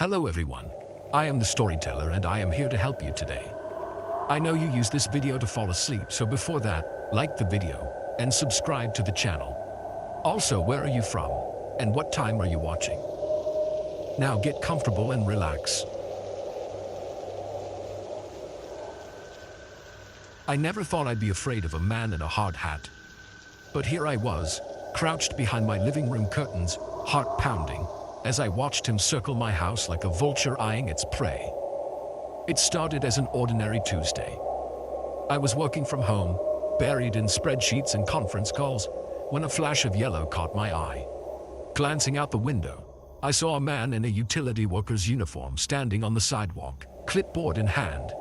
Hello everyone, I am the storyteller and I am here to help you today. I know you use this video to fall asleep, so before that, like the video and subscribe to the channel. Also, where are you from and what time are you watching? Now get comfortable and relax. I never thought I'd be afraid of a man in a hard hat. But here I was, crouched behind my living room curtains, heart pounding, as I watched him circle my house like a vulture eyeing its prey. It started as an ordinary Tuesday. I was working from home, buried in spreadsheets and conference calls, when a flash of yellow caught my eye. Glancing out the window, I saw a man in a utility worker's uniform standing on the sidewalk, clipboard in hand.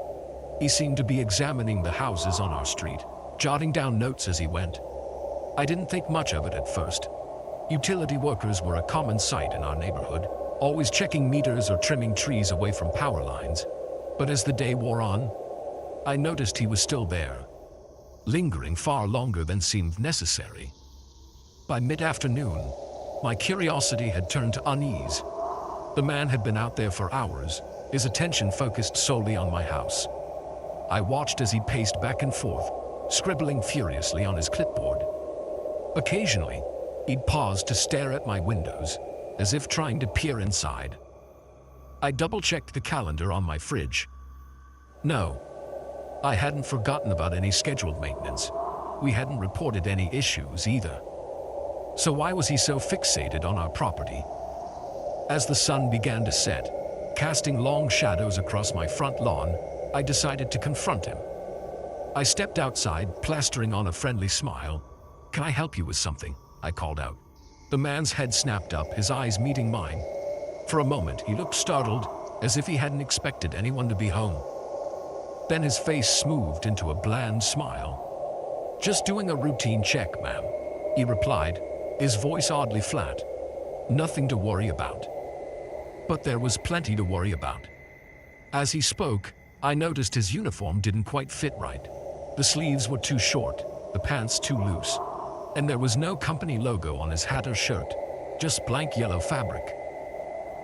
He seemed to be examining the houses on our street, jotting down notes as he went. I didn't think much of it at first. Utility workers were a common sight in our neighborhood, always checking meters or trimming trees away from power lines. But as the day wore on, I noticed he was still there, lingering far longer than seemed necessary. By mid-afternoon, my curiosity had turned to unease. The man had been out there for hours, his attention focused solely on my house. I watched as he paced back and forth, scribbling furiously on his clipboard. Occasionally, he'd pause to stare at my windows, as if trying to peer inside. I double-checked the calendar on my fridge. No, I hadn't forgotten about any scheduled maintenance. We hadn't reported any issues either. So why was he so fixated on our property? As the sun began to set, casting long shadows across my front lawn, I decided to confront him. I stepped outside, plastering on a friendly smile. "Can I help you with something?" I called out. The man's head snapped up, his eyes meeting mine. For a moment, he looked startled, as if he hadn't expected anyone to be home. Then his face smoothed into a bland smile. "Just doing a routine check, ma'am," he replied, his voice oddly flat. "Nothing to worry about." But there was plenty to worry about. As he spoke, I noticed his uniform didn't quite fit right. The sleeves were too short, the pants too loose, and there was no company logo on his hat or shirt, just blank yellow fabric.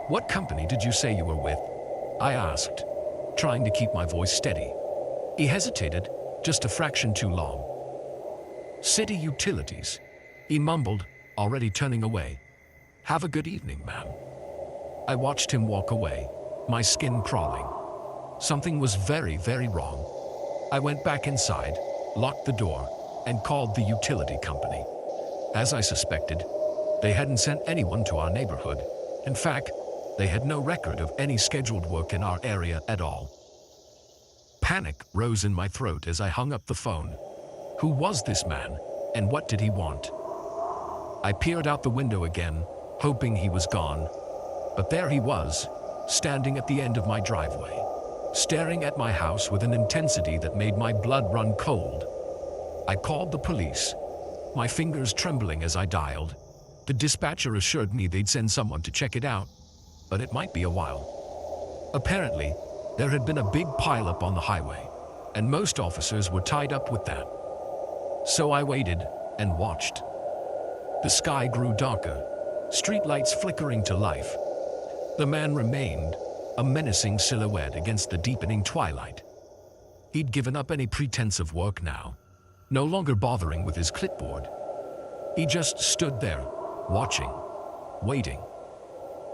"What company did you say you were with?" I asked, trying to keep my voice steady. He hesitated, just a fraction too long. "City Utilities," he mumbled, already turning away. "Have a good evening, ma'am." I watched him walk away, my skin crawling. Something was very, very wrong. I went back inside, locked the door, and called the utility company. As I suspected, they hadn't sent anyone to our neighborhood. In fact, they had no record of any scheduled work in our area at all. Panic rose in my throat as I hung up the phone. Who was this man, and what did he want? I peered out the window again, hoping he was gone. But there he was, standing at the end of my driveway, staring at my house with an intensity that made my blood run cold. I called the police, my fingers trembling as I dialed. The dispatcher assured me they'd send someone to check it out, but it might be a while. Apparently, there had been a big pileup on the highway, and most officers were tied up with that. So I waited and watched. The sky grew darker, streetlights flickering to life. The man remained, a menacing silhouette against the deepening twilight. He'd given up any pretense of work now, no longer bothering with his clipboard. He just stood there, watching, waiting.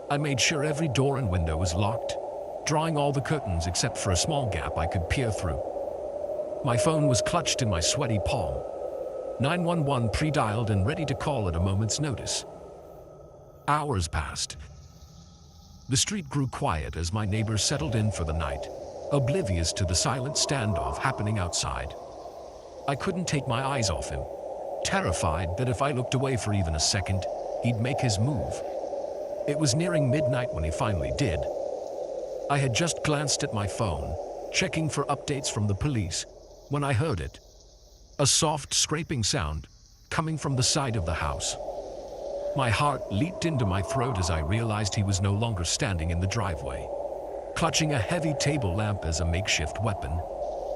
I made sure every door and window was locked, drawing all the curtains except for a small gap I could peer through. My phone was clutched in my sweaty palm. 911 pre-dialed and ready to call at a moment's notice. Hours passed. The street grew quiet as my neighbors settled in for the night, oblivious to the silent standoff happening outside. I couldn't take my eyes off him, terrified that if I looked away for even a second, he'd make his move. It was nearing midnight when he finally did. I had just glanced at my phone, checking for updates from the police, when I heard it. A soft scraping sound, coming from the side of the house. My heart leaped into my throat as I realized he was no longer standing in the driveway. Clutching a heavy table lamp as a makeshift weapon,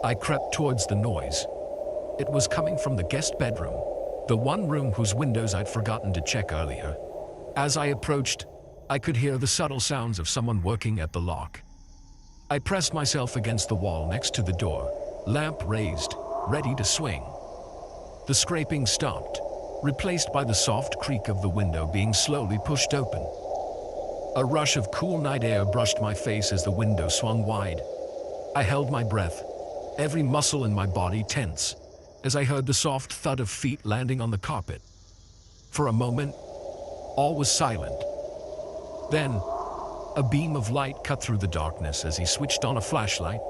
I crept towards the noise. It was coming from the guest bedroom, the one room whose windows I'd forgotten to check earlier. As I approached, I could hear the subtle sounds of someone working at the lock. I pressed myself against the wall next to the door, lamp raised, ready to swing. The scraping stopped, replaced by the soft creak of the window being slowly pushed open. A rush of cool night air brushed my face as the window swung wide. I held my breath, every muscle in my body tense, as I heard the soft thud of feet landing on the carpet. For a moment, all was silent. Then, a beam of light cut through the darkness as he switched on a flashlight.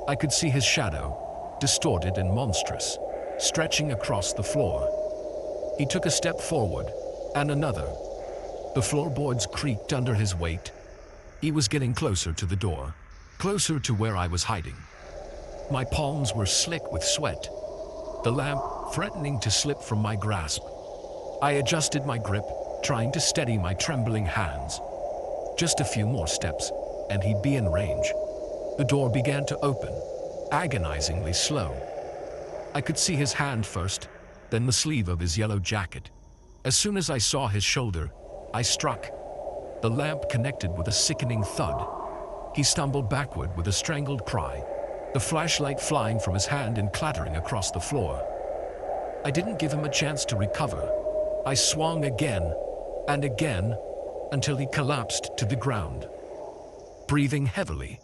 I could see his shadow, distorted and monstrous, stretching across the floor. He took a step forward, and another. The floorboards creaked under his weight. He was getting closer to the door, closer to where I was hiding. My palms were slick with sweat, the lamp threatening to slip from my grasp. I adjusted my grip, trying to steady my trembling hands. Just a few more steps, and he'd be in range. The door began to open, agonizingly slow. I could see his hand first, then the sleeve of his yellow jacket. As soon as I saw his shoulder, I struck. The lamp connected with a sickening thud. He stumbled backward with a strangled cry, the flashlight flying from his hand and clattering across the floor. I didn't give him a chance to recover. I swung again and again until he collapsed to the ground. Breathing heavily,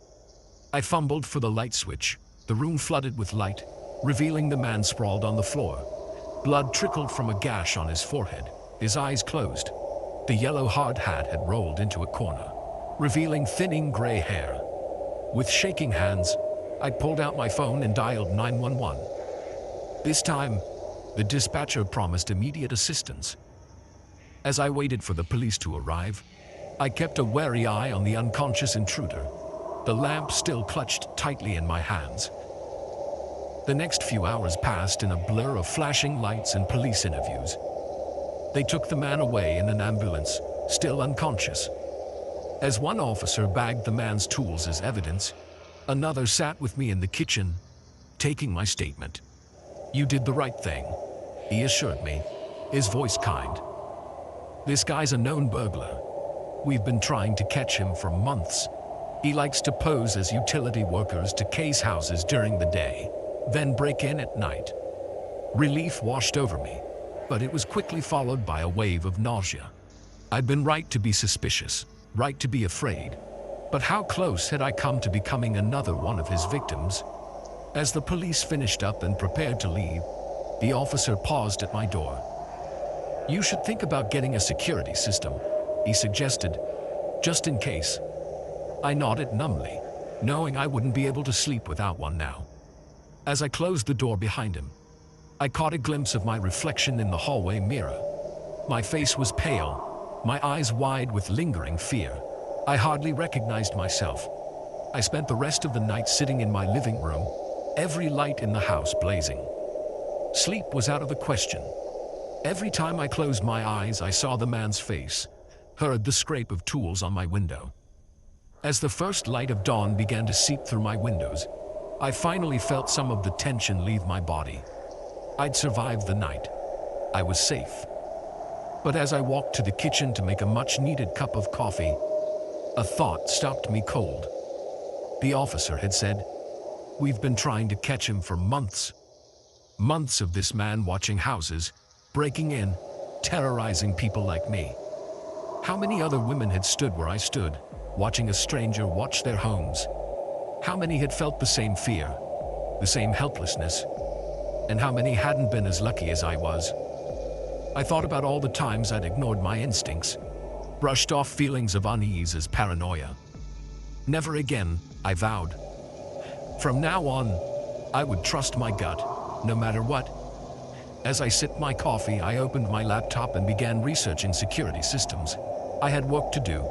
I fumbled for the light switch. The room flooded with light, revealing the man sprawled on the floor. Blood trickled from a gash on his forehead, his eyes closed. The yellow hard hat had rolled into a corner, revealing thinning gray hair. With shaking hands, I pulled out my phone and dialed 911. This time, the dispatcher promised immediate assistance. As I waited for the police to arrive, I kept a wary eye on the unconscious intruder, the lamp still clutched tightly in my hands. The next few hours passed in a blur of flashing lights and police interviews. They took the man away in an ambulance, still unconscious. As one officer bagged the man's tools as evidence, another sat with me in the kitchen, taking my statement. "You did the right thing," he assured me, his voice kind. "This guy's a known burglar. We've been trying to catch him for months. He likes to pose as utility workers to case houses during the day, then break in at night." Relief washed over me, but it was quickly followed by a wave of nausea. I'd been right to be suspicious, right to be afraid. But how close had I come to becoming another one of his victims? As the police finished up and prepared to leave, the officer paused at my door. "You should think about getting a security system," he suggested, "just in case." I nodded numbly, knowing I wouldn't be able to sleep without one now. As I closed the door behind him, I caught a glimpse of my reflection in the hallway mirror. My face was pale, my eyes wide with lingering fear. I hardly recognized myself. I spent the rest of the night sitting in my living room, every light in the house blazing. Sleep was out of the question. Every time I closed my eyes, I saw the man's face, heard the scrape of tools on my window. As the first light of dawn began to seep through my windows, I finally felt some of the tension leave my body. I'd survived the night. I was safe. But as I walked to the kitchen to make a much-needed cup of coffee, a thought stopped me cold. The officer had said, "We've been trying to catch him for months." Months of this man watching houses, breaking in, terrorizing people like me. How many other women had stood where I stood, watching a stranger watch their homes? How many had felt the same fear, the same helplessness? And how many hadn't been as lucky as I was? I thought about all the times I'd ignored my instincts, brushed off feelings of unease as paranoia. Never again, I vowed. From now on, I would trust my gut, no matter what. As I sipped my coffee, I opened my laptop and began researching security systems. I had work to do,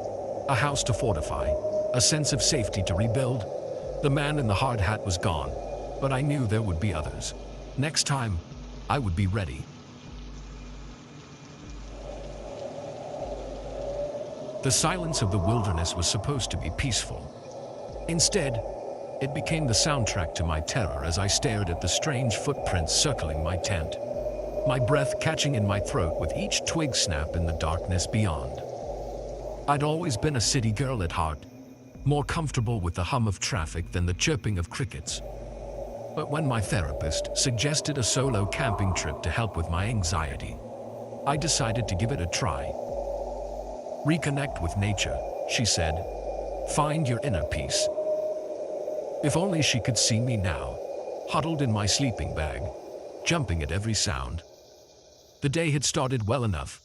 a house to fortify, a sense of safety to rebuild. The man in the hard hat was gone, but I knew there would be others. Next time, I would be ready. The silence of the wilderness was supposed to be peaceful. Instead, it became the soundtrack to my terror as I stared at the strange footprints circling my tent, my breath catching in my throat with each twig snap in the darkness beyond. I'd always been a city girl at heart, more comfortable with the hum of traffic than the chirping of crickets. But when my therapist suggested a solo camping trip to help with my anxiety, I decided to give it a try. Reconnect with nature, she said. Find your inner peace. If only she could see me now, huddled in my sleeping bag, jumping at every sound. The day had started well enough.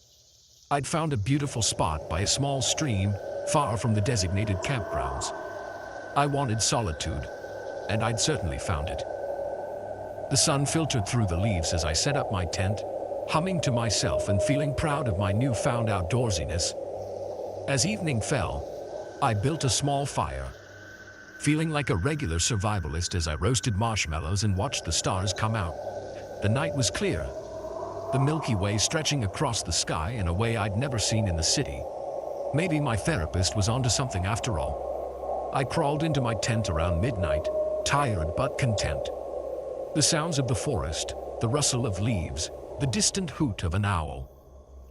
I'd found a beautiful spot by a small stream, far from the designated campgrounds. I wanted solitude, and I'd certainly found it. The sun filtered through the leaves as I set up my tent, humming to myself and feeling proud of my newfound outdoorsiness. As evening fell, I built a small fire, feeling like a regular survivalist as I roasted marshmallows and watched the stars come out. The night was clear, the Milky Way stretching across the sky in a way I'd never seen in the city. Maybe my therapist was onto something after all. I crawled into my tent around midnight, tired but content. The sounds of the forest, the rustle of leaves, the distant hoot of an owl,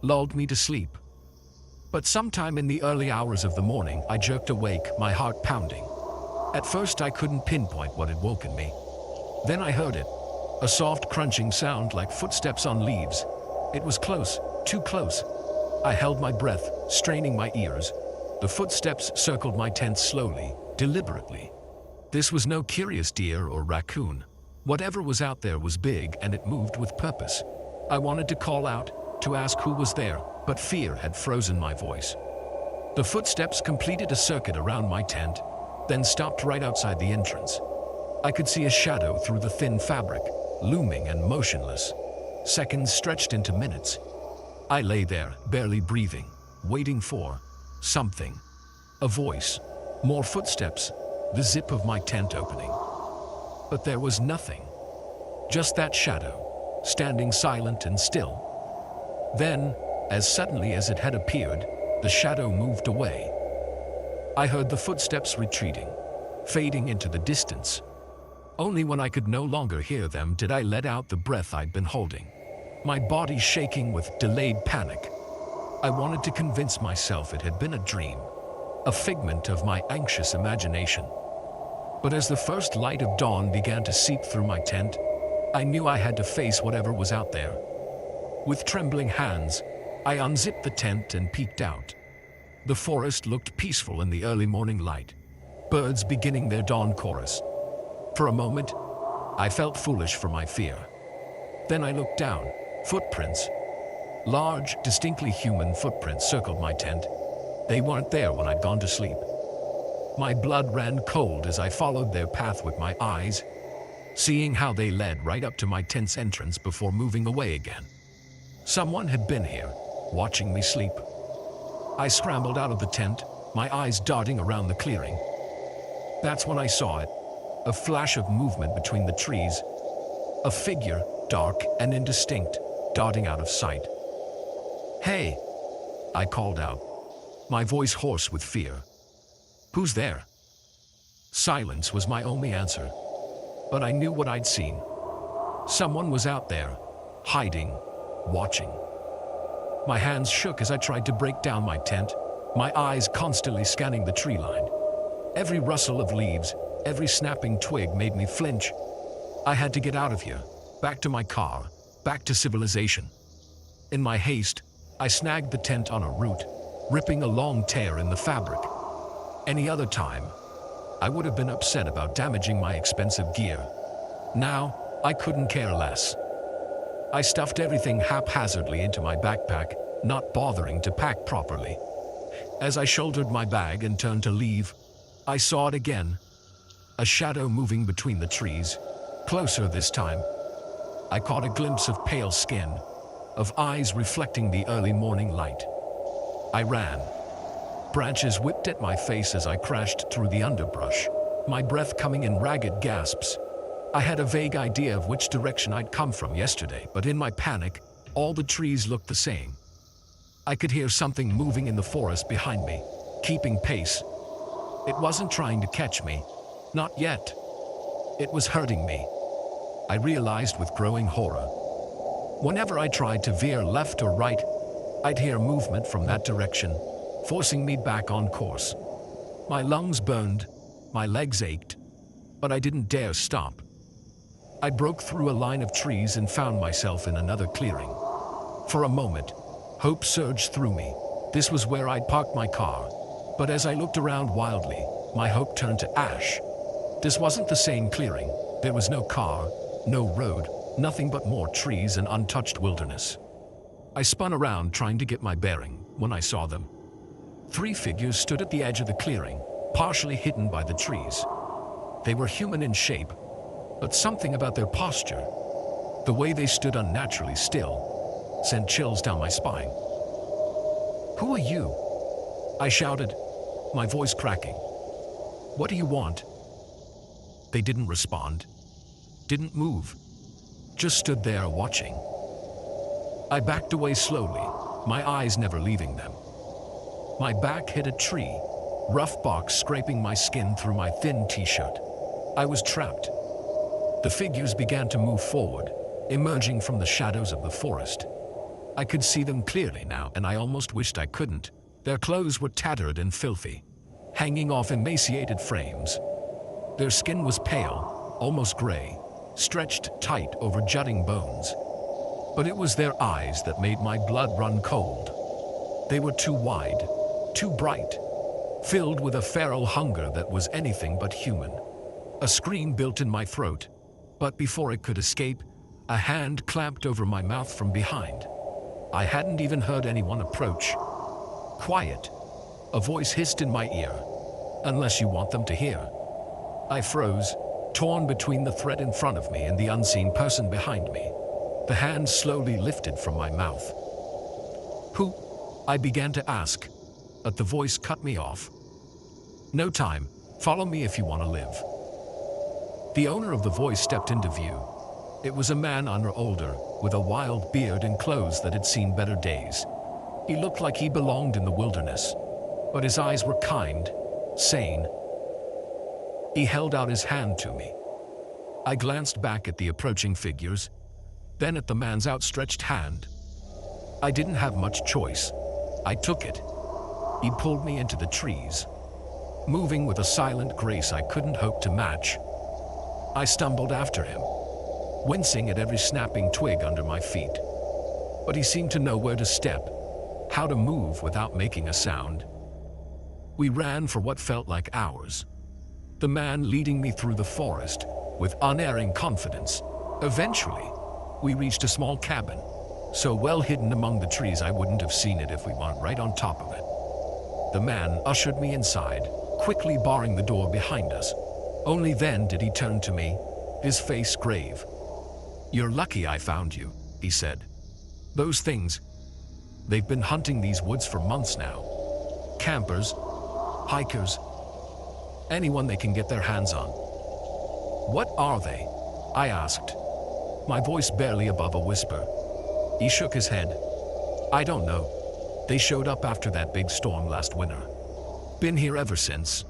lulled me to sleep. But sometime in the early hours of the morning, I jerked awake, my heart pounding. At first, I couldn't pinpoint what had woken me. Then I heard it, a soft crunching sound like footsteps on leaves. It was close, too close. I held my breath, straining my ears. The footsteps circled my tent slowly, deliberately. This was no curious deer or raccoon. Whatever was out there was big, and it moved with purpose. I wanted to call out, to ask who was there, but fear had frozen my voice. The footsteps completed a circuit around my tent, then stopped right outside the entrance. I could see a shadow through the thin fabric, looming and motionless. Seconds stretched into minutes. I lay there, barely breathing, waiting for something. A voice, more footsteps, the zip of my tent opening. But there was nothing. Just that shadow, standing silent and still. Then, as suddenly as it had appeared, the shadow moved away. I heard the footsteps retreating, fading into the distance. Only when I could no longer hear them did I let out the breath I'd been holding, my body shaking with delayed panic. I wanted to convince myself it had been a dream, a figment of my anxious imagination. But as the first light of dawn began to seep through my tent, I knew I had to face whatever was out there. With trembling hands, I unzipped the tent and peeked out. The forest looked peaceful in the early morning light, birds beginning their dawn chorus. For a moment, I felt foolish for my fear. Then I looked down. Footprints. Large, distinctly human footprints circled my tent. They weren't there when I'd gone to sleep. My blood ran cold as I followed their path with my eyes, seeing how they led right up to my tent's entrance before moving away again. Someone had been here, watching me sleep. I scrambled out of the tent, my eyes darting around the clearing. That's when I saw it, a flash of movement between the trees, a figure, dark and indistinct, darting out of sight. "Hey," I called out, my voice hoarse with fear. "Who's there?" Silence was my only answer, but I knew what I'd seen. Someone was out there, hiding, watching. My hands shook as I tried to break down my tent, my eyes constantly scanning the tree line. Every rustle of leaves, every snapping twig made me flinch. I had to get out of here, back to my car, back to civilization. In my haste, I snagged the tent on a root, ripping a long tear in the fabric. Any other time, I would have been upset about damaging my expensive gear. Now, I couldn't care less. I stuffed everything haphazardly into my backpack, not bothering to pack properly. As I shouldered my bag and turned to leave, I saw it again. A shadow moving between the trees, closer this time. I caught a glimpse of pale skin, of eyes reflecting the early morning light. I ran. Branches whipped at my face as I crashed through the underbrush, my breath coming in ragged gasps. I had a vague idea of which direction I'd come from yesterday, but in my panic, all the trees looked the same. I could hear something moving in the forest behind me, keeping pace. It wasn't trying to catch me. Not yet. It was hurting me. I realized with growing horror. Whenever I tried to veer left or right, I'd hear movement from that direction, forcing me back on course. My lungs burned, my legs ached, but I didn't dare stop. I broke through a line of trees and found myself in another clearing. For a moment, hope surged through me. This was where I'd parked my car. But as I looked around wildly, my hope turned to ash. This wasn't the same clearing. There was no car, no road, nothing but more trees and untouched wilderness. I spun around trying to get my bearing when I saw them. 3 figures stood at the edge of the clearing, partially hidden by the trees. They were human in shape, but something about their posture, the way they stood unnaturally still, sent chills down my spine. "Who are you?" I shouted, my voice cracking. "What do you want?" They didn't respond, didn't move, just stood there watching. I backed away slowly, my eyes never leaving them. My back hit a tree, rough bark scraping my skin through my thin t-shirt. I was trapped. The figures began to move forward, emerging from the shadows of the forest. I could see them clearly now, and I almost wished I couldn't. Their clothes were tattered and filthy, hanging off emaciated frames. Their skin was pale, almost gray, stretched tight over jutting bones. But it was their eyes that made my blood run cold. They were too wide, too bright, filled with a feral hunger that was anything but human. A scream built in my throat, but before it could escape, a hand clamped over my mouth from behind. I hadn't even heard anyone approach. "Quiet," a voice hissed in my ear, "unless you want them to hear." I froze, torn between the threat in front of me and the unseen person behind me. The hand slowly lifted from my mouth. "Who?" I began to ask, but the voice cut me off. "No time. Follow me if you want to live." The owner of the voice stepped into view. It was a man older, with a wild beard and clothes that had seen better days. He looked like he belonged in the wilderness, but his eyes were kind, sane. He held out his hand to me. I glanced back at the approaching figures, then at the man's outstretched hand. I didn't have much choice. I took it. He pulled me into the trees, moving with a silent grace I couldn't hope to match. I stumbled after him, wincing at every snapping twig under my feet. But he seemed to know where to step, how to move without making a sound. We ran for what felt like hours, the man leading me through the forest with unerring confidence. Eventually, we reached a small cabin, so well hidden among the trees I wouldn't have seen it if we weren't right on top of it. The man ushered me inside, quickly barring the door behind us. Only then did he turn to me, his face grave. "You're lucky I found you," he said. "Those things, they've been hunting these woods for months now. Campers, hikers, anyone they can get their hands on." "What are they?" I asked, my voice barely above a whisper. He shook his head. "I don't know. They showed up after that big storm last winter. Been here ever since.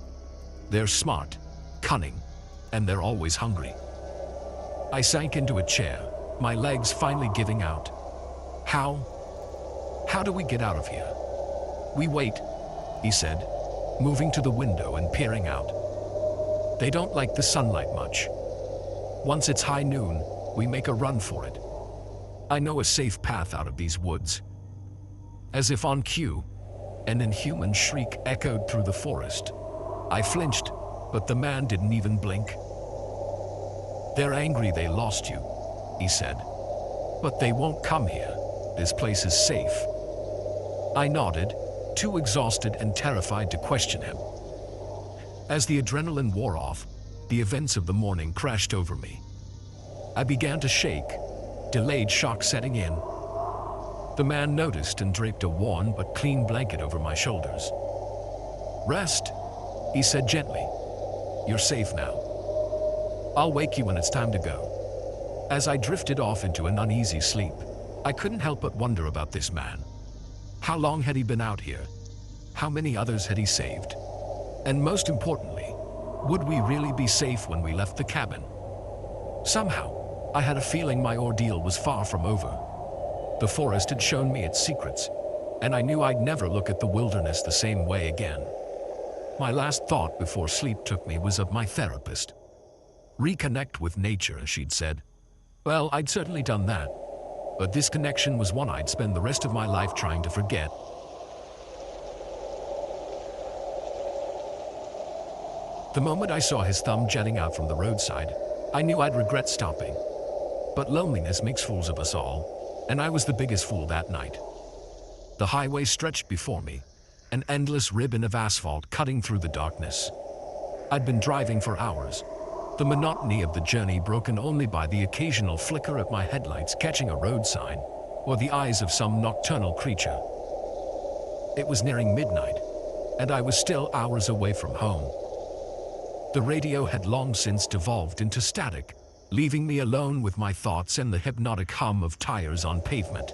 They're smart, cunning, and they're always hungry." I sank into a chair, my legs finally giving out. How do we get out of here?" "We wait," he said, moving to the window and peering out. "They don't like the sunlight much. Once it's high noon, we make a run for it. I know a safe path out of these woods." As if on cue, an inhuman shriek echoed through the forest. I flinched, but the man didn't even blink. "They're angry they lost you," he said. "But they won't come here. This place is safe." I nodded, too exhausted and terrified to question him. As the adrenaline wore off, the events of the morning crashed over me. I began to shake, delayed shock setting in. The man noticed and draped a worn but clean blanket over my shoulders. "Rest," he said gently. "You're safe now. I'll wake you when it's time to go." As I drifted off into an uneasy sleep, I couldn't help but wonder about this man. How long had he been out here? How many others had he saved? And most importantly, would we really be safe when we left the cabin? Somehow, I had a feeling my ordeal was far from over. The forest had shown me its secrets, and I knew I'd never look at the wilderness the same way again. My last thought before sleep took me was of my therapist. Reconnect with nature, she'd said. Well, I'd certainly done that, but this connection was one I'd spend the rest of my life trying to forget. The moment I saw his thumb jutting out from the roadside, I knew I'd regret stopping. But loneliness makes fools of us all, and I was the biggest fool that night. The highway stretched before me, an endless ribbon of asphalt cutting through the darkness. I'd been driving for hours, the monotony of the journey broken only by the occasional flicker of my headlights catching a road sign or the eyes of some nocturnal creature. It was nearing midnight, and I was still hours away from home. The radio had long since devolved into static, leaving me alone with my thoughts and the hypnotic hum of tires on pavement.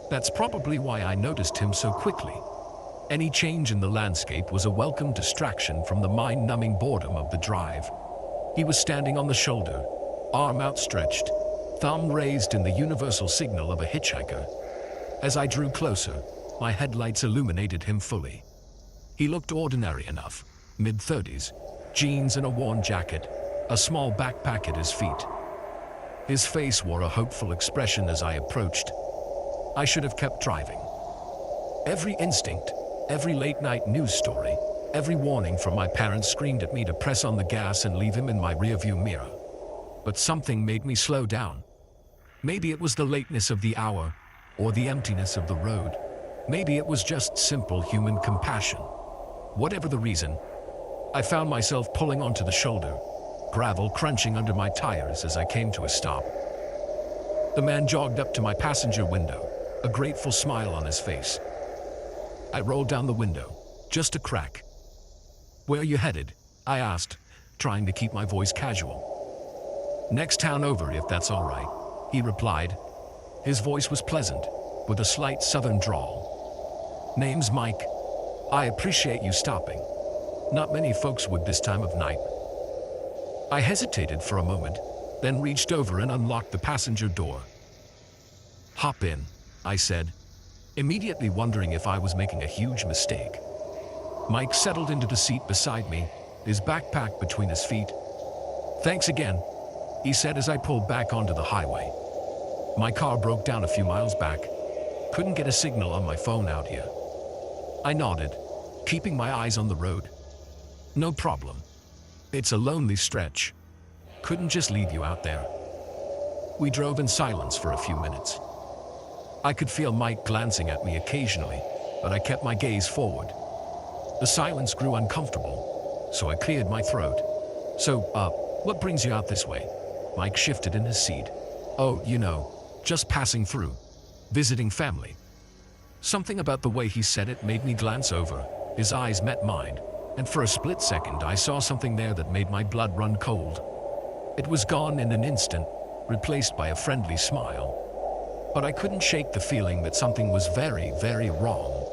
That's probably why I noticed him so quickly. Any change in the landscape was a welcome distraction from the mind-numbing boredom of the drive. He was standing on the shoulder, arm outstretched, thumb raised in the universal signal of a hitchhiker. As I drew closer, my headlights illuminated him fully. He looked ordinary enough, mid-30s, jeans and a worn jacket, a small backpack at his feet. His face wore a hopeful expression as I approached. I should have kept driving. Every instinct, every late-night news story, every warning from my parents screamed at me to press on the gas and leave him in my rearview mirror. But something made me slow down. Maybe it was the lateness of the hour, or the emptiness of the road. Maybe it was just simple human compassion. Whatever the reason, I found myself pulling onto the shoulder, gravel crunching under my tires as I came to a stop. The man jogged up to my passenger window, a grateful smile on his face. I rolled down the window, just a crack. "Where are you headed?" I asked, trying to keep my voice casual. "Next town over, if that's all right," he replied. His voice was pleasant, with a slight southern drawl. "Name's Mike. I appreciate you stopping. Not many folks would this time of night." I hesitated for a moment, then reached over and unlocked the passenger door. "Hop in," I said, immediately wondering if I was making a huge mistake. Mike settled into the seat beside me, his backpack between his feet. "Thanks again," he said as I pulled back onto the highway. My car broke down a few miles back. Couldn't get a signal on my phone out here. I nodded, keeping my eyes on the road. "No problem. It's a lonely stretch. Couldn't just leave you out there." We drove in silence for a few minutes. I could feel Mike glancing at me occasionally, but I kept my gaze forward. The silence grew uncomfortable, so I cleared my throat. "So, what brings you out this way?" Mike shifted in his seat. "Oh, just passing through. Visiting family." Something about the way he said it made me glance over. His eyes met mine, and for a split second I saw something there that made my blood run cold. It was gone in an instant, replaced by a friendly smile. But I couldn't shake the feeling that something was very, very wrong.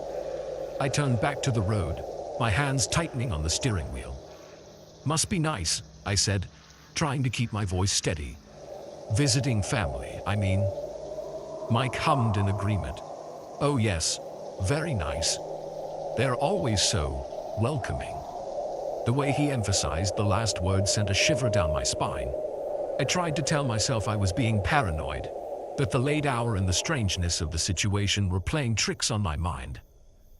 I turned back to the road, my hands tightening on the steering wheel. "Must be nice," I said, trying to keep my voice steady. "Visiting family, I mean." Mike hummed in agreement. "Oh yes, very nice. They're always so welcoming." The way he emphasized the last word sent a shiver down my spine. I tried to tell myself I was being paranoid, that the late hour and the strangeness of the situation were playing tricks on my mind.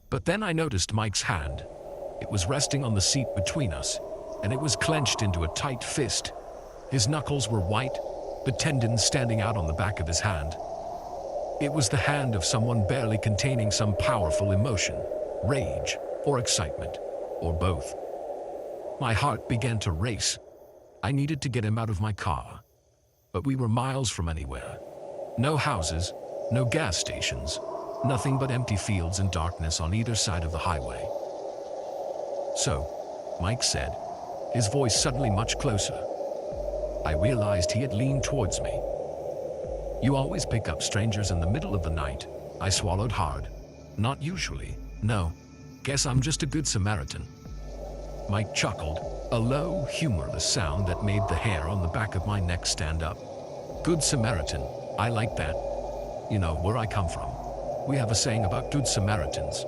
But then I noticed Mike's hand. It was resting on the seat between us, and it was clenched into a tight fist. His knuckles were white, the tendons standing out on the back of his hand. It was the hand of someone barely containing some powerful emotion, rage, or excitement, or both. My heart began to race. I needed to get him out of my car. But we were miles from anywhere. No houses, no gas stations, nothing but empty fields and darkness on either side of the highway. "So," Mike said, his voice suddenly much closer. I realized he had leaned towards me. "You always pick up strangers in the middle of the night." I swallowed hard. "Not usually, no. Guess I'm just a good Samaritan." Mike chuckled, a low, humorless sound that made the hair on the back of my neck stand up. "Good Samaritan, I like that. You know where I come from." We have a saying about good Samaritans.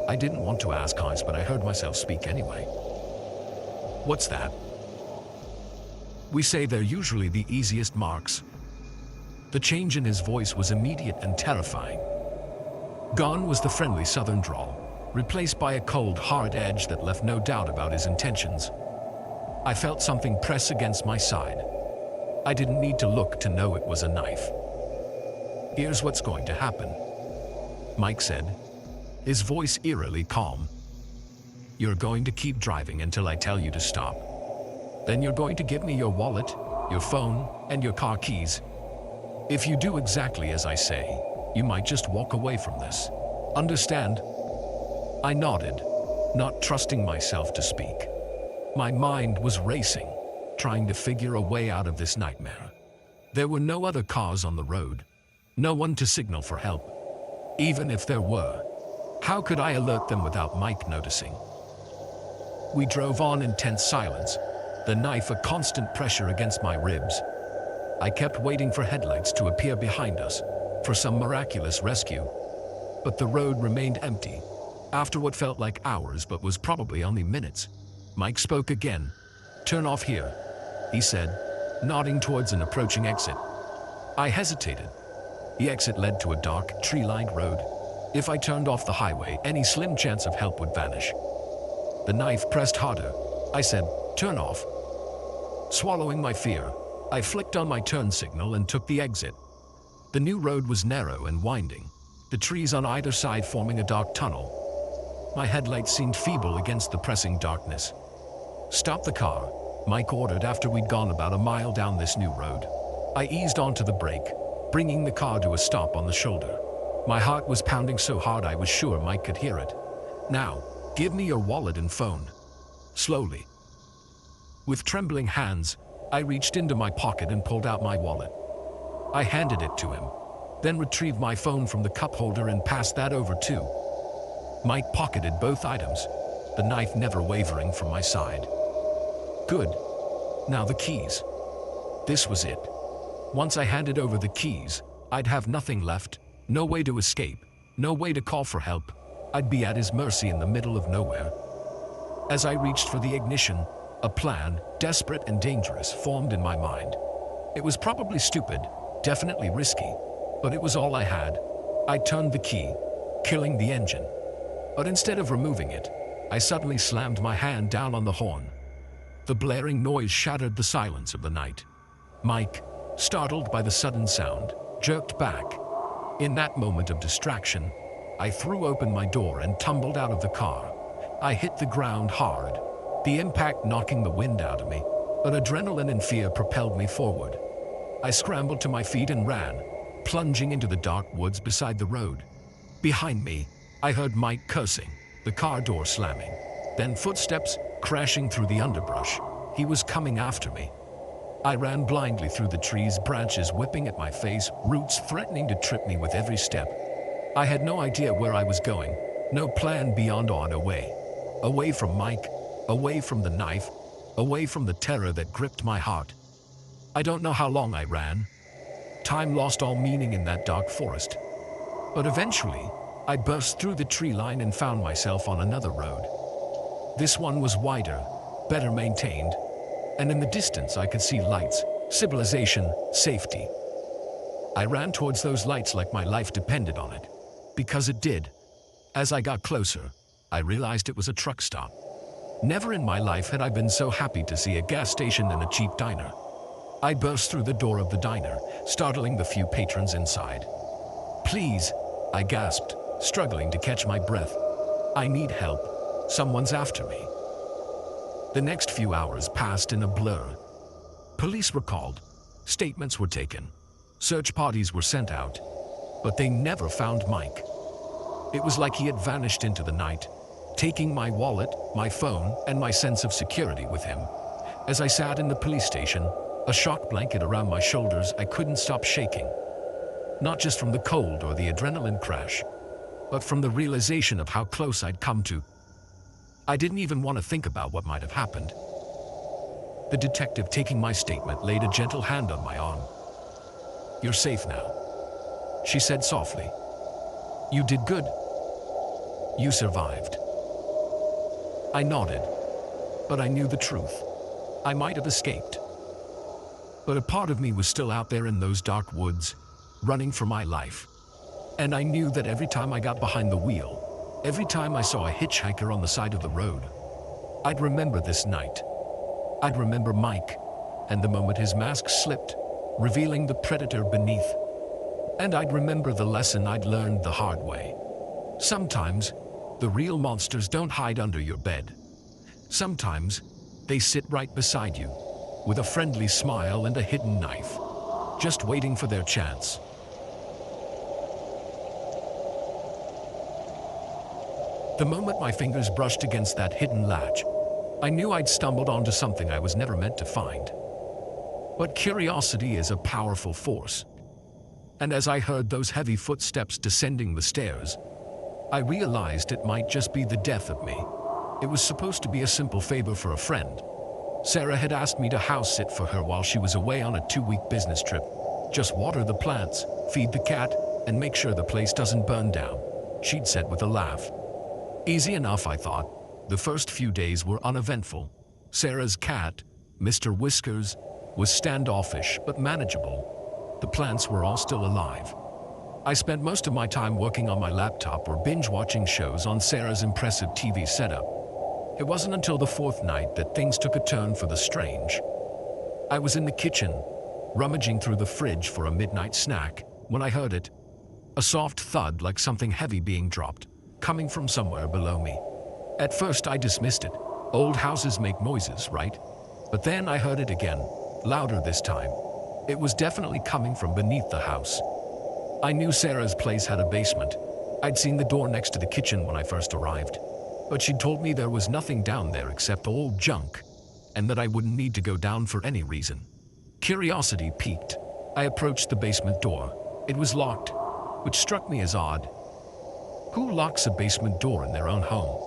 I didn't want to ask Heinz, but I heard myself speak anyway. What's that? We say they're usually the easiest marks. The change in his voice was immediate and terrifying. Gone was the friendly southern drawl, replaced by a cold, hard edge that left no doubt about his intentions. I felt something press against my side. I didn't need to look to know it was a knife. Here's what's going to happen, Mike said, his voice eerily calm. You're going to keep driving until I tell you to stop. Then you're going to give me your wallet, your phone, and your car keys. If you do exactly as I say, you might just walk away from this. Understand? I nodded, not trusting myself to speak. My mind was racing, trying to figure a way out of this nightmare. There were no other cars on the road, no one to signal for help. Even if there were, how could I alert them without Mike noticing? We drove on in tense silence, the knife a constant pressure against my ribs. I kept waiting for headlights to appear behind us, for some miraculous rescue. But the road remained empty, after what felt like hours but was probably only minutes. Mike spoke again. Turn off here, he said, nodding towards an approaching exit. I hesitated. The exit led to a dark, tree-lined road. If I turned off the highway, any slim chance of help would vanish. The knife pressed harder. I said, turn off. Swallowing my fear, I flicked on my turn signal and took the exit. The new road was narrow and winding, the trees on either side forming a dark tunnel. My headlights seemed feeble against the pressing darkness. Stop the car, Mike ordered after we'd gone about a mile down this new road. I eased onto the brake, bringing the car to a stop on the shoulder. My heart was pounding so hard I was sure Mike could hear it. Now, give me your wallet and phone. Slowly. With trembling hands, I reached into my pocket and pulled out my wallet. I handed it to him, then retrieved my phone from the cup holder and passed that over too. Mike pocketed both items, the knife never wavering from my side. Good. Now the keys. This was it. Once I handed over the keys, I'd have nothing left, no way to escape, no way to call for help. I'd be at his mercy in the middle of nowhere. As I reached for the ignition, a plan, desperate and dangerous, formed in my mind. It was probably stupid, definitely risky, but it was all I had. I turned the key, killing the engine. But instead of removing it, I suddenly slammed my hand down on the horn. The blaring noise shattered the silence of the night. Mike, startled by the sudden sound, jerked back. In that moment of distraction, I threw open my door and tumbled out of the car. I hit the ground hard, the impact knocking the wind out of me, but adrenaline and fear propelled me forward. I scrambled to my feet and ran, plunging into the dark woods beside the road. Behind me, I heard Mike cursing, the car door slamming, then footsteps crashing through the underbrush. He was coming after me. I ran blindly through the trees, branches whipping at my face, roots threatening to trip me with every step. I had no idea where I was going, no plan beyond on away. Away from Mike, away from the knife, away from the terror that gripped my heart. I don't know how long I ran. Time lost all meaning in that dark forest. But eventually, I burst through the tree line and found myself on another road. This one was wider, better maintained, and in the distance I could see lights, civilization, safety. I ran towards those lights like my life depended on it, because it did. As I got closer, I realized it was a truck stop. Never in my life had I been so happy to see a gas station and a cheap diner. I burst through the door of the diner, startling the few patrons inside. "Please," I gasped, struggling to catch my breath. "I need help. Someone's after me." The next few hours passed in a blur. Police were called, statements were taken, search parties were sent out, but they never found Mike. It was like he had vanished into the night, taking my wallet, my phone, and my sense of security with him. As I sat in the police station, a shock blanket around my shoulders, I couldn't stop shaking. Not just from the cold or the adrenaline crash, but from the realization of how close I'd come to. I didn't even want to think about what might have happened. The detective taking my statement laid a gentle hand on my arm. "You're safe now," she said softly. You did good. You survived. I nodded, but I knew the truth. I might have escaped. But a part of me was still out there in those dark woods, running for my life. And I knew that every time I got behind the wheel, every time I saw a hitchhiker on the side of the road, I'd remember this night. I'd remember Mike, and the moment his mask slipped, revealing the predator beneath. And I'd remember the lesson I'd learned the hard way. Sometimes, the real monsters don't hide under your bed. Sometimes, they sit right beside you, with a friendly smile and a hidden knife, just waiting for their chance. The moment my fingers brushed against that hidden latch, I knew I'd stumbled onto something I was never meant to find. But curiosity is a powerful force. And as I heard those heavy footsteps descending the stairs, I realized it might just be the death of me. It was supposed to be a simple favor for a friend. Sarah had asked me to house sit for her while she was away on a 2-week business trip. Just water the plants, feed the cat, and make sure the place doesn't burn down, she'd said with a laugh. Easy enough, I thought. The first few days were uneventful. Sarah's cat, Mr. Whiskers, was standoffish but manageable. The plants were all still alive. I spent most of my time working on my laptop or binge-watching shows on Sarah's impressive TV setup. It wasn't until the 4th night that things took a turn for the strange. I was in the kitchen, rummaging through the fridge for a midnight snack, when I heard it. A soft thud like something heavy being dropped, coming from somewhere below me. At first I dismissed it. Old houses make noises, right? But then I heard it again, louder this time. It was definitely coming from beneath the house. I knew Sarah's place had a basement. I'd seen the door next to the kitchen when I first arrived. But she'd told me there was nothing down there except old junk, and that I wouldn't need to go down for any reason. Curiosity piqued. I approached the basement door. It was locked, which struck me as odd. Who locks a basement door in their own home?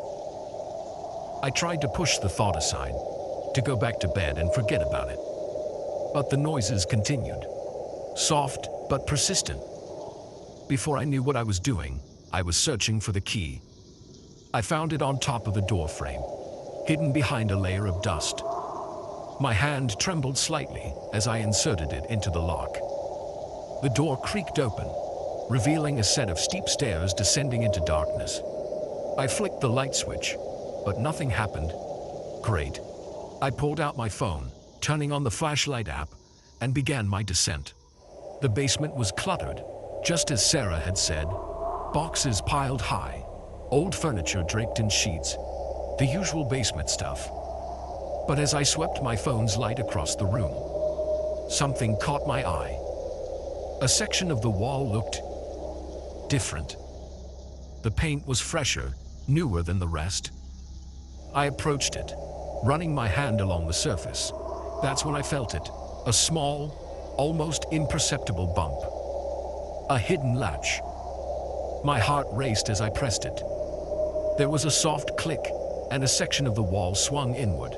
I tried to push the thought aside, to go back to bed and forget about it. But the noises continued, soft but persistent. Before I knew what I was doing, I was searching for the key. I found it on top of the door frame, hidden behind a layer of dust. My hand trembled slightly as I inserted it into the lock. The door creaked open, revealing a set of steep stairs descending into darkness. I flicked the light switch, but nothing happened. Great. I pulled out my phone, turning on the flashlight app, and began my descent. The basement was cluttered, just as Sarah had said. Boxes piled high, old furniture draped in sheets, the usual basement stuff. But as I swept my phone's light across the room, something caught my eye. A section of the wall looked different. The paint was fresher, newer than the rest. I approached it, running my hand along the surface. That's when I felt it, a small, almost imperceptible bump. A hidden latch. My heart raced as I pressed it. There was a soft click, and a section of the wall swung inward,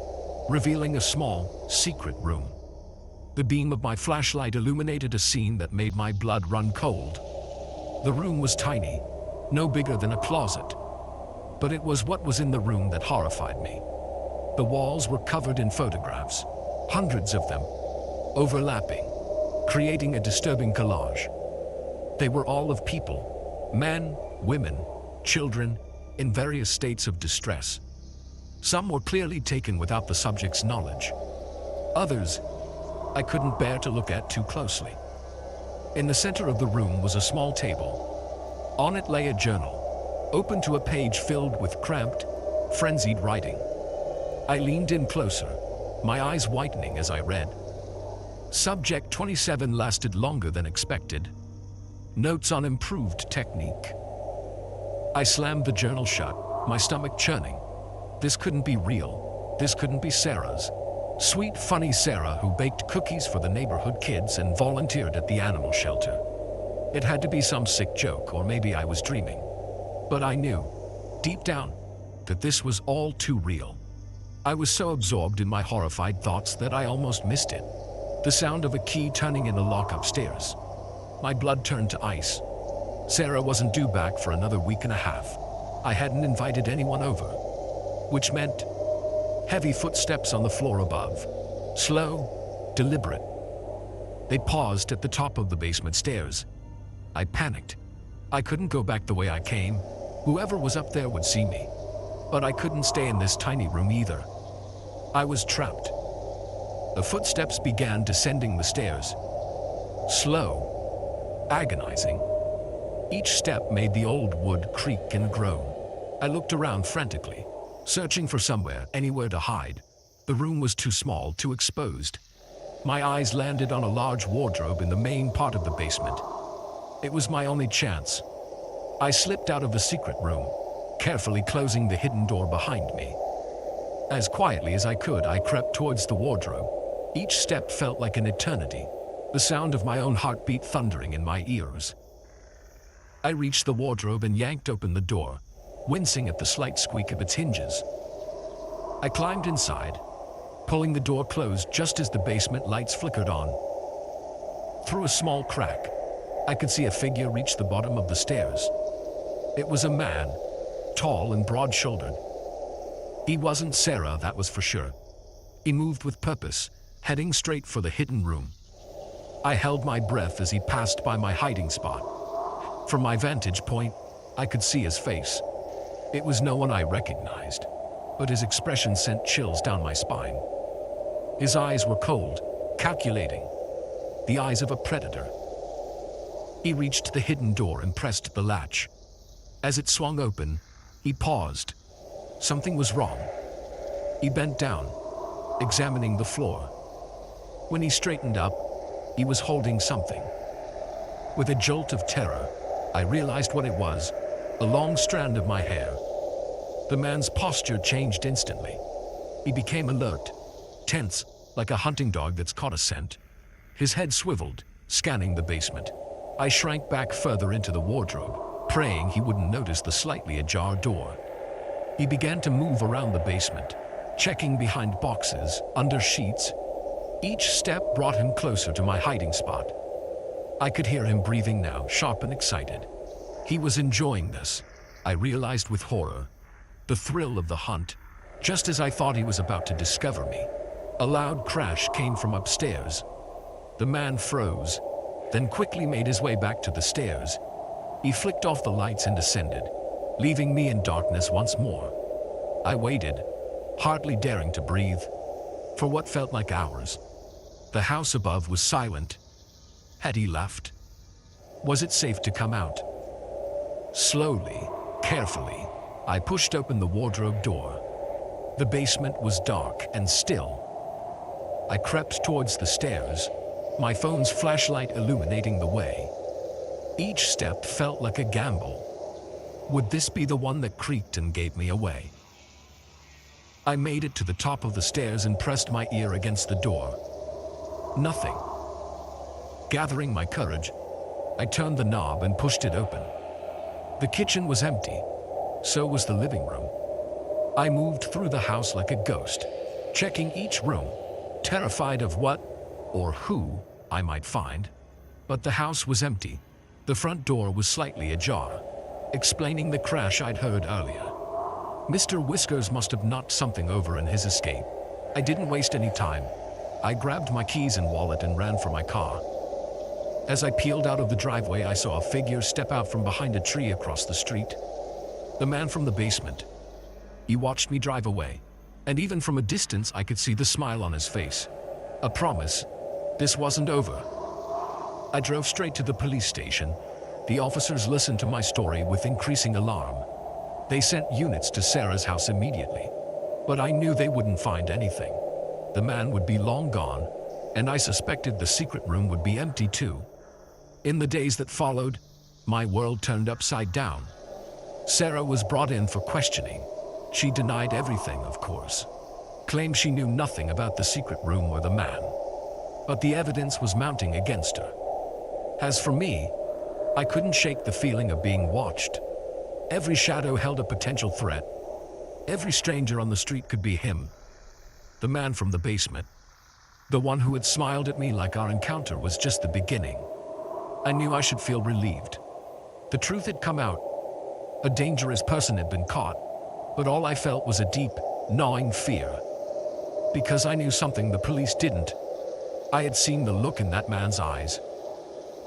revealing a small, secret room. The beam of my flashlight illuminated a scene that made my blood run cold. The room was tiny, no bigger than a closet. But it was what was in the room that horrified me. The walls were covered in photographs, hundreds of them, overlapping, creating a disturbing collage. They were all of people, men, women, children, in various states of distress. Some were clearly taken without the subject's knowledge. Others, I couldn't bear to look at too closely. In the center of the room was a small table. On it lay a journal, open to a page filled with cramped, frenzied writing. I leaned in closer, my eyes whitening as I read. Subject 27 lasted longer than expected. Notes on improved technique. I slammed the journal shut, my stomach churning. This couldn't be real. This couldn't be Sarah's. Sweet, funny Sarah who baked cookies for the neighborhood kids and volunteered at the animal shelter. It had to be some sick joke, or maybe I was dreaming. But I knew, deep down, that this was all too real. I was so absorbed in my horrified thoughts that I almost missed it. The sound of a key turning in the lock upstairs. My blood turned to ice. Sarah wasn't due back for another week and a half. I hadn't invited anyone over, which meant heavy footsteps on the floor above. Slow, deliberate. They paused at the top of the basement stairs. I panicked. I couldn't go back the way I came. Whoever was up there would see me. But I couldn't stay in this tiny room either. I was trapped. The footsteps began descending the stairs. Slow, agonizing. Each step made the old wood creak and groan. I looked around frantically, searching for somewhere, anywhere to hide. The room was too small, too exposed. My eyes landed on a large wardrobe in the main part of the basement. It was my only chance. I slipped out of the secret room, carefully closing the hidden door behind me. As quietly as I could, I crept towards the wardrobe. Each step felt like an eternity, the sound of my own heartbeat thundering in my ears. I reached the wardrobe and yanked open the door, wincing at the slight squeak of its hinges. I climbed inside, pulling the door closed just as the basement lights flickered on. Through a small crack, I could see a figure reach the bottom of the stairs. It was a man, tall and broad-shouldered. He wasn't Sarah, that was for sure. He moved with purpose, heading straight for the hidden room. I held my breath as he passed by my hiding spot. From my vantage point, I could see his face. It was no one I recognized, but his expression sent chills down my spine. His eyes were cold, calculating, the eyes of a predator. He reached the hidden door and pressed the latch. As it swung open, he paused. Something was wrong. He bent down, examining the floor. When he straightened up, he was holding something. With a jolt of terror, I realized what it was, a long strand of my hair. The man's posture changed instantly. He became alert, tense, like a hunting dog that's caught a scent. His head swiveled, scanning the basement. I shrank back further into the wardrobe, praying he wouldn't notice the slightly ajar door. He began to move around the basement, checking behind boxes, under sheets. Each step brought him closer to my hiding spot. I could hear him breathing now, sharp and excited. He was enjoying this, I realized with horror. The thrill of the hunt, just as I thought he was about to discover me. A loud crash came from upstairs. The man froze, then quickly made his way back to the stairs. He flicked off the lights and descended, leaving me in darkness once more. I waited, hardly daring to breathe, for what felt like hours. The house above was silent. Had he left? Was it safe to come out? Slowly, carefully, I pushed open the wardrobe door. The basement was dark and still. I crept towards the stairs, my phone's flashlight illuminating the way. Each step felt like a gamble. Would this be the one that creaked and gave me away? I made it to the top of the stairs and pressed my ear against the door. Nothing. Gathering my courage, I turned the knob and pushed it open. The kitchen was empty. So was the living room. I moved through the house like a ghost, checking each room, terrified of what or who I might find. But the house was empty. The front door was slightly ajar, explaining the crash I'd heard earlier. Mr. Whiskers must have knocked something over in his escape. I didn't waste any time. I grabbed my keys and wallet and ran for my car. As I peeled out of the driveway, I saw a figure step out from behind a tree across the street. The man from the basement. He watched me drive away, and even from a distance I could see the smile on his face. A promise. This wasn't over. I drove straight to the police station. The officers listened to my story with increasing alarm. They sent units to Sarah's house immediately, but I knew they wouldn't find anything. The man would be long gone, and I suspected the secret room would be empty too. In the days that followed, my world turned upside down. Sarah was brought in for questioning. She denied everything, of course. Claimed she knew nothing about the secret room or the man. But the evidence was mounting against her. As for me, I couldn't shake the feeling of being watched. Every shadow held a potential threat. Every stranger on the street could be him. The man from the basement. The one who had smiled at me like our encounter was just the beginning. I knew I should feel relieved. The truth had come out. A dangerous person had been caught, but all I felt was a deep, gnawing fear. Because I knew something the police didn't. I had seen the look in that man's eyes.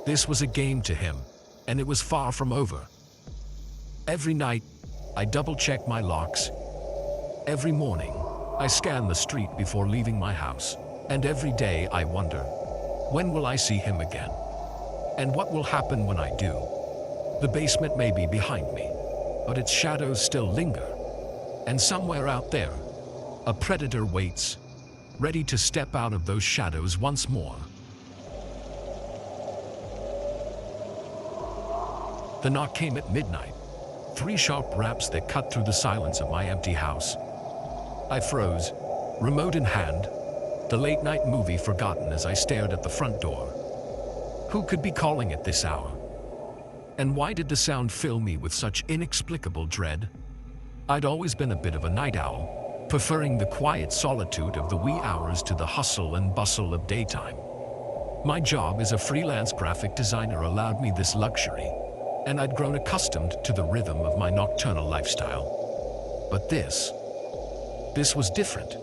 This was a game to him, and it was far from over. Every night, I double-checked my locks. Every morning, I scanned the street before leaving my house. And every day I wonder, when will I see him again? And what will happen when I do? The basement may be behind me, but its shadows still linger. And somewhere out there, a predator waits, ready to step out of those shadows once more. The knock came at midnight. 3 sharp raps that cut through the silence of my empty house. I froze, remote in hand, the late-night movie forgotten as I stared at the front door. Who could be calling at this hour? And why did the sound fill me with such inexplicable dread? I'd always been a bit of a night owl, preferring the quiet solitude of the wee hours to the hustle and bustle of daytime. My job as a freelance graphic designer allowed me this luxury, and I'd grown accustomed to the rhythm of my nocturnal lifestyle. But this was different.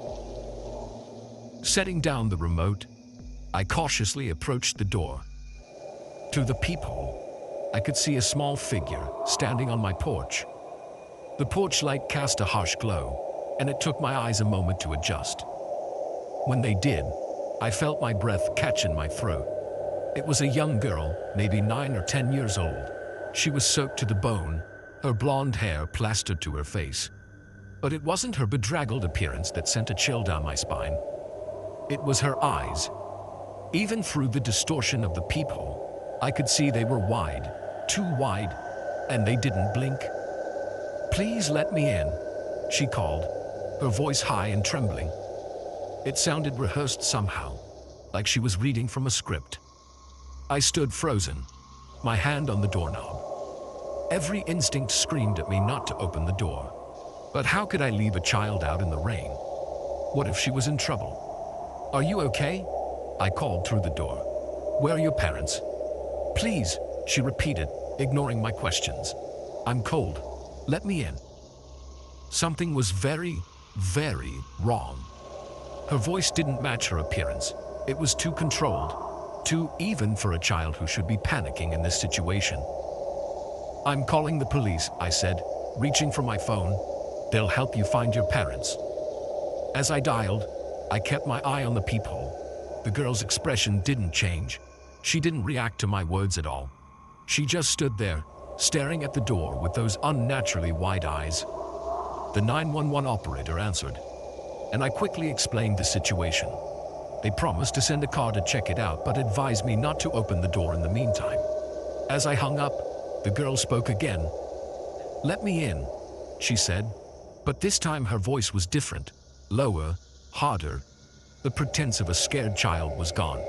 Setting down the remote, I cautiously approached the door. Through the peephole, I could see a small figure standing on my porch. The porch light cast a harsh glow, and it took my eyes a moment to adjust. When they did, I felt my breath catch in my throat. It was a young girl, maybe 9 or 10 years old. She was soaked to the bone, her blonde hair plastered to her face. But it wasn't her bedraggled appearance that sent a chill down my spine. It was her eyes. Even through the distortion of the peephole, I could see they were wide, too wide, and they didn't blink. "Please let me in," she called, her voice high and trembling. It sounded rehearsed somehow, like she was reading from a script. I stood frozen, my hand on the doorknob. Every instinct screamed at me not to open the door. But how could I leave a child out in the rain? What if she was in trouble? "Are you okay?" I called through the door. "Where are your parents?" "Please," she repeated, ignoring my questions. "I'm cold. Let me in." Something was very, very wrong. Her voice didn't match her appearance. It was too controlled, too even for a child who should be panicking in this situation. "I'm calling the police," I said, reaching for my phone. "They'll help you find your parents." As I dialed, I kept my eye on the peephole. The girl's expression didn't change. She didn't react to my words at all. She just stood there, staring at the door with those unnaturally wide eyes. The 911 operator answered, and I quickly explained the situation. They promised to send a car to check it out, but advised me not to open the door in the meantime. As I hung up, the girl spoke again. "Let me in," she said, but this time her voice was different, lower, harder. The pretense of a scared child was gone.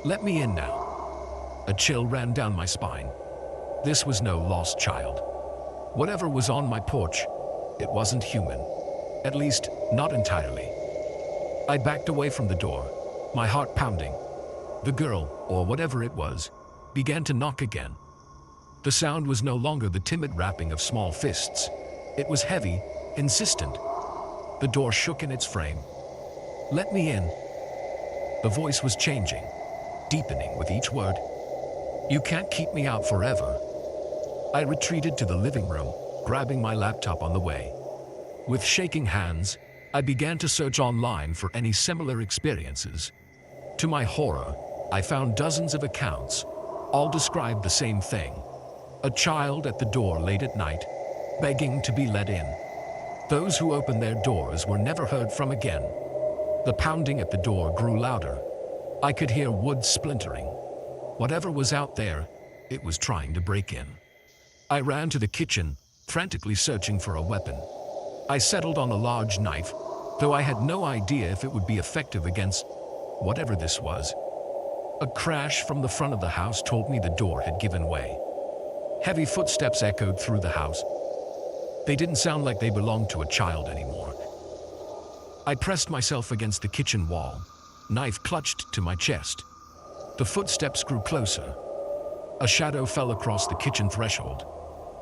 "Let me in now." A chill ran down my spine. This was no lost child. Whatever was on my porch, it wasn't human. At least, not entirely. I backed away from the door, my heart pounding. The girl, or whatever it was, began to knock again. The sound was no longer the timid rapping of small fists. It was heavy, insistent. The door shook in its frame. "Let me in." The voice was changing, deepening with each word. "You can't keep me out forever." I retreated to the living room, grabbing my laptop on the way. With shaking hands, I began to search online for any similar experiences. To my horror, I found dozens of accounts. All described the same thing. A child at the door late at night, begging to be let in. Those who opened their doors were never heard from again. The pounding at the door grew louder. I could hear wood splintering. Whatever was out there, it was trying to break in. I ran to the kitchen, frantically searching for a weapon. I settled on a large knife, though I had no idea if it would be effective against whatever this was. A crash from the front of the house told me the door had given way. Heavy footsteps echoed through the house. They didn't sound like they belonged to a child anymore. I pressed myself against the kitchen wall, knife clutched to my chest. The footsteps grew closer. A shadow fell across the kitchen threshold.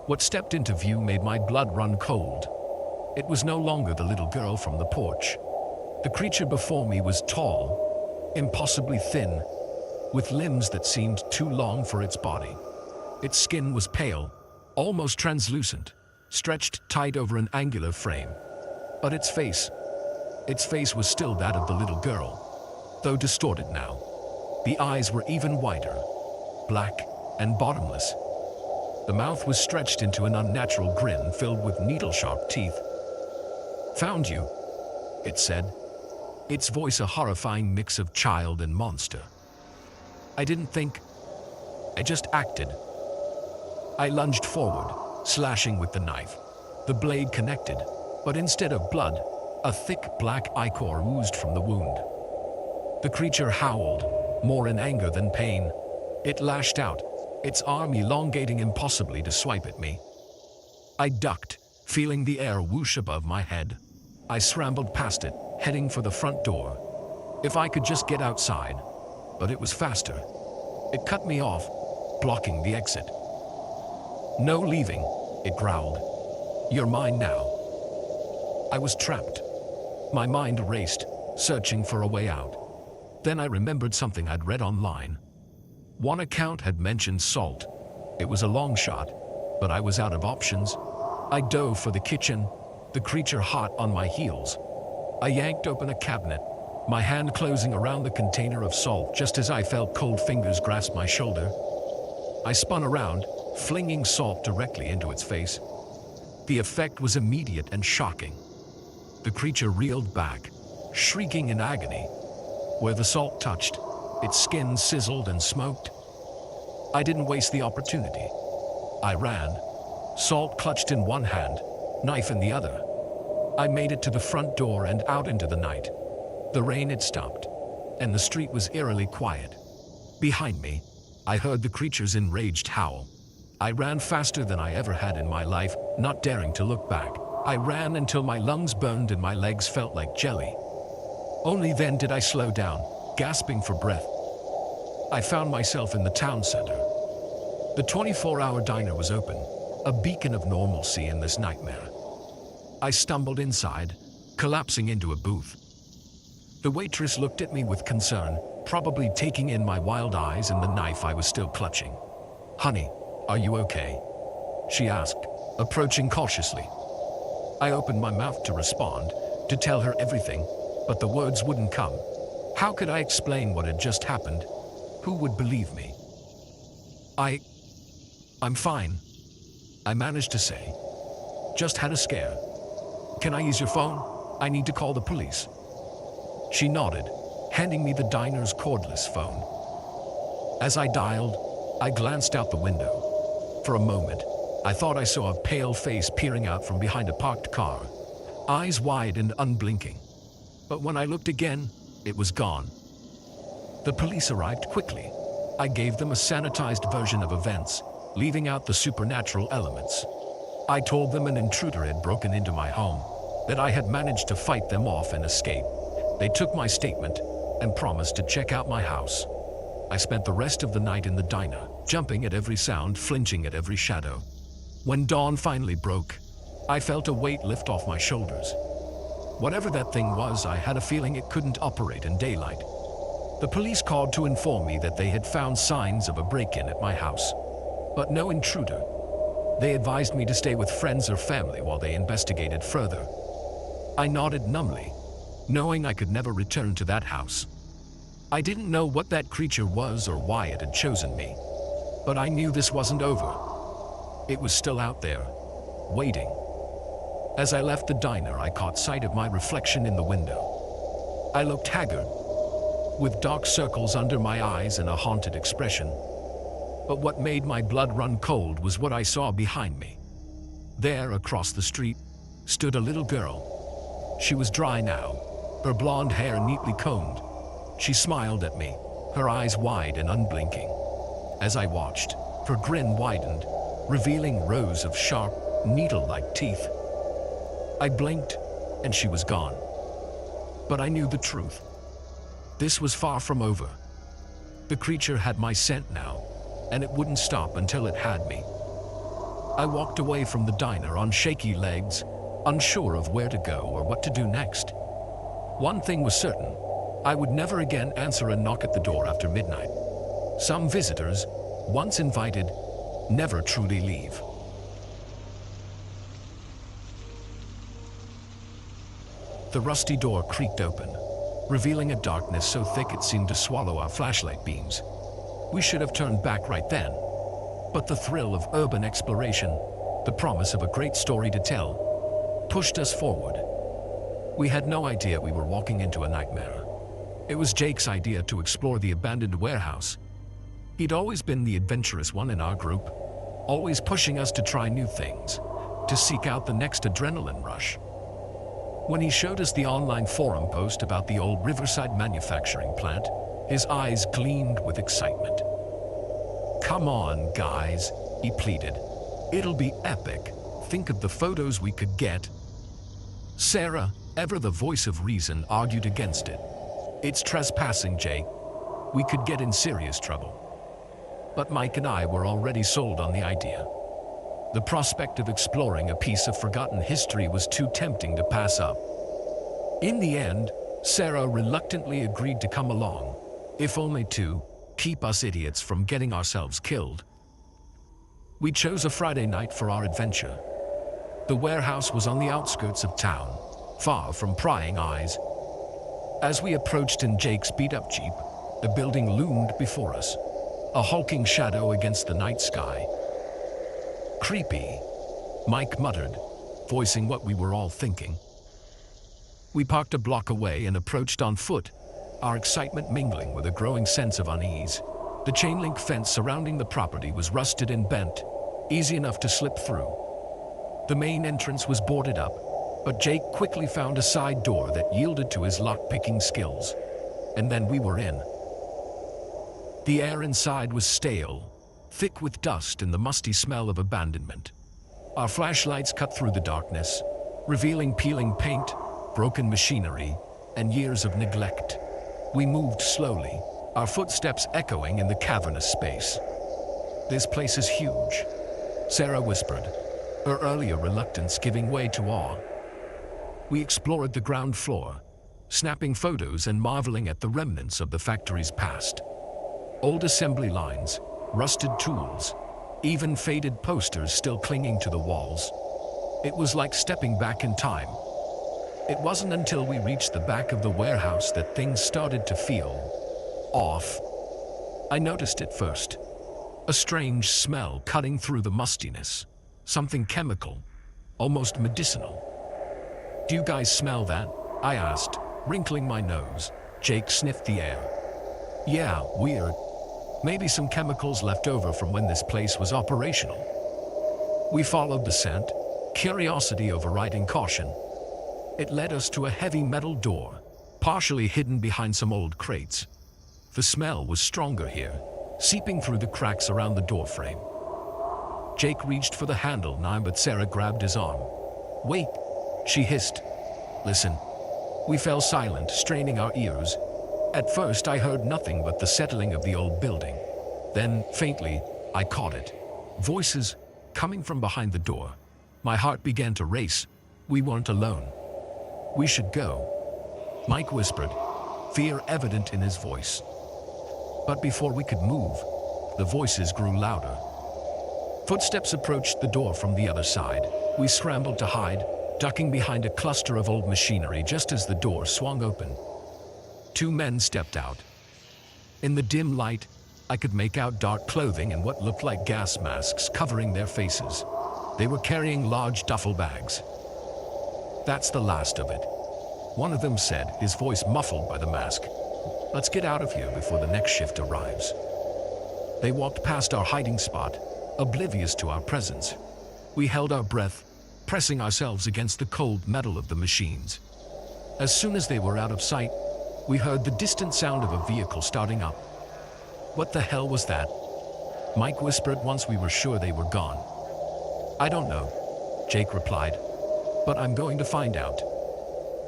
What stepped into view made my blood run cold. It was no longer the little girl from the porch. The creature before me was tall, impossibly thin, with limbs that seemed too long for its body. Its skin was pale, almost translucent, stretched tight over an angular frame. But its face was still that of the little girl, though distorted now. The eyes were even wider, black and bottomless. The mouth was stretched into an unnatural grin filled with needle-sharp teeth. "Found you," it said, its voice a horrifying mix of child and monster. I didn't think, I just acted. I lunged forward, slashing with the knife. The blade connected, but instead of blood, a thick black ichor oozed from the wound. The creature howled, more in anger than pain. It lashed out, its arm elongating impossibly to swipe at me. I ducked, feeling the air whoosh above my head. I scrambled past it, heading for the front door. If I could just get outside, but it was faster. It cut me off, blocking the exit. "No leaving," it growled. "You're mine now." I was trapped. My mind raced, searching for a way out. Then I remembered something I'd read online. One account had mentioned salt. It was a long shot, but I was out of options. I dove for the kitchen, the creature hot on my heels. I yanked open a cabinet, my hand closing around the container of salt just as I felt cold fingers grasp my shoulder. I spun around, flinging salt directly into its face. The effect was immediate and shocking. The creature reeled back, shrieking in agony. Where the salt touched, its skin sizzled and smoked. I didn't waste the opportunity. I ran, salt clutched in one hand, knife in the other. I made it to the front door and out into the night. The rain had stopped, and the street was eerily quiet. Behind me, I heard the creature's enraged howl. I ran faster than I ever had in my life, not daring to look back. I ran until my lungs burned and my legs felt like jelly. Only then did I slow down, gasping for breath. I found myself in the town center. The 24-hour diner was open, a beacon of normalcy in this nightmare. I stumbled inside, collapsing into a booth. The waitress looked at me with concern, probably taking in my wild eyes and the knife I was still clutching. "Honey, are you okay?" she asked, approaching cautiously. I opened my mouth to respond, to tell her everything, but the words wouldn't come. How could I explain what had just happened? Who would believe me? I'm fine, I managed to say. Just had a scare. "Can I use your phone? I need to call the police." She nodded, handing me the diner's cordless phone. As I dialed, I glanced out the window. For a moment, I thought I saw a pale face peering out from behind a parked car, eyes wide and unblinking. But when I looked again, it was gone. The police arrived quickly. I gave them a sanitized version of events, leaving out the supernatural elements. I told them an intruder had broken into my home, that I had managed to fight them off and escape. They took my statement and promised to check out my house. I spent the rest of the night in the diner, jumping at every sound, flinching at every shadow. When dawn finally broke, I felt a weight lift off my shoulders. Whatever that thing was, I had a feeling it couldn't operate in daylight. The police called to inform me that they had found signs of a break-in at my house, but no intruder. They advised me to stay with friends or family while they investigated further. I nodded numbly, knowing I could never return to that house. I didn't know what that creature was or why it had chosen me, but I knew this wasn't over. It was still out there, waiting. As I left the diner, I caught sight of my reflection in the window. I looked haggard, with dark circles under my eyes and a haunted expression. But what made my blood run cold was what I saw behind me. There, across the street, stood a little girl. She was dry now, her blonde hair neatly combed. She smiled at me, her eyes wide and unblinking. As I watched, her grin widened, revealing rows of sharp, needle-like teeth. I blinked, and she was gone. But I knew the truth. This was far from over. The creature had my scent now, and it wouldn't stop until it had me. I walked away from the diner on shaky legs, unsure of where to go or what to do next. One thing was certain, I would never again answer a knock at the door after midnight. Some visitors, once invited, never truly leave. The rusty door creaked open, revealing a darkness so thick it seemed to swallow our flashlight beams. We should have turned back right then, but the thrill of urban exploration, the promise of a great story to tell, pushed us forward. We had no idea we were walking into a nightmare. It was Jake's idea to explore the abandoned warehouse. He'd always been the adventurous one in our group, always pushing us to try new things, to seek out the next adrenaline rush. When he showed us the online forum post about the old Riverside manufacturing plant, his eyes gleamed with excitement. "Come on, guys," he pleaded. "It'll be epic. Think of the photos we could get." Sarah, ever the voice of reason, argued against it. "It's trespassing, Jake. We could get in serious trouble." But Mike and I were already sold on the idea. The prospect of exploring a piece of forgotten history was too tempting to pass up. In the end, Sarah reluctantly agreed to come along, if only to keep us idiots from getting ourselves killed. We chose a Friday night for our adventure. The warehouse was on the outskirts of town, far from prying eyes. As we approached in Jake's beat-up Jeep, the building loomed before us, a hulking shadow against the night sky. "Creepy," Mike muttered, voicing what we were all thinking. We parked a block away and approached on foot, our excitement mingling with a growing sense of unease. The chain-link fence surrounding the property was rusted and bent, easy enough to slip through. The main entrance was boarded up, but Jake quickly found a side door that yielded to his lock-picking skills. And then we were in. The air inside was stale, thick with dust and the musty smell of abandonment. Our flashlights cut through the darkness, revealing peeling paint, broken machinery, and years of neglect. We moved slowly, our footsteps echoing in the cavernous space. "This place is huge," Sarah whispered, her earlier reluctance giving way to awe. We explored the ground floor, snapping photos and marveling at the remnants of the factory's past. Old assembly lines, rusted tools, even faded posters still clinging to the walls. It was like stepping back in time. It wasn't until we reached the back of the warehouse that things started to feel off. I noticed it first. A strange smell cutting through the mustiness. Something chemical, almost medicinal. "Do you guys smell that?" I asked, wrinkling my nose. Jake sniffed the air. "Yeah, weird. Maybe some chemicals left over from when this place was operational." We followed the scent, curiosity overriding caution. It led us to a heavy metal door, partially hidden behind some old crates. The smell was stronger here, seeping through the cracks around the doorframe. Jake reached for the handle now, but Sarah grabbed his arm. "Wait," she hissed. "Listen." We fell silent, straining our ears. At first I heard nothing but the settling of the old building. Then, faintly, I caught it. Voices coming from behind the door. My heart began to race. We weren't alone. "We should go," Mike whispered, fear evident in his voice. But before we could move, the voices grew louder. Footsteps approached the door from the other side. We scrambled to hide, ducking behind a cluster of old machinery just as the door swung open. Two men stepped out. In the dim light, I could make out dark clothing and what looked like gas masks covering their faces. They were carrying large duffel bags. "That's the last of it," one of them said, his voice muffled by the mask. "Let's get out of here before the next shift arrives." They walked past our hiding spot, oblivious to our presence. We held our breath, pressing ourselves against the cold metal of the machines. As soon as they were out of sight, we heard the distant sound of a vehicle starting up. "What the hell was that?" Mike whispered once we were sure they were gone. "I don't know," Jake replied, "but I'm going to find out."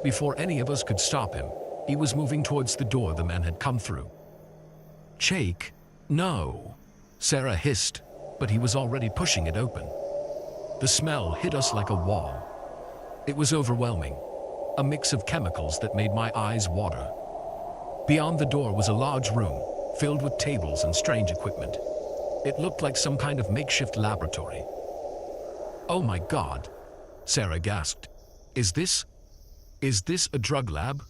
Before any of us could stop him, he was moving towards the door the man had come through. "Jake, no." Sarah hissed, but he was already pushing it open. The smell hit us like a wall. It was overwhelming, a mix of chemicals that made my eyes water. Beyond the door was a large room, filled with tables and strange equipment. It looked like some kind of makeshift laboratory. "Oh my God," Sarah gasped. Is this a drug lab?"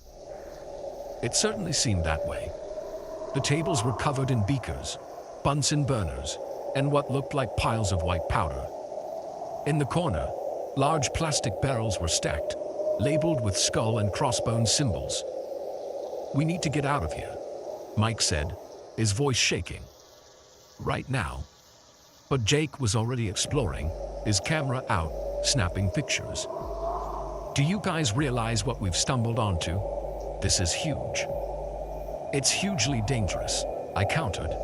It certainly seemed that way. The tables were covered in beakers, Bunsen burners, and what looked like piles of white powder. In the corner, large plastic barrels were stacked, labeled with skull and crossbones symbols. "We need to get out of here," Mike said, his voice shaking. "Right now." But Jake was already exploring, his camera out, snapping pictures. "Do you guys realize what we've stumbled onto? This is huge." "It's hugely dangerous," I countered.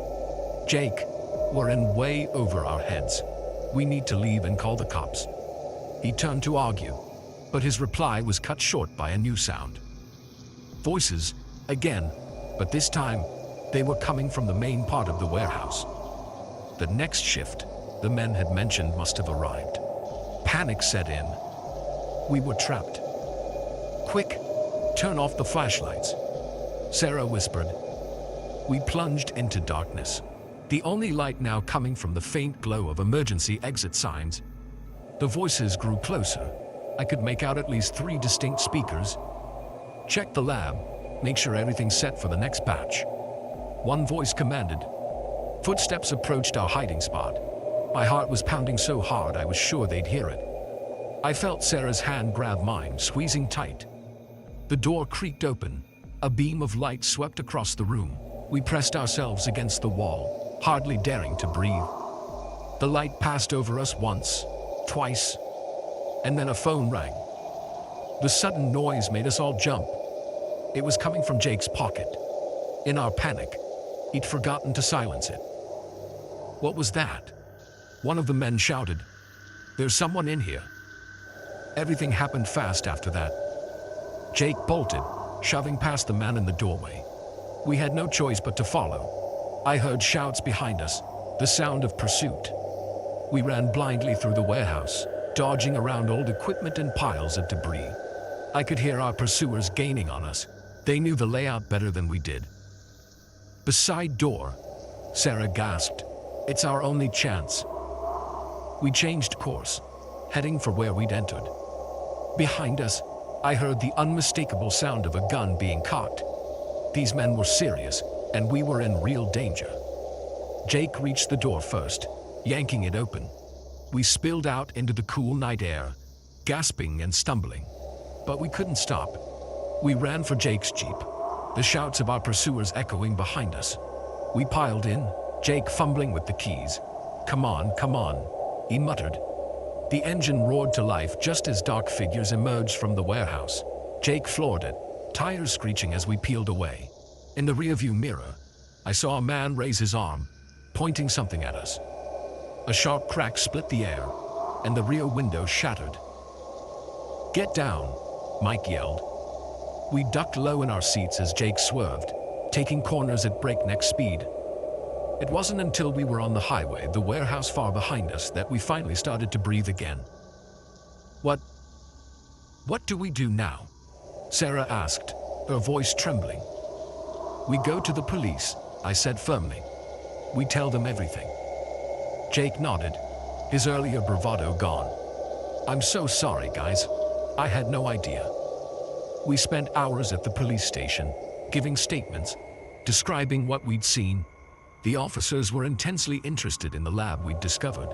"Jake, we're in way over our heads. We need to leave and call the cops." He turned to argue, but his reply was cut short by a new sound. Voices, again, but this time, they were coming from the main part of the warehouse. The next shift, the men had mentioned, must have arrived. Panic set in. We were trapped. "Quick, turn off the flashlights," Sarah whispered. We plunged into darkness, the only light now coming from the faint glow of emergency exit signs. The voices grew closer. I could make out at least 3 distinct speakers. "Check the lab. Make sure everything's set for the next batch," one voice commanded. Footsteps approached our hiding spot. My heart was pounding so hard I was sure they'd hear it. I felt Sarah's hand grab mine, squeezing tight. The door creaked open. A beam of light swept across the room. We pressed ourselves against the wall, hardly daring to breathe. The light passed over us once, twice, and then a phone rang. The sudden noise made us all jump. It was coming from Jake's pocket. In our panic, he'd forgotten to silence it. "What was that?" one of the men shouted. "There's someone in here." Everything happened fast after that. Jake bolted, shoving past the man in the doorway. We had no choice but to follow. I heard shouts behind us, the sound of pursuit. We ran blindly through the warehouse, dodging around old equipment and piles of debris. I could hear our pursuers gaining on us. They knew the layout better than we did. "Beside door," Sarah gasped. "It's our only chance." We changed course, heading for where we'd entered. Behind us, I heard the unmistakable sound of a gun being cocked. These men were serious, and we were in real danger. Jake reached the door first, yanking it open. We spilled out into the cool night air, gasping and stumbling. But we couldn't stop. We ran for Jake's jeep, the shouts of our pursuers echoing behind us. We piled in, Jake fumbling with the keys. Come on," he muttered. The engine roared to life just as dark figures emerged from the warehouse. Jake floored it, tires screeching as we peeled away. In the rearview mirror, I saw a man raise his arm, pointing something at us. A sharp crack split the air, and the rear window shattered. "Get down," Mike yelled. We ducked low in our seats as Jake swerved, taking corners at breakneck speed. It wasn't until we were on the highway, the warehouse far behind us, that we finally started to breathe again. What do we do now?" Sarah asked, her voice trembling. "We go to the police," I said firmly. "We tell them everything." Jake nodded, his earlier bravado gone. "I'm so sorry, guys. I had no idea." We spent hours at the police station, giving statements, describing what we'd seen. The officers were intensely interested in the lab we'd discovered.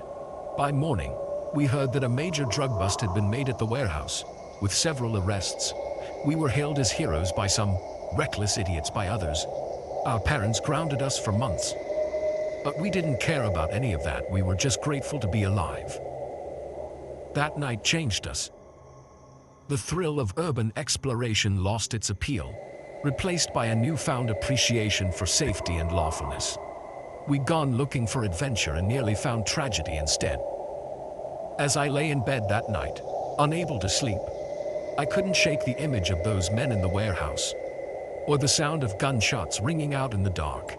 By morning, we heard that a major drug bust had been made at the warehouse, with several arrests. We were hailed as heroes by some, reckless idiots by others. Our parents grounded us for months. But we didn't care about any of that. We were just grateful to be alive. That night changed us. The thrill of urban exploration lost its appeal, replaced by a newfound appreciation for safety and lawfulness. We'd gone looking for adventure and nearly found tragedy instead. As I lay in bed that night, unable to sleep, I couldn't shake the image of those men in the warehouse, or the sound of gunshots ringing out in the dark.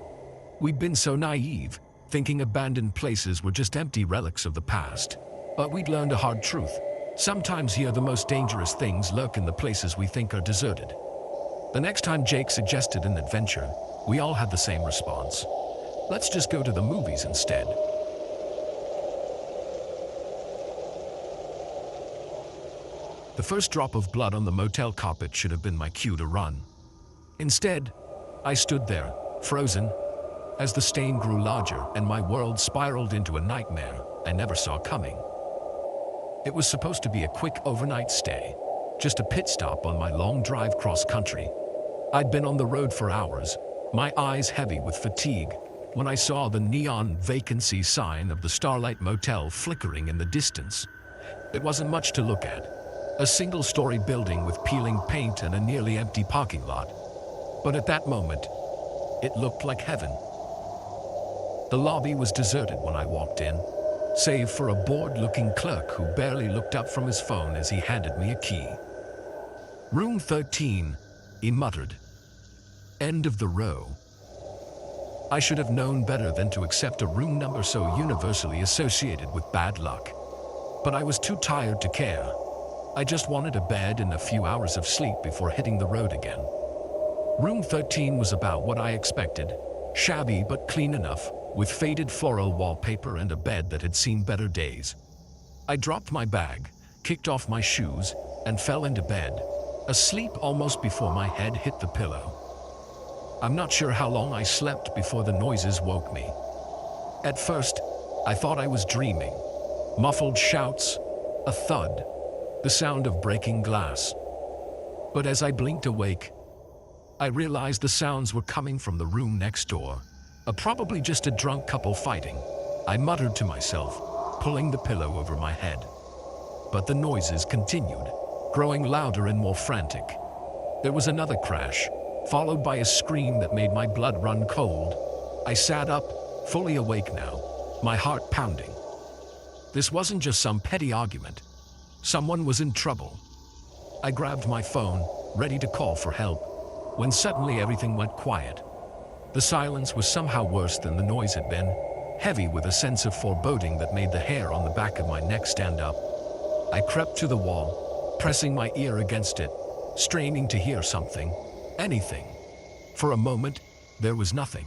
We'd been so naive, thinking abandoned places were just empty relics of the past. But we'd learned a hard truth. Sometimes here the most dangerous things lurk in the places we think are deserted. The next time Jake suggested an adventure, we all had the same response. Let's just go to the movies instead. The first drop of blood on the motel carpet should have been my cue to run. Instead, I stood there, frozen, as the stain grew larger and my world spiraled into a nightmare I never saw coming. It was supposed to be a quick overnight stay, just a pit stop on my long drive cross-country. I'd been on the road for hours, my eyes heavy with fatigue, when I saw the neon vacancy sign of the Starlight Motel flickering in the distance. It wasn't much to look at. A single-story building with peeling paint and a nearly empty parking lot. But at that moment, it looked like heaven. The lobby was deserted when I walked in, save for a bored-looking clerk who barely looked up from his phone as he handed me a key. "Room 13, he muttered. "End of the row." I should have known better than to accept a room number so universally associated with bad luck. But I was too tired to care. I just wanted a bed and a few hours of sleep before hitting the road again. Room 13 was about what I expected, shabby but clean enough, with faded floral wallpaper and a bed that had seen better days. I dropped my bag, kicked off my shoes, and fell into bed, asleep almost before my head hit the pillow. I'm not sure how long I slept before the noises woke me. At first, I thought I was dreaming. Muffled shouts, a thud, the sound of breaking glass. But as I blinked awake, I realized the sounds were coming from the room next door, probably just a drunk couple fighting. I muttered to myself, pulling the pillow over my head. But the noises continued, growing louder and more frantic. There was another crash, followed by a scream that made my blood run cold. I sat up, fully awake now, my heart pounding. This wasn't just some petty argument. Someone was in trouble. I grabbed my phone, ready to call for help, when suddenly everything went quiet. The silence was somehow worse than the noise had been, heavy with a sense of foreboding that made the hair on the back of my neck stand up. I crept to the wall, pressing my ear against it, straining to hear something, anything. For a moment, there was nothing.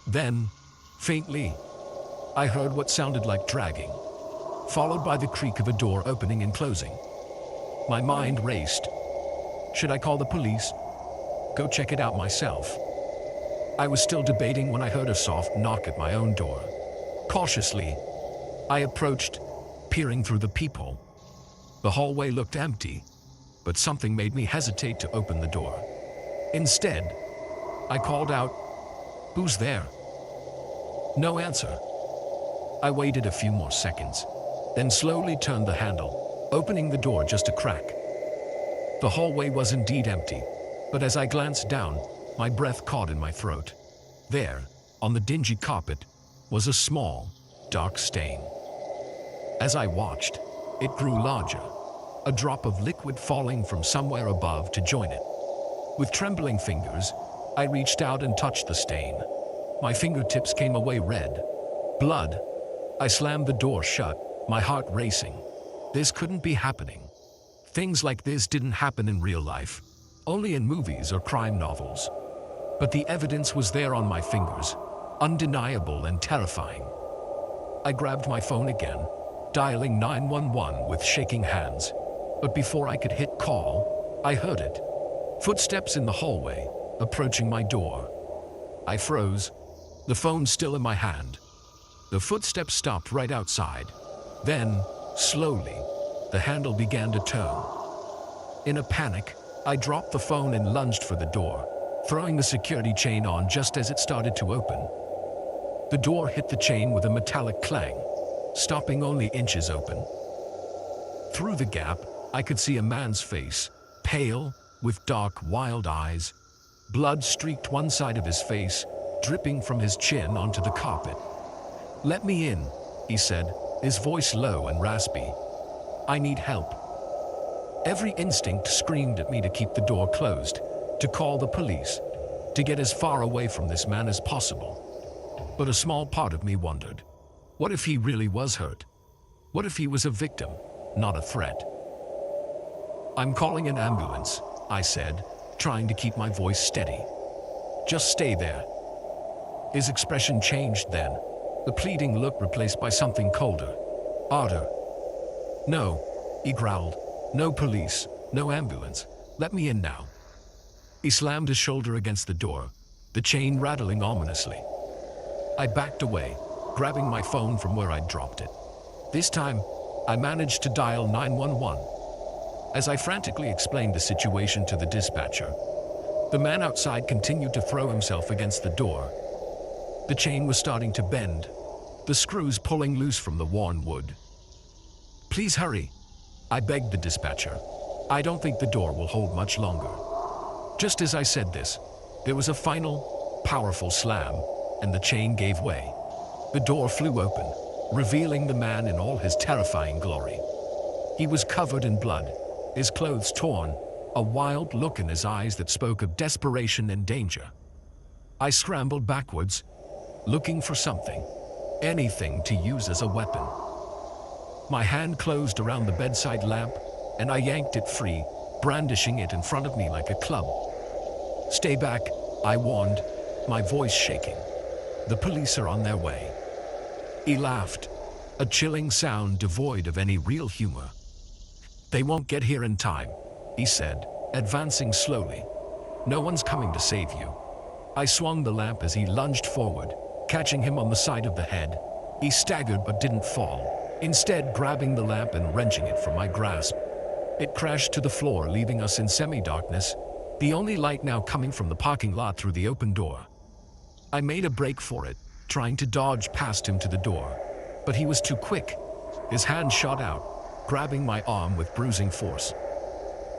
Then, faintly, I heard what sounded like dragging, followed by the creak of a door opening and closing. My mind raced. Should I call the police? Go check it out myself? I was still debating when I heard a soft knock at my own door. Cautiously, I approached, peering through the peephole. The hallway looked empty, but something made me hesitate to open the door. Instead, I called out, "Who's there?" No answer. I waited a few more seconds, then slowly turned the handle, opening the door just a crack. The hallway was indeed empty, but as I glanced down, my breath caught in my throat. There, on the dingy carpet, was a small, dark stain. As I watched, it grew larger, a drop of liquid falling from somewhere above to join it. With trembling fingers, I reached out and touched the stain. My fingertips came away red. Blood. I slammed the door shut, my heart racing. This couldn't be happening. Things like this didn't happen in real life, only in movies or crime novels. But the evidence was there on my fingers, undeniable and terrifying. I grabbed my phone again, dialing 911 with shaking hands. But before I could hit call, I heard it. Footsteps in the hallway, approaching my door. I froze, the phone still in my hand. The footsteps stopped right outside. Then, slowly, the handle began to turn. In a panic, I dropped the phone and lunged for the door, throwing the security chain on just as it started to open. The door hit the chain with a metallic clang, stopping only inches open. Through the gap, I could see a man's face, pale, with dark, wild eyes. Blood streaked one side of his face, dripping from his chin onto the carpet. "Let me in," he said, his voice low and raspy. "I need help." Every instinct screamed at me to keep the door closed, to call the police, to get as far away from this man as possible. But a small part of me wondered, what if he really was hurt? What if he was a victim, not a threat? "I'm calling an ambulance," I said, trying to keep my voice steady. "Just stay there." His expression changed then, the pleading look replaced by something colder, harder. "No," he growled. "No police, no ambulance. Let me in now." He slammed his shoulder against the door, the chain rattling ominously. I backed away, grabbing my phone from where I'd dropped it. This time, I managed to dial 911. As I frantically explained the situation to the dispatcher, the man outside continued to throw himself against the door. The chain was starting to bend, the screws pulling loose from the worn wood. "Please hurry," I begged the dispatcher. "I don't think the door will hold much longer." Just as I said this, there was a final, powerful slam, and the chain gave way. The door flew open, revealing the man in all his terrifying glory. He was covered in blood, his clothes torn, a wild look in his eyes that spoke of desperation and danger. I scrambled backwards, looking for something, anything to use as a weapon. My hand closed around the bedside lamp, and I yanked it free, brandishing it in front of me like a club. "Stay back," I warned, my voice shaking. "The police are on their way." He laughed, a chilling sound devoid of any real humor. "They won't get here in time," he said, advancing slowly. "No one's coming to save you." I swung the lamp as he lunged forward, catching him on the side of the head. He staggered but didn't fall, instead grabbing the lamp and wrenching it from my grasp. It crashed to the floor, leaving us in semi-darkness, the only light now coming from the parking lot through the open door. I made a break for it, trying to dodge past him to the door, but he was too quick. His hand shot out, grabbing my arm with bruising force.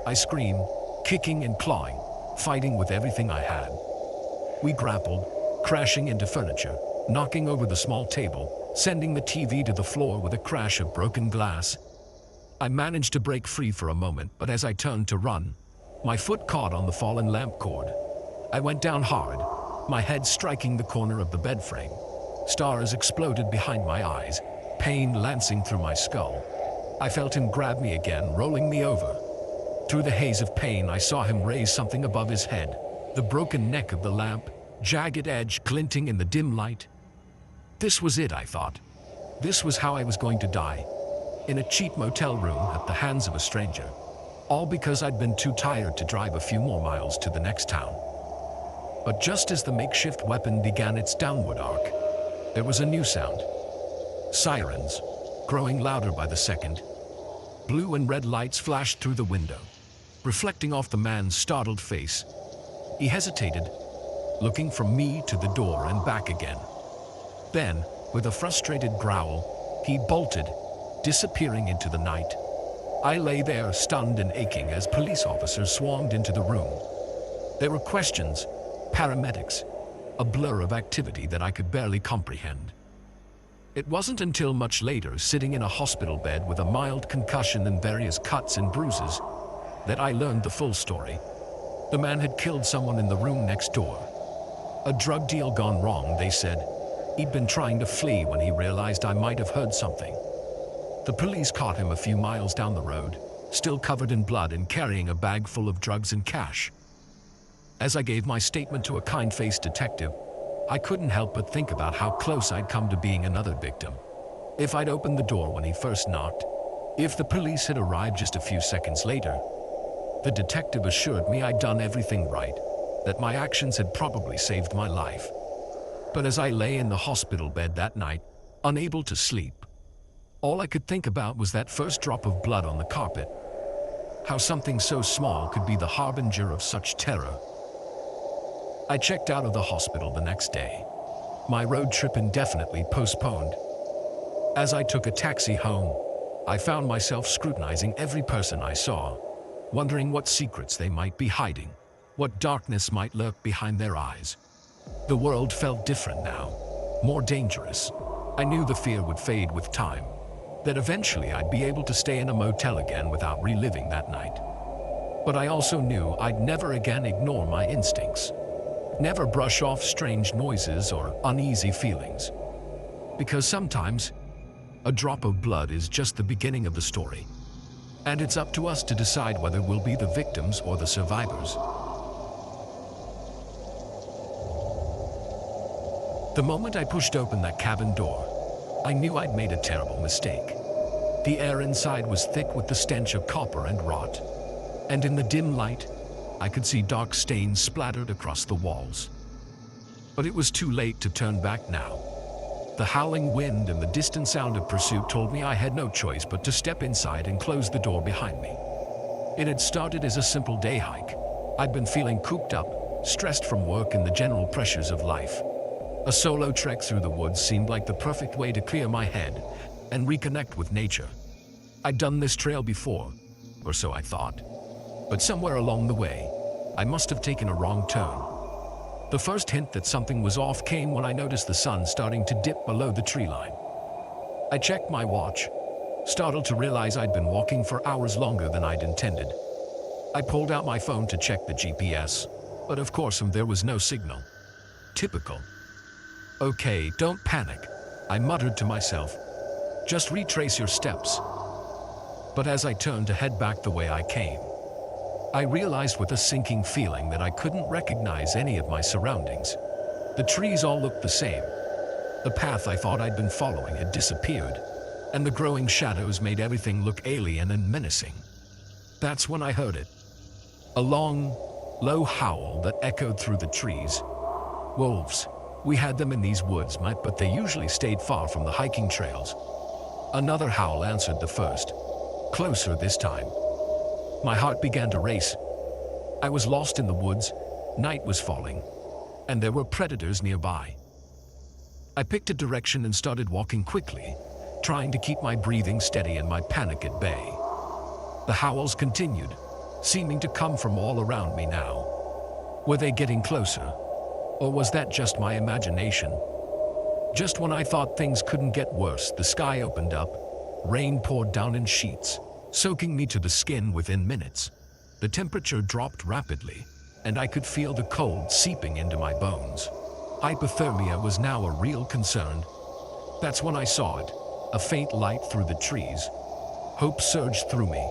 I screamed, kicking and clawing, fighting with everything I had. We grappled, crashing into furniture, knocking over the small table, sending the TV to the floor with a crash of broken glass. I managed to break free for a moment, but as I turned to run, my foot caught on the fallen lamp cord. I went down hard, my head striking the corner of the bed frame. Stars exploded behind my eyes, pain lancing through my skull. I felt him grab me again, rolling me over. Through the haze of pain, I saw him raise something above his head, the broken neck of the lamp, jagged edge glinting in the dim light. This was it, I thought. This was how I was going to die. In a cheap motel room at the hands of a stranger. All because I'd been too tired to drive a few more miles to the next town. But just as the makeshift weapon began its downward arc, there was a new sound. Sirens, growing louder by the second. Blue and red lights flashed through the window, reflecting off the man's startled face. He hesitated, looking from me to the door and back again. Then, with a frustrated growl, he bolted, disappearing into the night. I lay there, stunned and aching, as police officers swarmed into the room. There were questions, paramedics, a blur of activity that I could barely comprehend. It wasn't until much later, sitting in a hospital bed with a mild concussion and various cuts and bruises, that I learned the full story. The man had killed someone in the room next door. A drug deal gone wrong, they said. He'd been trying to flee when he realized I might have heard something. The police caught him a few miles down the road, still covered in blood and carrying a bag full of drugs and cash. As I gave my statement to a kind-faced detective, I couldn't help but think about how close I'd come to being another victim. If I'd opened the door when he first knocked, if the police had arrived just a few seconds later, the detective assured me I'd done everything right, that my actions had probably saved my life. But as I lay in the hospital bed that night, unable to sleep, all I could think about was that first drop of blood on the carpet. How something so small could be the harbinger of such terror. I checked out of the hospital the next day, my road trip indefinitely postponed. As I took a taxi home, I found myself scrutinizing every person I saw, wondering what secrets they might be hiding, what darkness might lurk behind their eyes. The world felt different now, more dangerous. I knew the fear would fade with time, that eventually I'd be able to stay in a motel again without reliving that night. But I also knew I'd never again ignore my instincts. Never brush off strange noises or uneasy feelings. Because sometimes, a drop of blood is just the beginning of the story. And it's up to us to decide whether we'll be the victims or the survivors. The moment I pushed open that cabin door, I knew I'd made a terrible mistake. The air inside was thick with the stench of copper and rot, and in the dim light, I could see dark stains splattered across the walls. But it was too late to turn back now. The howling wind and the distant sound of pursuit told me I had no choice but to step inside and close the door behind me. It had started as a simple day hike. I'd been feeling cooped up, stressed from work and the general pressures of life. A solo trek through the woods seemed like the perfect way to clear my head and reconnect with nature. I'd done this trail before, or so I thought. But somewhere along the way, I must have taken a wrong turn. The first hint that something was off came when I noticed the sun starting to dip below the tree line. I checked my watch, startled to realize I'd been walking for hours longer than I'd intended. I pulled out my phone to check the GPS, but of course there was no signal. Typical. Okay, don't panic, I muttered to myself. Just retrace your steps. But as I turned to head back the way I came, I realized with a sinking feeling that I couldn't recognize any of my surroundings. The trees all looked the same. The path I thought I'd been following had disappeared, and the growing shadows made everything look alien and menacing. That's when I heard it. A long, low howl that echoed through the trees. Wolves. We had them in these woods, but they usually stayed far from the hiking trails. Another howl answered the first, closer this time. My heart began to race. I was lost in the woods, night was falling, and there were predators nearby. I picked a direction and started walking quickly, trying to keep my breathing steady and my panic at bay. The howls continued, seeming to come from all around me now. Were they getting closer? Or was that just my imagination? Just when I thought things couldn't get worse, the sky opened up, rain poured down in sheets, soaking me to the skin within minutes. The temperature dropped rapidly, and I could feel the cold seeping into my bones. Hypothermia was now a real concern. That's when I saw it, a faint light through the trees. Hope surged through me.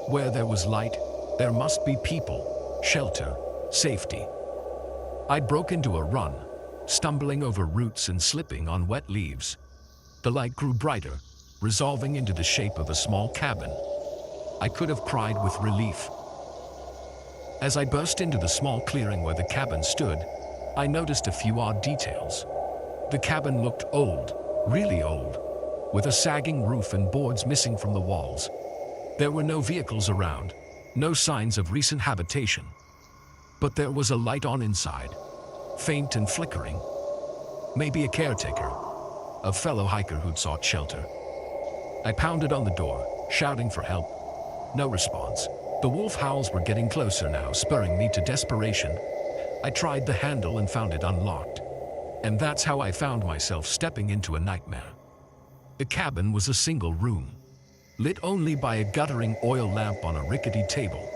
Where there was light, there must be people, shelter, safety. I broke into a run, stumbling over roots and slipping on wet leaves. The light grew brighter, resolving into the shape of a small cabin. I could have cried with relief. As I burst into the small clearing where the cabin stood, I noticed a few odd details. The cabin looked old, really old, with a sagging roof and boards missing from the walls. There were no vehicles around, no signs of recent habitation. But there was a light on inside, faint and flickering. Maybe a caretaker, a fellow hiker who'd sought shelter. I pounded on the door, shouting for help. No response. The wolf howls were getting closer now, spurring me to desperation. I tried the handle and found it unlocked. And that's how I found myself stepping into a nightmare. The cabin was a single room, lit only by a guttering oil lamp on a rickety table.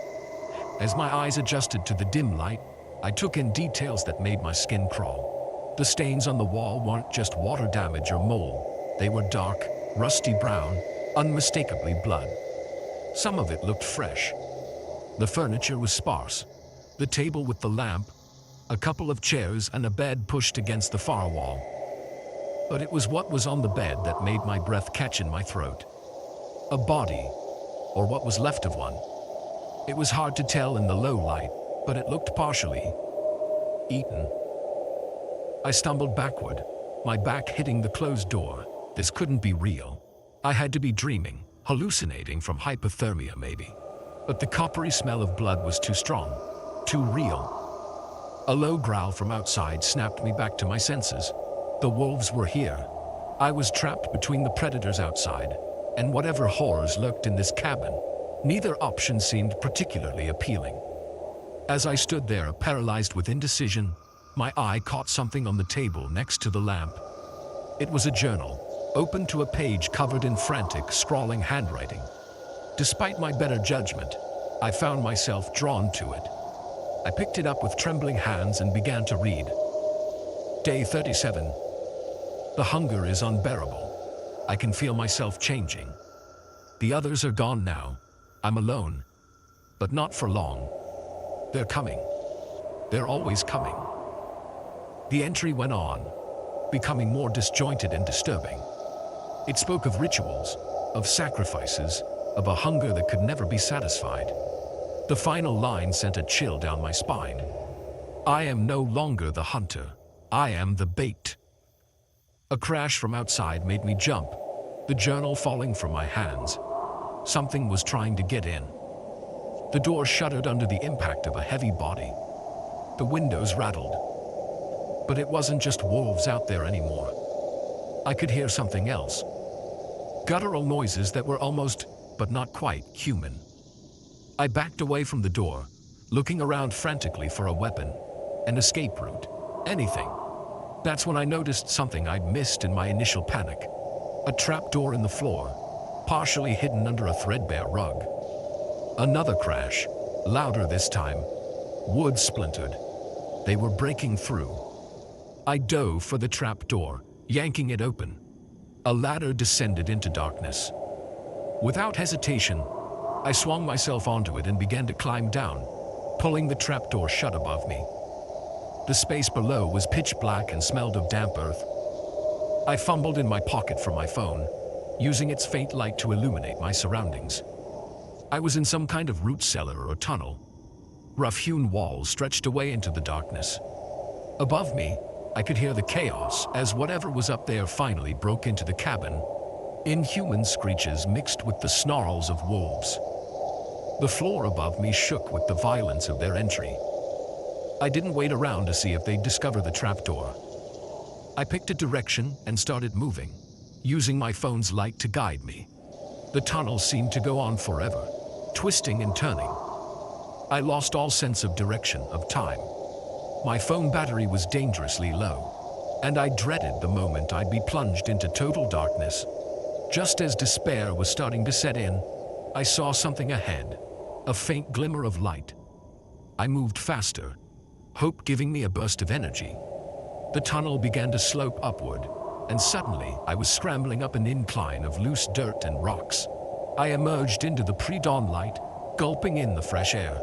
As my eyes adjusted to the dim light, I took in details that made my skin crawl. The stains on the wall weren't just water damage or mold. They were dark, rusty brown, unmistakably blood. Some of it looked fresh. The furniture was sparse. The table with the lamp, a couple of chairs and a bed pushed against the far wall. But it was what was on the bed that made my breath catch in my throat. A body, or what was left of one. It was hard to tell in the low light, but it looked partially eaten. I stumbled backward, my back hitting the closed door. This couldn't be real. I had to be dreaming, hallucinating from hypothermia maybe. But the coppery smell of blood was too strong, too real. A low growl from outside snapped me back to my senses. The wolves were here. I was trapped between the predators outside and whatever horrors lurked in this cabin. Neither option seemed particularly appealing. As I stood there, paralyzed with indecision, my eye caught something on the table next to the lamp. It was a journal, open to a page covered in frantic, scrawling handwriting. Despite my better judgment, I found myself drawn to it. I picked it up with trembling hands and began to read. Day 37. The hunger is unbearable. I can feel myself changing. The others are gone now. I'm alone. But not for long. They're coming. They're always coming. The entry went on, becoming more disjointed and disturbing. It spoke of rituals, of sacrifices, of a hunger that could never be satisfied. The final line sent a chill down my spine. I am no longer the hunter. I am the bait. A crash from outside made me jump, the journal falling from my hands. Something was trying to get in. The door shuddered under the impact of a heavy body. The windows rattled. But it wasn't just wolves out there anymore. I could hear something else. Guttural noises that were almost, but not quite, human. I backed away from the door, looking around frantically for a weapon, an escape route, anything. That's when I noticed something I'd missed in my initial panic. A trapdoor in the floor, partially hidden under a threadbare rug. Another crash, louder this time. Wood splintered. They were breaking through. I dove for the trapdoor, yanking it open. A ladder descended into darkness. Without hesitation, I swung myself onto it and began to climb down, pulling the trapdoor shut above me. The space below was pitch black and smelled of damp earth. I fumbled in my pocket for my phone, using its faint light to illuminate my surroundings. I was in some kind of root cellar or tunnel. Rough-hewn walls stretched away into the darkness. Above me, I could hear the chaos as whatever was up there finally broke into the cabin. Inhuman screeches mixed with the snarls of wolves. The floor above me shook with the violence of their entry. I didn't wait around to see if they'd discover the trapdoor. I picked a direction and started moving, using my phone's light to guide me. The tunnel seemed to go on forever, twisting and turning. I lost all sense of direction, of time. My phone battery was dangerously low, and I dreaded the moment I'd be plunged into total darkness. Just as despair was starting to set in, I saw something ahead, a faint glimmer of light. I moved faster, hope giving me a burst of energy. The tunnel began to slope upward, and suddenly I was scrambling up an incline of loose dirt and rocks. I emerged into the pre-dawn light, gulping in the fresh air.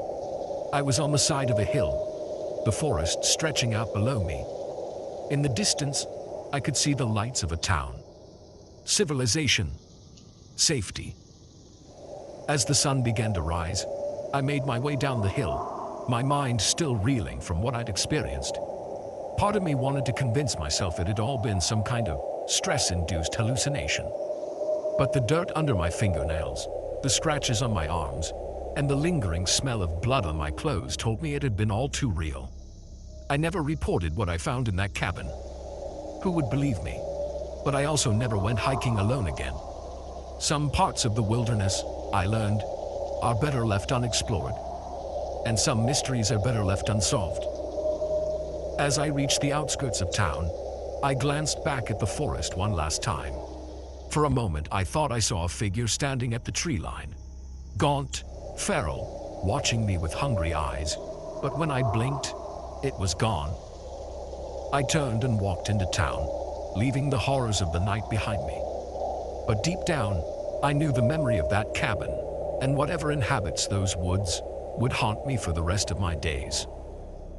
I was on the side of a hill, the forest stretching out below me. In the distance, I could see the lights of a town. Civilization. Safety. As the sun began to rise, I made my way down the hill, my mind still reeling from what I'd experienced. Part of me wanted to convince myself it had all been some kind of stress-induced hallucination. But the dirt under my fingernails, the scratches on my arms, and the lingering smell of blood on my clothes told me it had been all too real. I never reported what I found in that cabin. Who would believe me? But I also never went hiking alone again. Some parts of the wilderness, I learned, are better left unexplored, and some mysteries are better left unsolved. As I reached the outskirts of town, I glanced back at the forest one last time. For a moment, I thought I saw a figure standing at the tree line. Gaunt, feral, watching me with hungry eyes, but when I blinked, it was gone. I turned and walked into town, leaving the horrors of the night behind me. But deep down, I knew the memory of that cabin, and whatever inhabits those woods, would haunt me for the rest of my days.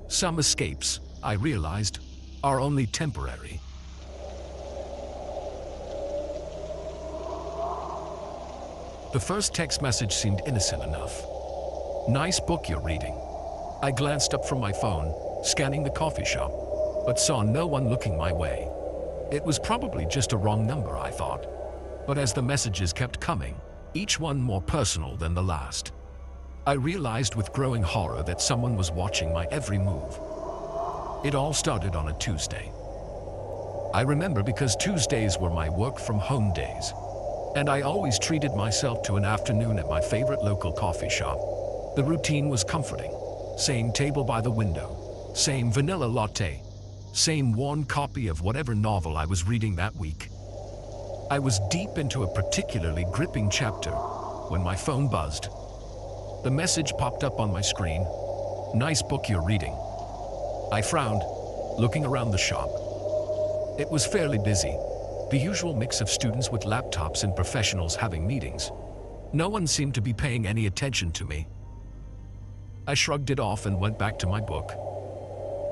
Some escapes, I realized, are only temporary. The first text message seemed innocent enough. Nice book you're reading. I glanced up from my phone, scanning the coffee shop, but saw no one looking my way. It was probably just a wrong number, I thought. But as the messages kept coming, each one more personal than the last, I realized with growing horror that someone was watching my every move. It all started on a Tuesday. I remember because Tuesdays were my work-from-home days, and I always treated myself to an afternoon at my favorite local coffee shop. The routine was comforting. Same table by the window, same vanilla latte, same worn copy of whatever novel I was reading that week. I was deep into a particularly gripping chapter when my phone buzzed. The message popped up on my screen. Nice book you're reading. I frowned, looking around the shop. It was fairly busy, the usual mix of students with laptops and professionals having meetings. No one seemed to be paying any attention to me. I shrugged it off and went back to my book.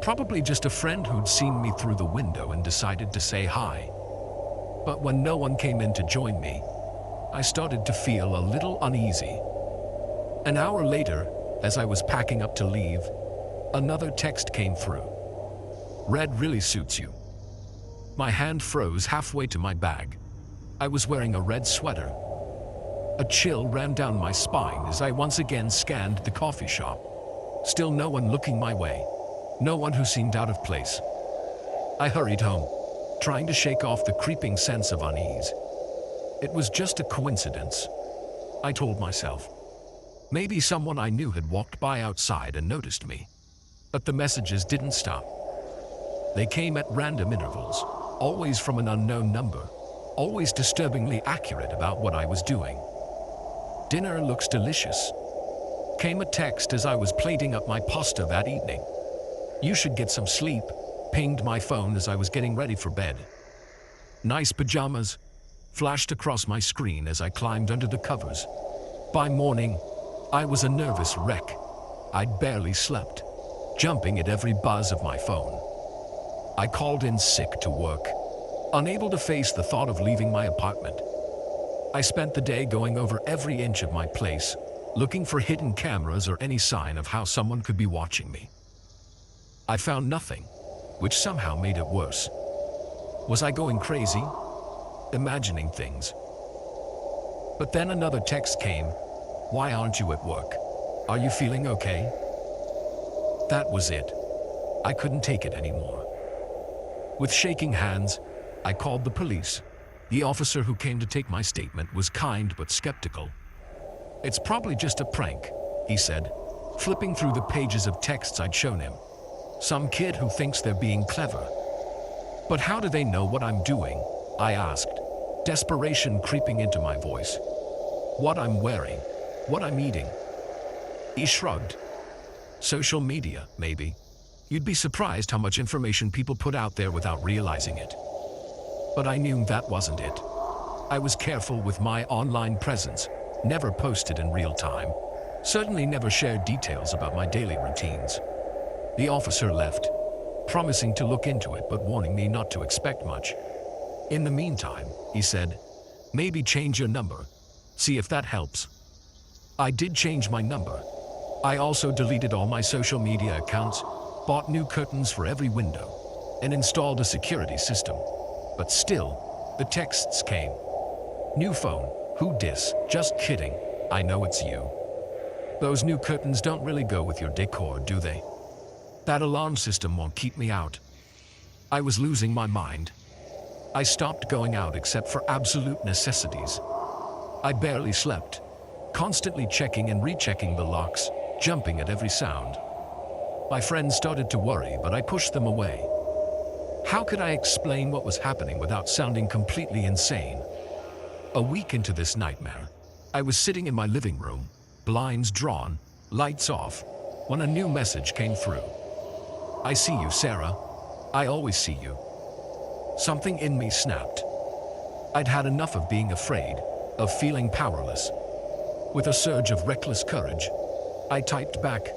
Probably just a friend who'd seen me through the window and decided to say hi. But when no one came in to join me, I started to feel a little uneasy. An hour later, as I was packing up to leave, another text came through. "Red really suits you." My hand froze halfway to my bag. I was wearing a red sweater. A chill ran down my spine as I once again scanned the coffee shop. Still no one looking my way. No one who seemed out of place. I hurried home, trying to shake off the creeping sense of unease. It was just a coincidence, I told myself. Maybe someone I knew had walked by outside and noticed me. But the messages didn't stop. They came at random intervals, always from an unknown number, always disturbingly accurate about what I was doing. "Dinner looks delicious," came a text as I was plating up my pasta that evening. "You should get some sleep," pinged my phone as I was getting ready for bed. "Nice pajamas," flashed across my screen as I climbed under the covers. By morning, I was a nervous wreck. I'd barely slept, jumping at every buzz of my phone. I called in sick to work, unable to face the thought of leaving my apartment. I spent the day going over every inch of my place, looking for hidden cameras or any sign of how someone could be watching me. I found nothing, which somehow made it worse. Was I going crazy? Imagining things? But then another text came. "Why aren't you at work? Are you feeling okay?" That was it. I couldn't take it anymore. With shaking hands, I called the police. The officer who came to take my statement was kind but skeptical. "It's probably just a prank," he said, flipping through the pages of texts I'd shown him. "Some kid who thinks they're being clever." "But how do they know what I'm doing?" I asked, desperation creeping into my voice. "What I'm wearing, what I'm eating." He shrugged. "Social media, maybe. You'd be surprised how much information people put out there without realizing it." But I knew that wasn't it. I was careful with my online presence, never posted in real time, certainly never shared details about my daily routines. The officer left, promising to look into it but warning me not to expect much. "In the meantime," he said, "maybe change your number. See if that helps." I did change my number. I also deleted all my social media accounts, bought new curtains for every window, and installed a security system. But still, the texts came. "New phone, who dis? Just kidding, I know it's you. Those new curtains don't really go with your decor, do they? That alarm system won't keep me out." I was losing my mind. I stopped going out except for absolute necessities. I barely slept, constantly checking and rechecking the locks, jumping at every sound. My friends started to worry, but I pushed them away. How could I explain what was happening without sounding completely insane? A week into this nightmare, I was sitting in my living room, blinds drawn, lights off, when a new message came through. "I see you, Sarah. I always see you." Something in me snapped. I'd had enough of being afraid, of feeling powerless. With a surge of reckless courage, I typed back,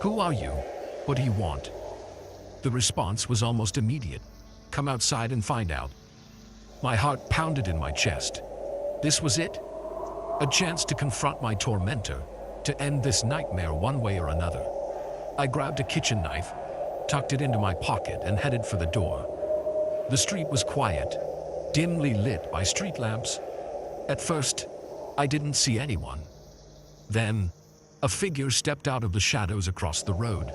"Who are you? What do you want?" The response was almost immediate. "Come outside and find out." My heart pounded in my chest. This was it. A chance to confront my tormentor, to end this nightmare one way or another. I grabbed a kitchen knife, tucked it into my pocket, and headed for the door. The street was quiet, dimly lit by street lamps. At first, I didn't see anyone. Then, a figure stepped out of the shadows across the road.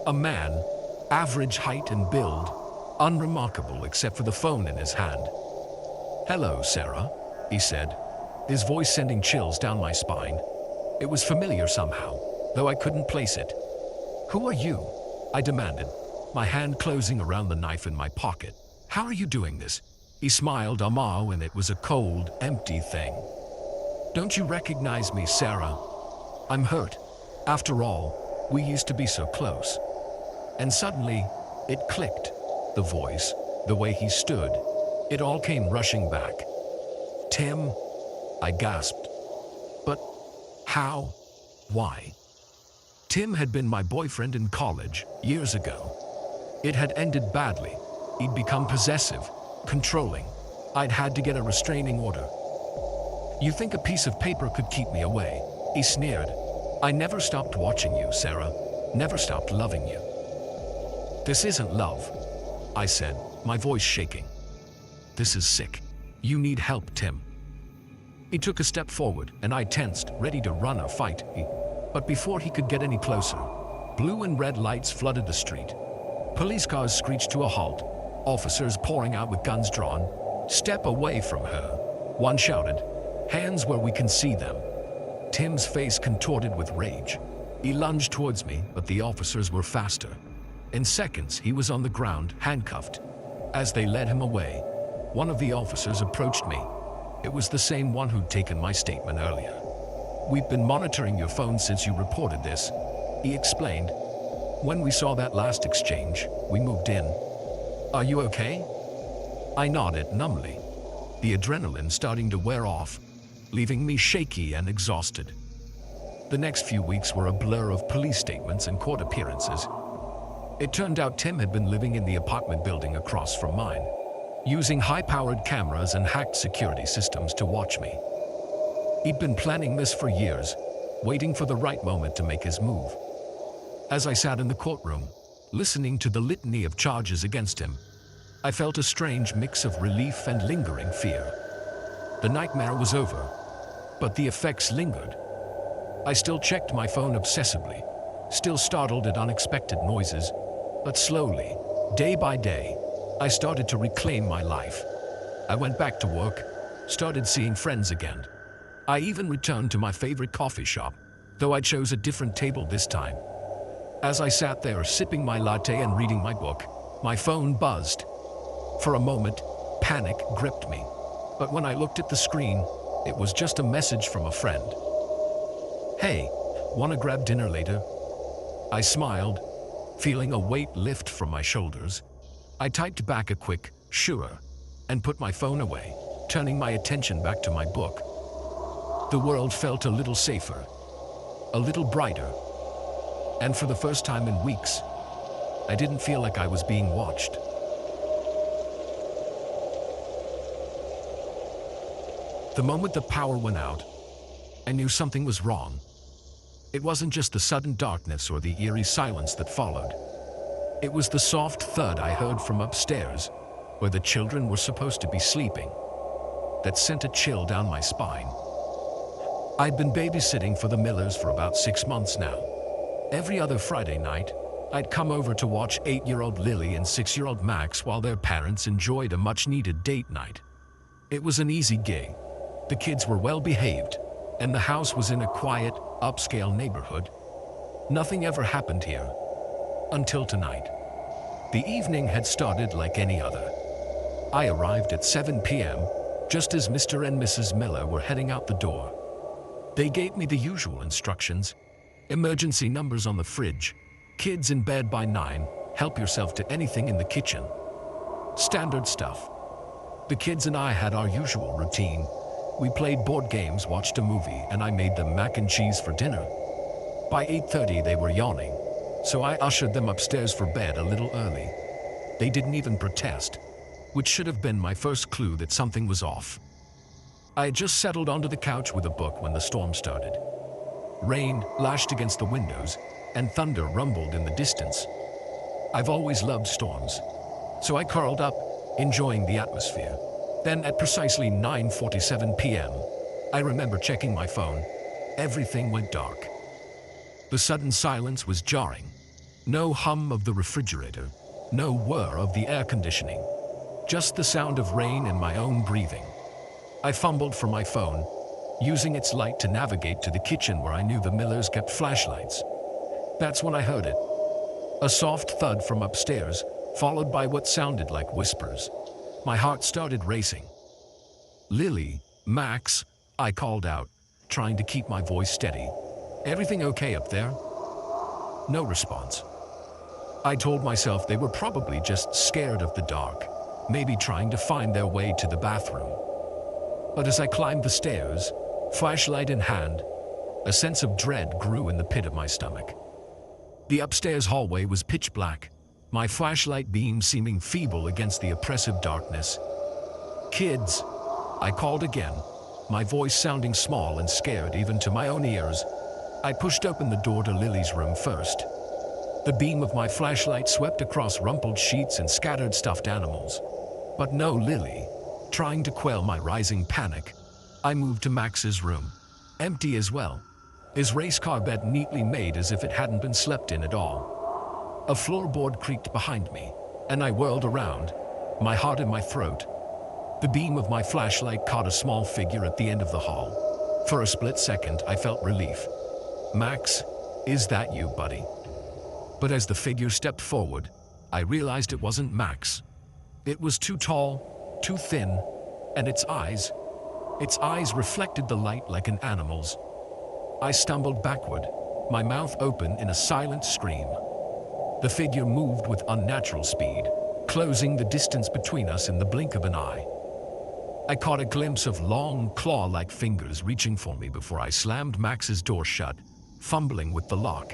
A man, average height and build, unremarkable except for the phone in his hand. "Hello, Sarah," he said, his voice sending chills down my spine. It was familiar somehow, though I couldn't place it. "Who are you?" I demanded, my hand closing around the knife in my pocket. "How are you doing this?" He smiled, and it was a cold, empty thing. "Don't you recognize me, Sarah? I'm hurt. After all, We used to be so close. And suddenly, it clicked. The voice, the way he stood, it all came rushing back. Tim, I gasped. But how? Why? Tim had been my boyfriend in college years ago. It had ended badly. He'd become possessive, controlling. I'd had to get a restraining order. You think a piece of paper could keep me away? He sneered. I never stopped watching you, Sarah. Never stopped loving you. This isn't love, I said, my voice shaking. This is sick. You need help, Tim. He took a step forward, and I tensed, ready to run or fight. But before he could get any closer, blue and red lights flooded the street. Police cars screeched to a halt, officers pouring out with guns drawn. Step away from her, one shouted. Hands where we can see them. Tim's face contorted with rage. He lunged towards me, but the officers were faster. In seconds, he was on the ground, handcuffed. As they led him away, one of the officers approached me. It was the same one who'd taken my statement earlier. We've been monitoring your phone since you reported this, he explained. When we saw that last exchange, we moved in. Are you okay? I nodded numbly, the adrenaline starting to wear off, leaving me shaky and exhausted. The next few weeks were a blur of police statements and court appearances. It turned out Tim had been living in the apartment building across from mine, using high-powered cameras and hacked security systems to watch me. He'd been planning this for years, waiting for the right moment to make his move. As I sat in the courtroom, listening to the litany of charges against him, I felt a strange mix of relief and lingering fear. The nightmare was over, but the effects lingered. I still checked my phone obsessively, still startled at unexpected noises, but slowly, day by day, I started to reclaim my life. I went back to work, started seeing friends again. I even returned to my favorite coffee shop, though I chose a different table this time. As I sat there sipping my latte and reading my book, my phone buzzed. For a moment, panic gripped me. But when I looked at the screen, it was just a message from a friend. Hey, wanna grab dinner later? I smiled, feeling a weight lift from my shoulders. I typed back a quick, sure, and put my phone away, turning my attention back to my book. The world felt a little safer, a little brighter, and for the first time in weeks, I didn't feel like I was being watched. The moment the power went out, I knew something was wrong. It wasn't just the sudden darkness or the eerie silence that followed. It was the soft thud I heard from upstairs, where the children were supposed to be sleeping, that sent a chill down my spine. I'd been babysitting for the Millers for about 6 months now. Every other Friday night, I'd come over to watch 8-year-old Lily and 6-year-old Max while their parents enjoyed a much-needed date night. It was an easy gig. The kids were well behaved, and the house was in a quiet, upscale neighborhood. Nothing ever happened here. Until tonight. The evening had started like any other. I arrived at 7 p.m., just as Mr. and Mrs. Miller were heading out the door. They gave me the usual instructions. Emergency numbers on the fridge. Kids in bed by 9. Help yourself to anything in the kitchen. Standard stuff. The kids and I had our usual routine. We played board games, watched a movie, and I made them mac and cheese for dinner. By 8:30 they were yawning, so I ushered them upstairs for bed a little early. They didn't even protest, which should have been my first clue that something was off. I had just settled onto the couch with a book when the storm started. Rain lashed against the windows, and thunder rumbled in the distance. I've always loved storms, so I curled up, enjoying the atmosphere. Then at precisely 9:47 p.m., I remember checking my phone. Everything went dark. The sudden silence was jarring. No hum of the refrigerator, no whir of the air conditioning, just the sound of rain and my own breathing. I fumbled for my phone, using its light to navigate to the kitchen where I knew the Millers kept flashlights. That's when I heard it. A soft thud from upstairs, followed by what sounded like whispers. My heart started racing. Lily, Max, I called out, trying to keep my voice steady. Everything okay up there? No response. I told myself they were probably just scared of the dark, maybe trying to find their way to the bathroom. But as I climbed the stairs, flashlight in hand, a sense of dread grew in the pit of my stomach. The upstairs hallway was pitch black, my flashlight beam seeming feeble against the oppressive darkness. "Kids," I called again, my voice sounding small and scared even to my own ears. I pushed open the door to Lily's room first. The beam of my flashlight swept across rumpled sheets and scattered stuffed animals. But no Lily. Trying to quell my rising panic, I moved to Max's room, empty as well, his race car bed neatly made as if it hadn't been slept in at all. A floorboard creaked behind me, and I whirled around, my heart in my throat. The beam of my flashlight caught a small figure at the end of the hall. For a split second, I felt relief. "Max, is that you, buddy?" But as the figure stepped forward, I realized it wasn't Max. It was too tall, too thin, and its eyes reflected the light like an animal's. I stumbled backward, my mouth open in a silent scream. The figure moved with unnatural speed, closing the distance between us in the blink of an eye. I caught a glimpse of long, claw-like fingers reaching for me before I slammed Max's door shut, fumbling with the lock.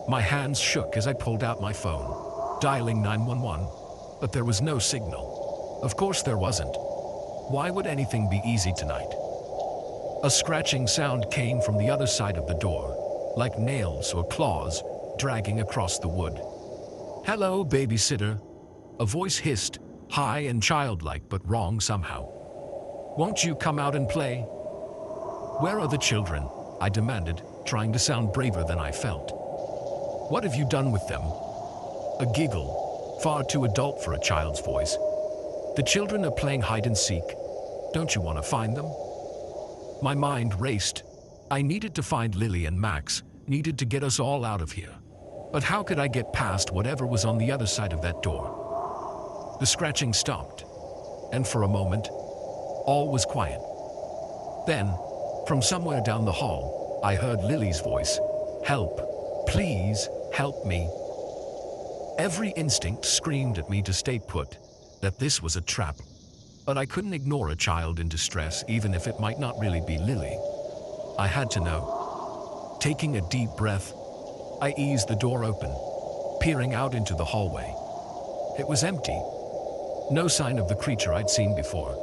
My hands shook as I pulled out my phone, dialing 911, but there was no signal. Of course there wasn't. Why would anything be easy tonight? A scratching sound came from the other side of the door, like nails or claws dragging across the wood. "Hello, babysitter," a voice hissed, high and childlike but wrong somehow. "Won't you come out and play?" "Where are the children?" I demanded, trying to sound braver than I felt. "What have you done with them?" A giggle, far too adult for a child's voice. "The children are playing hide and seek. Don't you want to find them?" My mind raced. I needed to find Lily and Max, needed to get us all out of here. But how could I get past whatever was on the other side of that door? The scratching stopped, and for a moment, all was quiet. Then, from somewhere down the hall, I heard Lily's voice. "Help. Please, help me." Every instinct screamed at me to stay put, that this was a trap. But I couldn't ignore a child in distress, even if it might not really be Lily. I had to know. Taking a deep breath, I eased the door open, peering out into the hallway. It was empty. No sign of the creature I'd seen before.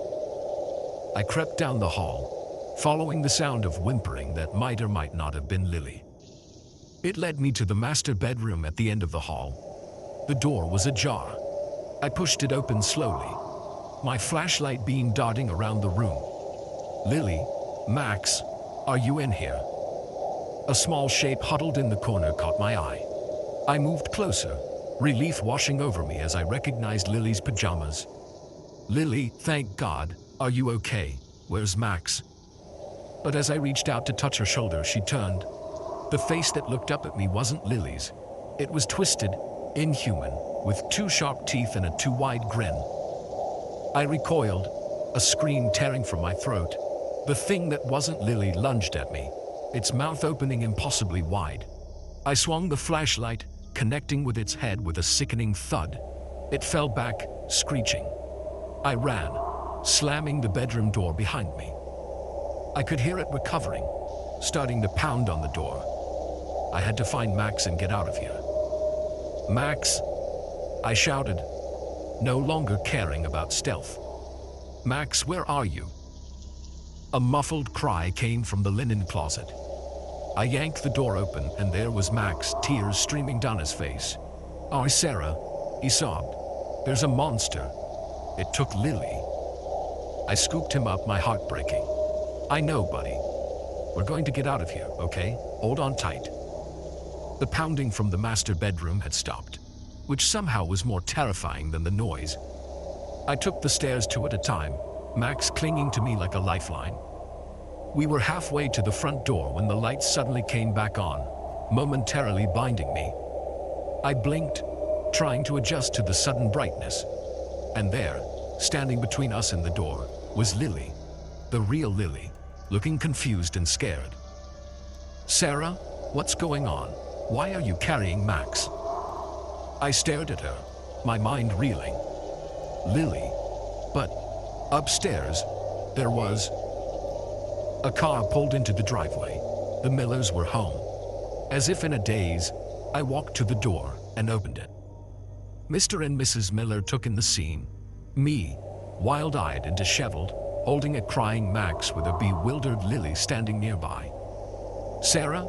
I crept down the hall, following the sound of whimpering that might or might not have been Lily. It led me to the master bedroom at the end of the hall. The door was ajar. I pushed it open slowly, my flashlight beam darting around the room. "Lily, Max, are you in here?" A small shape huddled in the corner caught my eye. I moved closer, relief washing over me as I recognized Lily's pajamas. "Lily, thank God, are you okay? Where's Max?" But as I reached out to touch her shoulder, she turned. The face that looked up at me wasn't Lily's. It was twisted, inhuman, with two sharp teeth and a too wide grin. I recoiled, a scream tearing from my throat. The thing that wasn't Lily lunged at me, its mouth opening impossibly wide. I swung the flashlight, connecting with its head with a sickening thud. It fell back, screeching. I ran, slamming the bedroom door behind me. I could hear it recovering, starting to pound on the door. I had to find Max and get out of here. "Max!" I shouted, no longer caring about stealth. "Max, where are you?" A muffled cry came from the linen closet. I yanked the door open, and there was Max, tears streaming down his face. "Oh, Sarah," he sobbed. "There's a monster. It took Lily." I scooped him up, my heart breaking. "I know, buddy. We're going to get out of here, okay? Hold on tight." The pounding from the master bedroom had stopped, which somehow was more terrifying than the noise. I took the stairs two at a time, Max clinging to me like a lifeline. We were halfway to the front door when the lights suddenly came back on, momentarily blinding me. I blinked, trying to adjust to the sudden brightness. And there, standing between us and the door, was Lily, the real Lily, looking confused and scared. "Sarah, what's going on?" Why are you carrying Max? I stared at her, my mind reeling. Lily. But upstairs, there was... A car pulled into the driveway. The Millers were home. As if in a daze, I walked to the door and opened it. Mr. and Mrs. Miller took in the scene. Me, wild-eyed and disheveled, holding a crying Max with a bewildered Lily standing nearby. "Sarah?"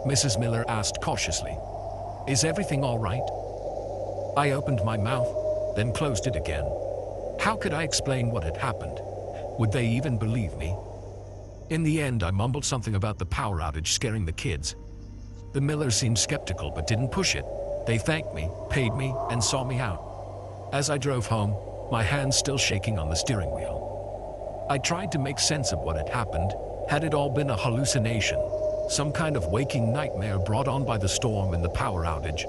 Mrs. Miller asked cautiously. "Is everything all right?" I opened my mouth, then closed it again. How could I explain what had happened? Would they even believe me? In the end, I mumbled something about the power outage scaring the kids. The Millers seemed skeptical but didn't push it. They thanked me, paid me, and saw me out. As I drove home, my hands still shaking on the steering wheel. I tried to make sense of what had happened. Had it all been a hallucination? Some kind of waking nightmare brought on by the storm and the power outage?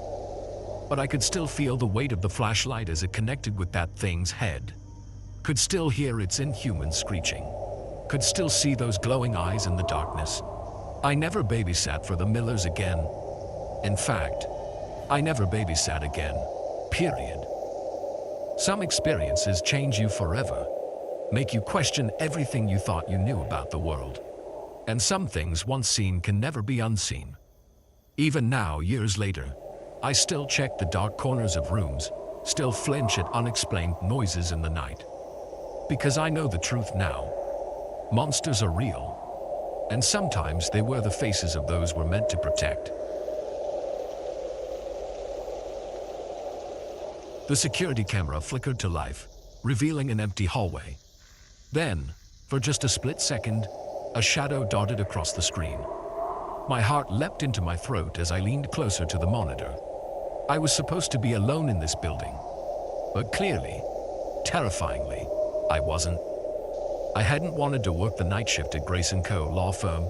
But I could still feel the weight of the flashlight as it connected with that thing's head. Could still hear its inhuman screeching. Could still see those glowing eyes in the darkness. I never babysat for the Millers again. In fact, I never babysat again. Period. Some experiences change you forever, make you question everything you thought you knew about the world. And some things once seen can never be unseen. Even now, years later, I still check the dark corners of rooms, still flinch at unexplained noises in the night. Because I know the truth now. Monsters are real. And sometimes they wear the faces of those we're meant to protect. The security camera flickered to life, revealing an empty hallway. Then, for just a split second, a shadow darted across the screen. My heart leapt into my throat as I leaned closer to the monitor. I was supposed to be alone in this building. But clearly, terrifyingly, I wasn't. I hadn't wanted to work the night shift at Grace & Co. law firm.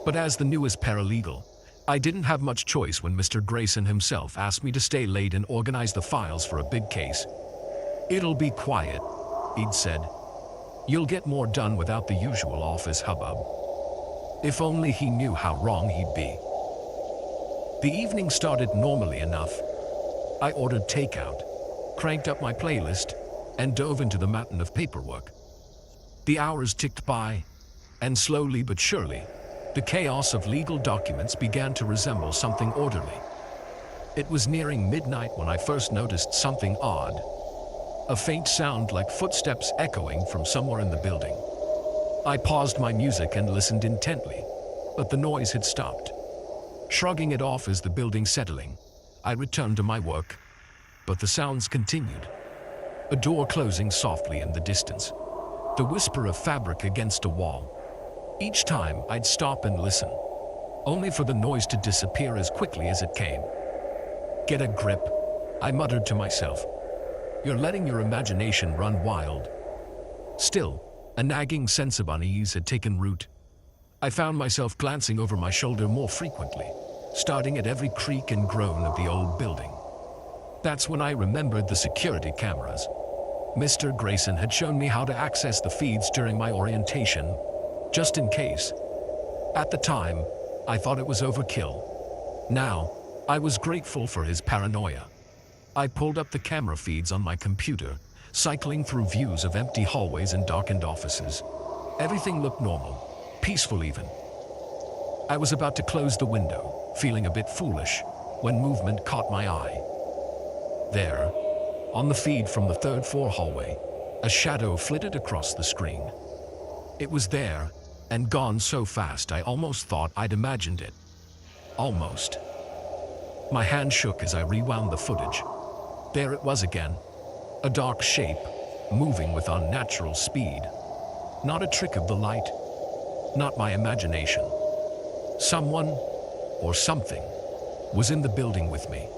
But as the newest paralegal, I didn't have much choice when Mr. Grayson himself asked me to stay late and organize the files for a big case. "It'll be quiet," he'd said. "You'll get more done without the usual office hubbub." If only he knew how wrong he'd be. The evening started normally enough. I ordered takeout, cranked up my playlist, and dove into the mountain of paperwork. The hours ticked by, and slowly but surely, the chaos of legal documents began to resemble something orderly. It was nearing midnight when I first noticed something odd. A faint sound like footsteps echoing from somewhere in the building. I paused my music and listened intently, but the noise had stopped. Shrugging it off as the building settling, I returned to my work, but the sounds continued. A door closing softly in the distance. The whisper of fabric against a wall. Each time, I'd stop and listen, only for the noise to disappear as quickly as it came. "Get a grip," I muttered to myself. "You're letting your imagination run wild." Still, a nagging sense of unease had taken root. I found myself glancing over my shoulder more frequently, starting at every creak and groan of the old building. That's when I remembered the security cameras. Mr. Grayson had shown me how to access the feeds during my orientation, just in case. At the time, I thought it was overkill. Now, I was grateful for his paranoia. I pulled up the camera feeds on my computer, cycling through views of empty hallways and darkened offices. Everything looked normal, peaceful even. I was about to close the window, feeling a bit foolish, when movement caught my eye. There, on the feed from the third-floor hallway, a shadow flitted across the screen. It was there, and gone so fast I almost thought I'd imagined it. Almost. My hand shook as I rewound the footage. There it was again. A dark shape, moving with unnatural speed. Not a trick of the light. Not my imagination. Someone, or something, was in the building with me.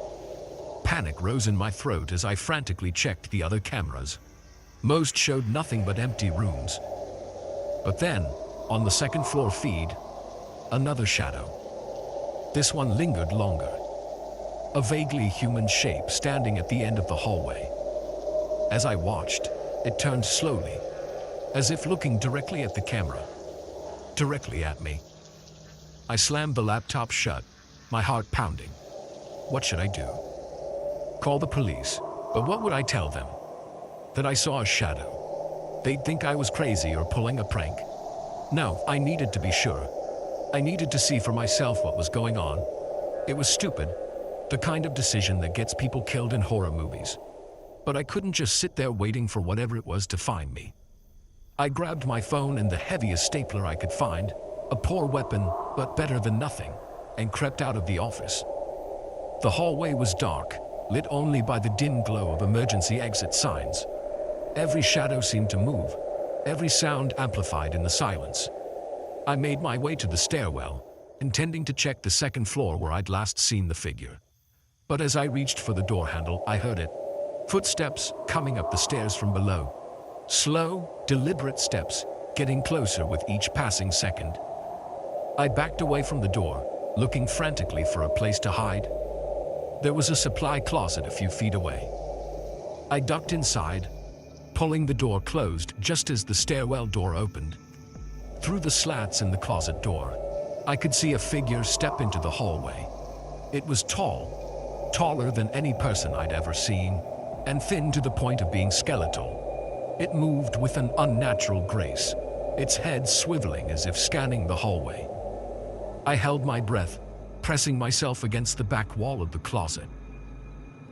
Panic rose in my throat as I frantically checked the other cameras. Most showed nothing but empty rooms. But then, on the second-floor feed, another shadow. This one lingered longer. A vaguely human shape standing at the end of the hallway. As I watched, it turned slowly, as if looking directly at the camera. Directly at me. I slammed the laptop shut, my heart pounding. What should I do? Call the police. But what would I tell them? That I saw a shadow. They'd think I was crazy or pulling a prank. No, I needed to be sure. I needed to see for myself what was going on. It was stupid, the kind of decision that gets people killed in horror movies. But I couldn't just sit there waiting for whatever it was to find me. I grabbed my phone and the heaviest stapler I could find, a poor weapon, but better than nothing, and crept out of the office. The hallway was dark, lit only by the dim glow of emergency exit signs. Every shadow seemed to move, every sound amplified in the silence. I made my way to the stairwell, intending to check the second floor where I'd last seen the figure. But as I reached for the door handle, I heard it. Footsteps coming up the stairs from below. Slow, deliberate steps, getting closer with each passing second. I backed away from the door, looking frantically for a place to hide. There was a supply closet a few feet away. I ducked inside, pulling the door closed just as the stairwell door opened. Through the slats in the closet door, I could see a figure step into the hallway. It was tall, taller than any person I'd ever seen, and thin to the point of being skeletal. It moved with an unnatural grace, its head swiveling as if scanning the hallway. I held my breath, pressing myself against the back wall of the closet.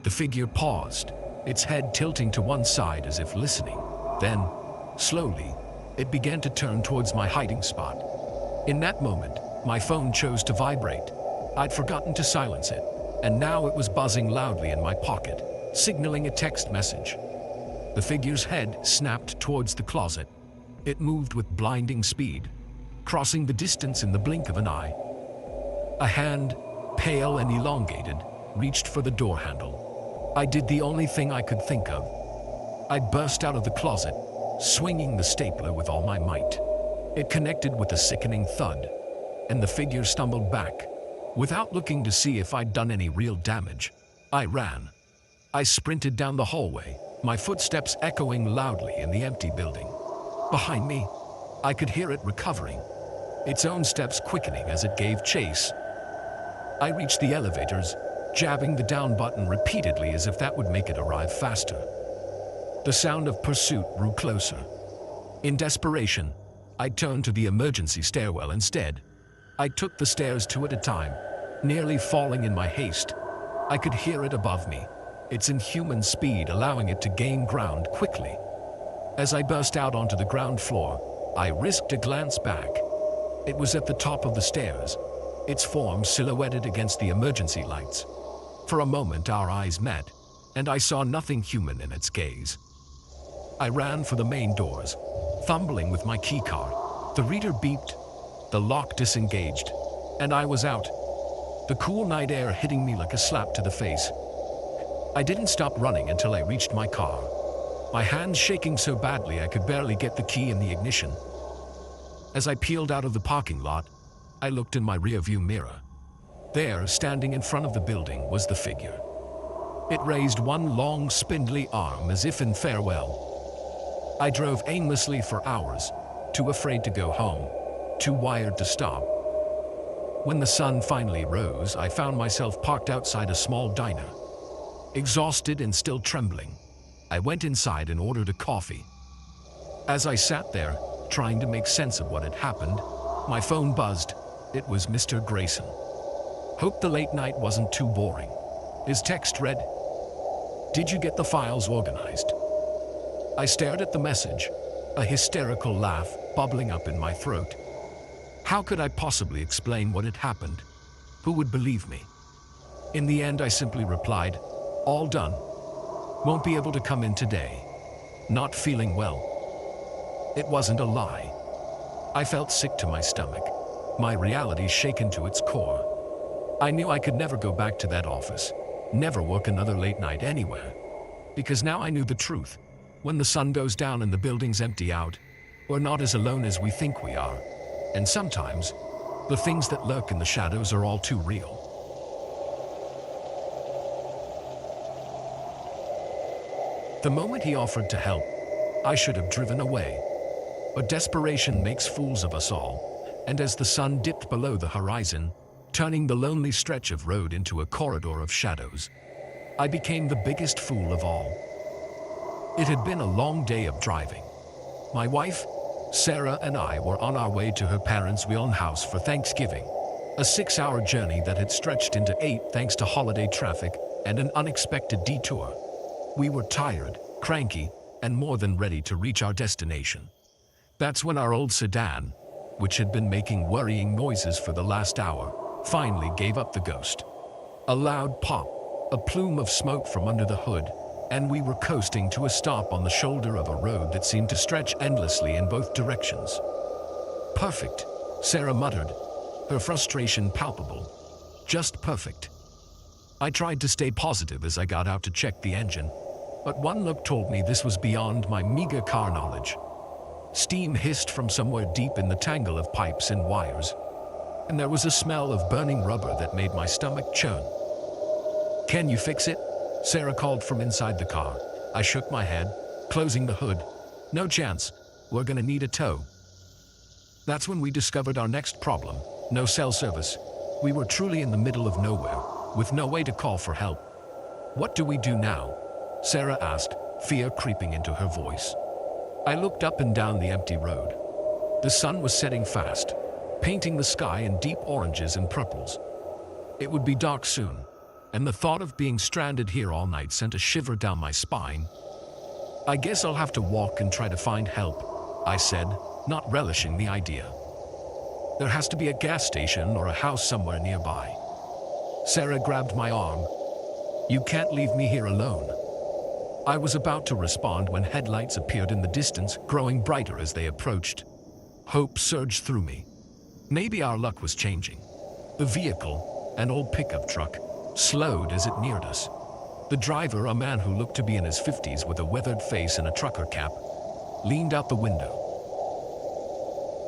The figure paused, its head tilting to one side as if listening. Then, slowly, it began to turn towards my hiding spot. In that moment, my phone chose to vibrate. I'd forgotten to silence it, and now it was buzzing loudly in my pocket, signaling a text message. The figure's head snapped towards the closet. It moved with blinding speed, crossing the distance in the blink of an eye. A hand, pale and elongated, reached for the door handle. I did the only thing I could think of. I burst out of the closet, swinging the stapler with all my might. It connected with a sickening thud, and the figure stumbled back. Without looking to see if I'd done any real damage, I ran. I sprinted down the hallway, my footsteps echoing loudly in the empty building. Behind me, I could hear it recovering, its own steps quickening as it gave chase. I reached the elevators, jabbing the down button repeatedly as if that would make it arrive faster. The sound of pursuit grew closer. In desperation, I turned to the emergency stairwell instead. I took the stairs two at a time, nearly falling in my haste. I could hear it above me, its inhuman speed allowing it to gain ground quickly. As I burst out onto the ground floor, I risked a glance back. It was at the top of the stairs, its form silhouetted against the emergency lights. For a moment our eyes met, and I saw nothing human in its gaze. I ran for the main doors, fumbling with my keycard. The reader beeped, the lock disengaged, and I was out, the cool night air hitting me like a slap to the face. I didn't stop running until I reached my car, my hands shaking so badly I could barely get the key in the ignition. As I peeled out of the parking lot, I looked in my rearview mirror. There, standing in front of the building, was the figure. It raised one long, spindly arm as if in farewell. I drove aimlessly for hours, too afraid to go home, too wired to stop. When the sun finally rose, I found myself parked outside a small diner. Exhausted and still trembling, I went inside and ordered a coffee. As I sat there, trying to make sense of what had happened, my phone buzzed. It was Mr. Grayson. Hope the late night wasn't too boring. His text read, "Did you get the files organized?" I stared at the message, a hysterical laugh bubbling up in my throat. How could I possibly explain what had happened? Who would believe me? In the end, I simply replied, "All done. Won't be able to come in today. Not feeling well." It wasn't a lie. I felt sick to my stomach, my reality shaken to its core. I knew I could never go back to that office, never work another late night anywhere. Because now I knew the truth. When the sun goes down and the buildings empty out, we're not as alone as we think we are. And sometimes, the things that lurk in the shadows are all too real. The moment he offered to help, I should have driven away. But desperation makes fools of us all, and as the sun dipped below the horizon, turning the lonely stretch of road into a corridor of shadows. I became the biggest fool of all. It had been a long day of driving. My wife, Sarah, and I were on our way to her parents' Wheeln house for Thanksgiving, a 6-hour journey that had stretched into 8 thanks to holiday traffic and an unexpected detour. We were tired, cranky, and more than ready to reach our destination. That's when our old sedan, which had been making worrying noises for the last hour, finally gave up the ghost. A loud pop, a plume of smoke from under the hood, and we were coasting to a stop on the shoulder of a road that seemed to stretch endlessly in both directions. Perfect, Sarah muttered, her frustration palpable. Just perfect. I tried to stay positive as I got out to check the engine, but one look told me this was beyond my meager car knowledge. Steam hissed from somewhere deep in the tangle of pipes and wires, and there was a smell of burning rubber that made my stomach churn. "Can you fix it?" Sarah called from inside the car. I shook my head, closing the hood. "No chance. We're gonna need a tow." That's when we discovered our next problem: no cell service. We were truly in the middle of nowhere, with no way to call for help. "What do we do now?" Sarah asked, fear creeping into her voice. I looked up and down the empty road. The sun was setting fast, painting the sky in deep oranges and purples. It would be dark soon, and the thought of being stranded here all night sent a shiver down my spine. "I guess I'll have to walk and try to find help," I said, not relishing the idea. "There has to be a gas station or a house somewhere nearby." Sarah grabbed my arm. "You can't leave me here alone." I was about to respond when headlights appeared in the distance, growing brighter as they approached. Hope surged through me. Maybe our luck was changing. The vehicle, an old pickup truck, slowed as it neared us. The driver, a man who looked to be in his 50s with a weathered face and a trucker cap, leaned out the window.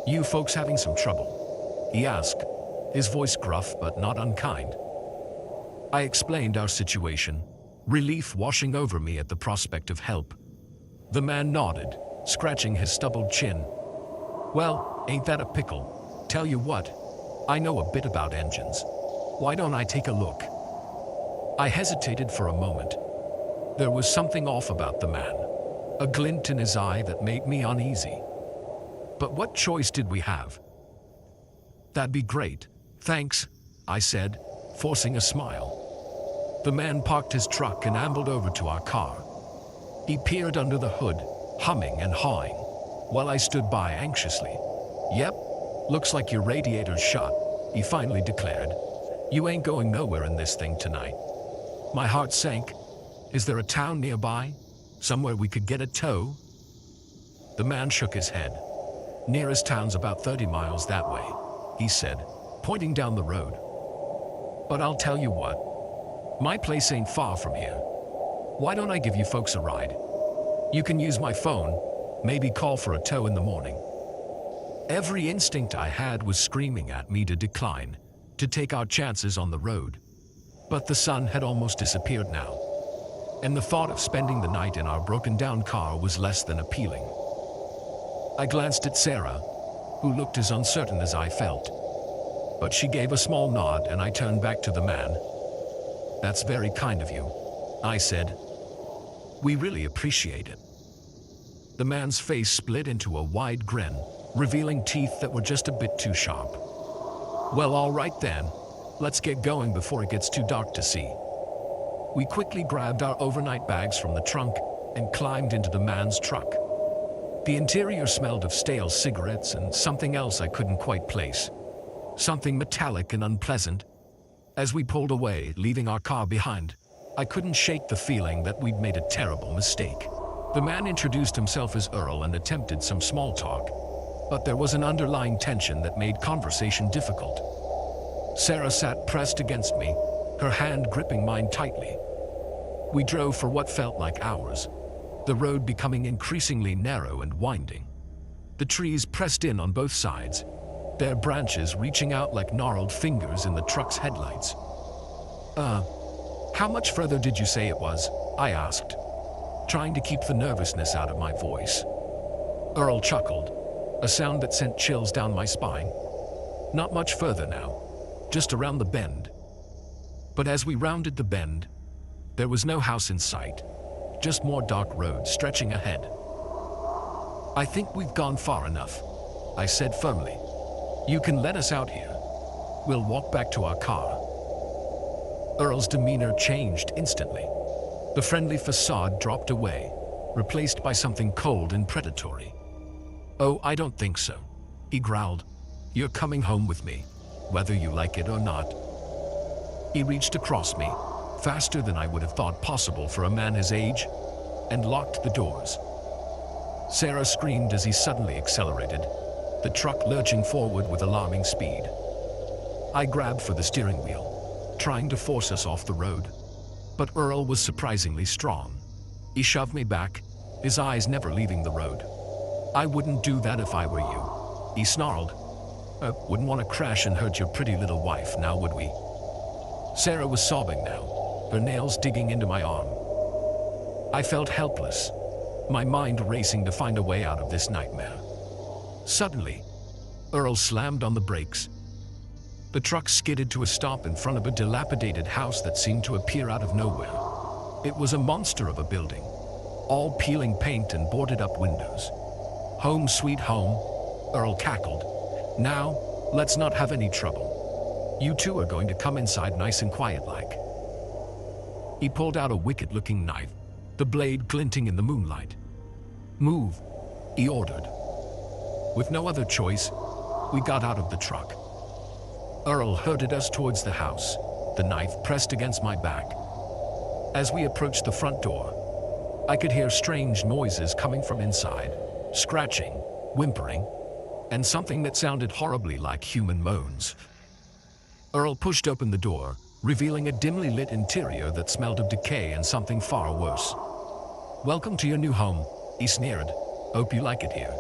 "You folks having some trouble?" he asked, his voice gruff but not unkind. I explained our situation, relief washing over me at the prospect of help. The man nodded, scratching his stubbled chin. "Well, ain't that a pickle? Tell you what, I know a bit about engines. Why don't I take a look?" I hesitated for a moment. There was something off about the man, a glint in his eye that made me uneasy. But what choice did we have? "That'd be great, thanks," I said, forcing a smile. The man parked his truck and ambled over to our car. He peered under the hood, humming and hawing, while I stood by anxiously. "Yep, looks like your radiator's shot," he finally declared. "You ain't going nowhere in this thing tonight." My heart sank. Is there a town nearby? Somewhere we could get a tow? The man shook his head. "Nearest town's about 30 miles that way," he said, pointing down the road. "But I'll tell you what, my place ain't far from here. Why don't I give you folks a ride? You can use my phone, maybe call for a tow in the morning." Every instinct I had was screaming at me to decline, to take our chances on the road. But the sun had almost disappeared now, and the thought of spending the night in our broken-down car was less than appealing. I glanced at Sarah, who looked as uncertain as I felt. But she gave a small nod and I turned back to the man. "That's very kind of you," I said. "We really appreciate it." The man's face split into a wide grin, revealing teeth that were just a bit too sharp. "Well, all right then. Let's get going before it gets too dark to see." We quickly grabbed our overnight bags from the trunk and climbed into the man's truck. The interior smelled of stale cigarettes and something else I couldn't quite place. Something metallic and unpleasant. As we pulled away, leaving our car behind, I couldn't shake the feeling that we'd made a terrible mistake. The man introduced himself as Earl and attempted some small talk, but there was an underlying tension that made conversation difficult. Sarah sat pressed against me, her hand gripping mine tightly. We drove for what felt like hours, the road becoming increasingly narrow and winding. The trees pressed in on both sides, their branches reaching out like gnarled fingers in the truck's headlights. How much further did you say it was?" I asked, trying to keep the nervousness out of my voice. Earl chuckled, a sound that sent chills down my spine. "Not much further now. just around the bend. But as we rounded the bend, there was no house in sight, just more dark road stretching ahead. "I think we've gone far enough," I said firmly. "You can let us out here. We'll walk back to our car." Earl's demeanor changed instantly. The friendly facade dropped away, replaced by something cold and predatory. "Oh, I don't think so," he growled. "You're coming home with me, whether you like it or not." He reached across me, faster than I would have thought possible for a man his age, and locked the doors. Sarah screamed as he suddenly accelerated, the truck lurching forward with alarming speed. I grabbed for the steering wheel, trying to force us off the road. But Earl was surprisingly strong. He shoved me back, his eyes never leaving the road. "I wouldn't do that if I were you," he snarled. Wouldn't want to crash and hurt your pretty little wife, now would we?" Sarah was sobbing now, her nails digging into my arm. I felt helpless, my mind racing to find a way out of this nightmare. Suddenly, Earl slammed on the brakes. The truck skidded to a stop in front of a dilapidated house that seemed to appear out of nowhere. It was a monster of a building, all peeling paint and boarded-up windows. "Home sweet home," Earl cackled. "Now, let's not have any trouble. You two are going to come inside nice and quiet-like." He pulled out a wicked-looking knife, the blade glinting in the moonlight. "Move," he ordered. With no other choice, we got out of the truck. Earl herded us towards the house, the knife pressed against my back. As we approached the front door, I could hear strange noises coming from inside, scratching, whimpering, and something that sounded horribly like human moans. Earl pushed open the door, revealing a dimly lit interior that smelled of decay and something far worse. "Welcome to your new home," he sneered. "Hope you like it here,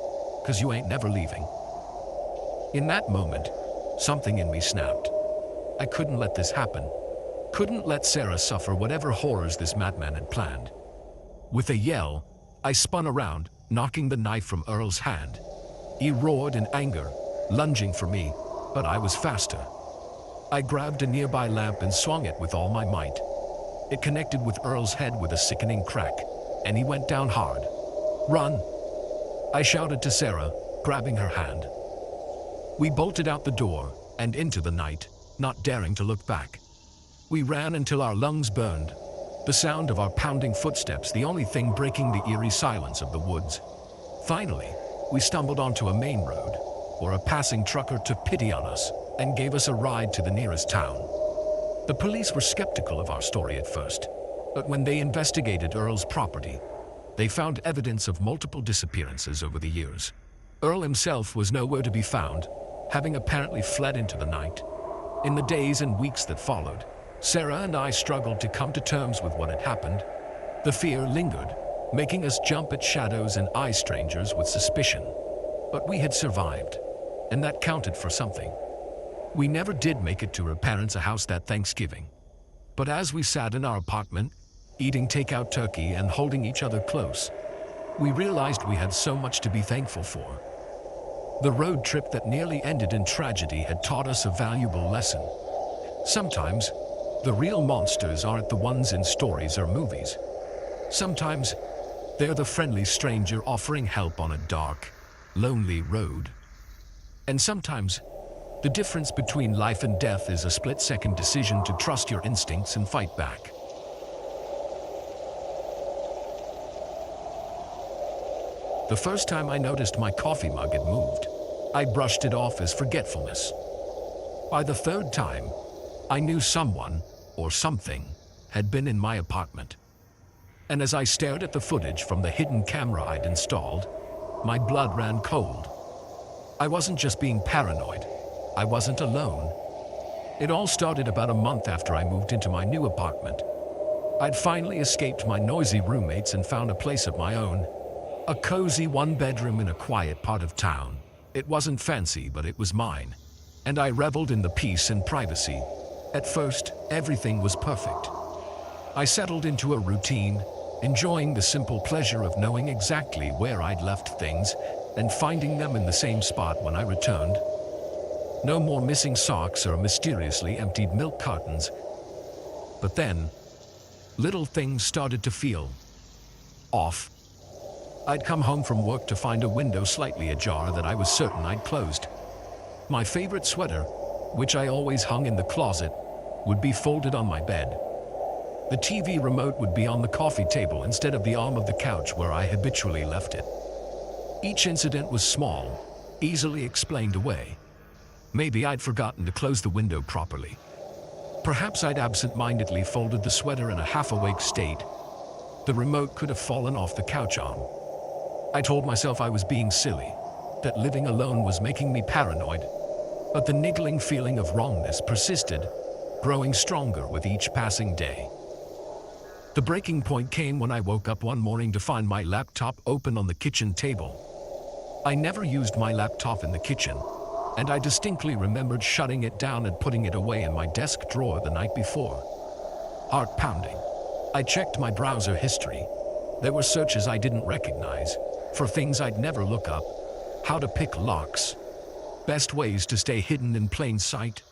'cause you ain't never leaving." In that moment, something in me snapped. I couldn't let this happen. Couldn't let Sarah suffer whatever horrors this madman had planned. With a yell, I spun around, knocking the knife from Earl's hand. He roared in anger, lunging for me, but I was faster. I grabbed a nearby lamp and swung it with all my might. It connected with Earl's head with a sickening crack, and he went down hard. "Run!" I shouted to Sarah, grabbing her hand. We bolted out the door and into the night, not daring to look back. We ran until our lungs burned, the sound of our pounding footsteps the only thing breaking the eerie silence of the woods. Finally, we stumbled onto a main road, where a passing trucker took pity on us and gave us a ride to the nearest town. The police were skeptical of our story at first, but when they investigated Earl's property, they found evidence of multiple disappearances over the years. Earl himself was nowhere to be found, having apparently fled into the night. In the days and weeks that followed, Sarah and I struggled to come to terms with what had happened. The fear lingered, making us jump at shadows and eye strangers with suspicion. But we had survived, and that counted for something. We never did make it to her parents' house that Thanksgiving. But as we sat in our apartment, eating takeout turkey and holding each other close, we realized we had so much to be thankful for. The road trip that nearly ended in tragedy had taught us a valuable lesson. Sometimes, the real monsters aren't the ones in stories or movies. Sometimes, they're the friendly stranger offering help on a dark, lonely road. And sometimes, the difference between life and death is a split-second decision to trust your instincts and fight back. The first time I noticed my coffee mug had moved, I brushed it off as forgetfulness. By the third time, I knew someone, or something, had been in my apartment. And as I stared at the footage from the hidden camera I'd installed, my blood ran cold. I wasn't just being paranoid. I wasn't alone. It all started about a month after I moved into my new apartment. I'd finally escaped my noisy roommates and found a place of my own. A cozy one-bedroom in a quiet part of town. It wasn't fancy, but it was mine. And I reveled in the peace and privacy. At first, everything was perfect. I settled into a routine, enjoying the simple pleasure of knowing exactly where I'd left things and finding them in the same spot when I returned. No more missing socks or mysteriously emptied milk cartons. But then, little things started to feel off. I'd come home from work to find a window slightly ajar that I was certain I'd closed. My favorite sweater, which I always hung in the closet, would be folded on my bed. The TV remote would be on the coffee table instead of the arm of the couch where I habitually left it. Each incident was small, easily explained away. Maybe I'd forgotten to close the window properly. Perhaps I'd absent-mindedly folded the sweater in a half-awake state. The remote could have fallen off the couch arm. I told myself I was being silly, that living alone was making me paranoid, but the niggling feeling of wrongness persisted, growing stronger with each passing day. The breaking point came when I woke up one morning to find my laptop open on the kitchen table. I never used my laptop in the kitchen, and I distinctly remembered shutting it down and putting it away in my desk drawer the night before. Heart pounding. I checked my browser history. There were searches I didn't recognize, for things I'd never look up. How to pick locks. Best ways to stay hidden in plain sight.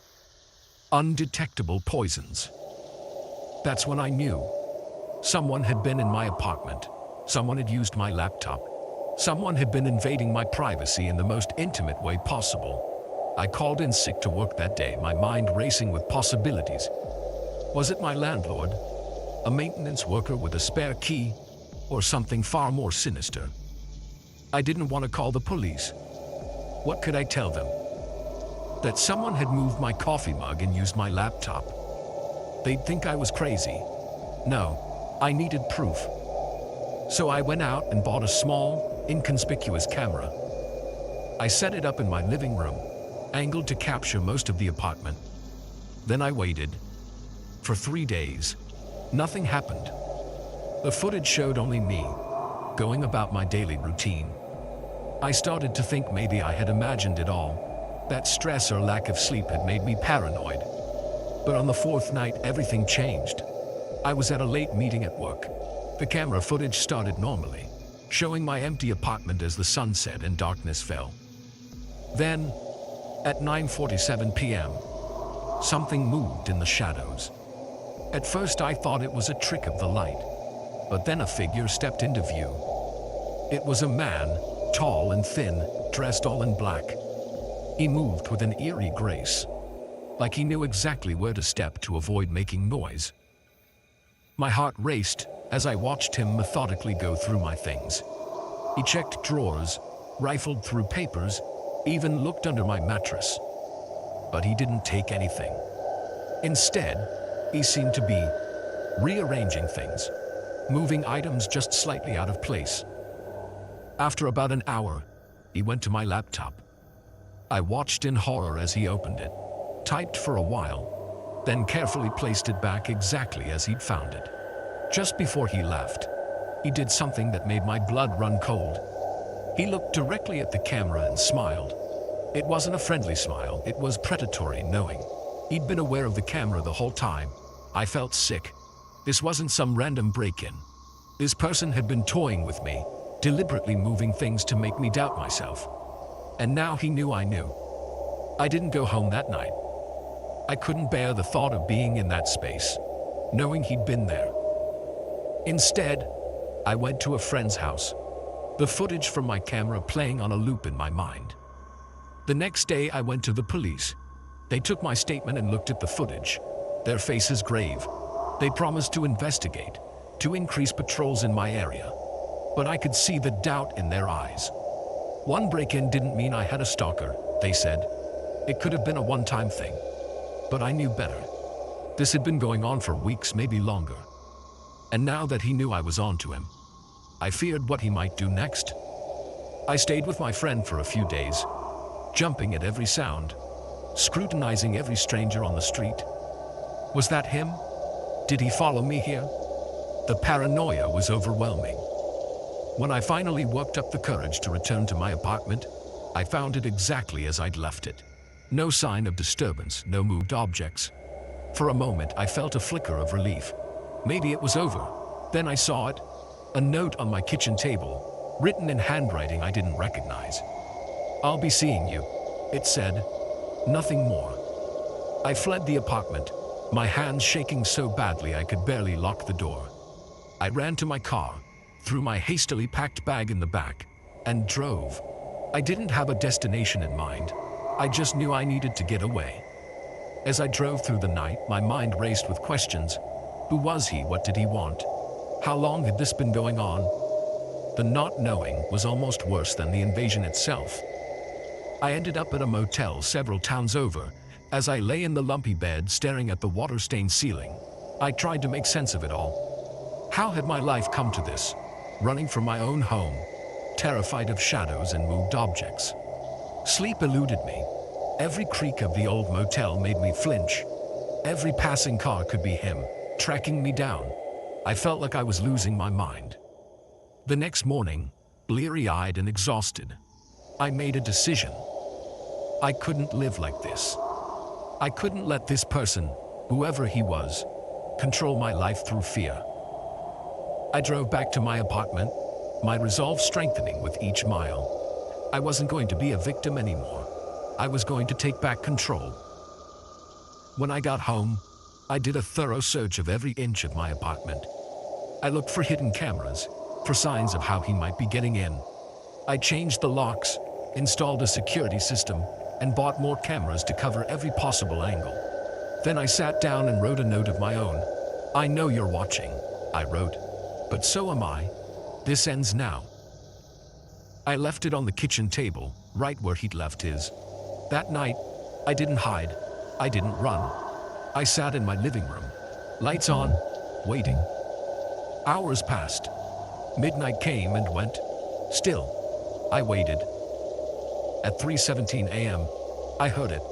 Undetectable poisons. That's when I knew. Someone had been in my apartment. Someone had used my laptop. Someone had been invading my privacy in the most intimate way possible. I called in sick to work that day, my mind racing with possibilities. Was it my landlord? A maintenance worker with a spare key? Or something far more sinister? I didn't want to call the police. What could I tell them? That someone had moved my coffee mug and used my laptop. They'd think I was crazy. No, I needed proof. So I went out and bought a small, inconspicuous camera. I set it up in my living room, angled to capture most of the apartment. Then I waited. For 3 days, nothing happened. The footage showed only me, going about my daily routine. I started to think maybe I had imagined it all. That stress or lack of sleep had made me paranoid. But on the 4th night, everything changed. I was at a late meeting at work. The camera footage started normally, showing my empty apartment as the sun set and darkness fell. Then, at 9:47 p.m., something moved in the shadows. At first I thought it was a trick of the light, but then a figure stepped into view. It was a man, tall and thin, dressed all in black. He moved with an eerie grace, like he knew exactly where to step to avoid making noise. My heart raced as I watched him methodically go through my things. He checked drawers, rifled through papers, even looked under my mattress. But he didn't take anything. Instead, he seemed to be rearranging things, moving items just slightly out of place. After about an hour, he went to my laptop. I watched in horror as he opened it, typed for a while, then carefully placed it back exactly as he'd found it. Just before he left, he did something that made my blood run cold. He looked directly at the camera and smiled. It wasn't a friendly smile, it was predatory, knowing. He'd been aware of the camera the whole time. I felt sick. This wasn't some random break-in. This person had been toying with me, deliberately moving things to make me doubt myself. And now he knew I knew. I didn't go home that night. I couldn't bear the thought of being in that space, knowing he'd been there. Instead, I went to a friend's house, the footage from my camera playing on a loop in my mind. The next day, I went to the police. They took my statement and looked at the footage, their faces grave. They promised to investigate, to increase patrols in my area. But I could see the doubt in their eyes. One break-in didn't mean I had a stalker, they said. It could have been a one-time thing. But I knew better. This had been going on for weeks, maybe longer. And now that he knew I was on to him, I feared what he might do next. I stayed with my friend for a few days, jumping at every sound, scrutinizing every stranger on the street. Was that him? Did he follow me here? The paranoia was overwhelming. When I finally worked up the courage to return to my apartment, I found it exactly as I'd left it. No sign of disturbance, no moved objects. For a moment, I felt a flicker of relief. Maybe it was over. Then I saw it, a note on my kitchen table, written in handwriting I didn't recognize. "I'll be seeing you," it said. Nothing more. I fled the apartment, my hands shaking so badly I could barely lock the door. I ran to my car, threw my hastily packed bag in the back, and drove. I didn't have a destination in mind. I just knew I needed to get away. As I drove through the night, my mind raced with questions. Who was he? What did he want? How long had this been going on? The not knowing was almost worse than the invasion itself. I ended up at a motel several towns over. As I lay in the lumpy bed staring at the water-stained ceiling, I tried to make sense of it all. How had my life come to this? Running from my own home, terrified of shadows and moved objects. Sleep eluded me. Every creak of the old motel made me flinch. Every passing car could be him, tracking me down. I felt like I was losing my mind. The next morning, bleary-eyed and exhausted, I made a decision. I couldn't live like this. I couldn't let this person, whoever he was, control my life through fear. I drove back to my apartment, my resolve strengthening with each mile. I wasn't going to be a victim anymore. I was going to take back control. When I got home, I did a thorough search of every inch of my apartment. I looked for hidden cameras, for signs of how he might be getting in. I changed the locks, installed a security system, and bought more cameras to cover every possible angle. Then I sat down and wrote a note of my own. I know you're watching, I wrote, but so am I. This ends now. I left it on the kitchen table, right where he'd left his. That night, I didn't hide. I didn't run. I sat in my living room, lights on, waiting. Hours passed. Midnight came and went. Still, I waited. At 3:17 a.m., I heard it.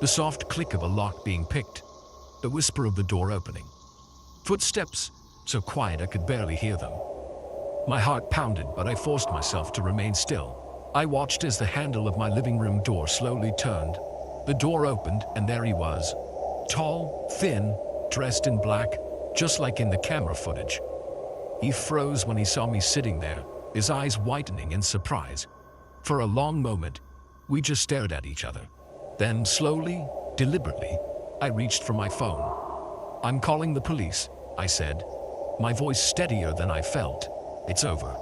The soft click of a lock being picked. The whisper of the door opening. Footsteps, so quiet I could barely hear them. My heart pounded, but I forced myself to remain still. I watched as the handle of my living room door slowly turned. The door opened, and there he was. Tall, thin, dressed in black, just like in the camera footage. He froze when he saw me sitting there, his eyes widening in surprise. For a long moment, we just stared at each other. Then slowly, deliberately, I reached for my phone. "I'm calling the police," I said, my voice steadier than I felt. "It's over."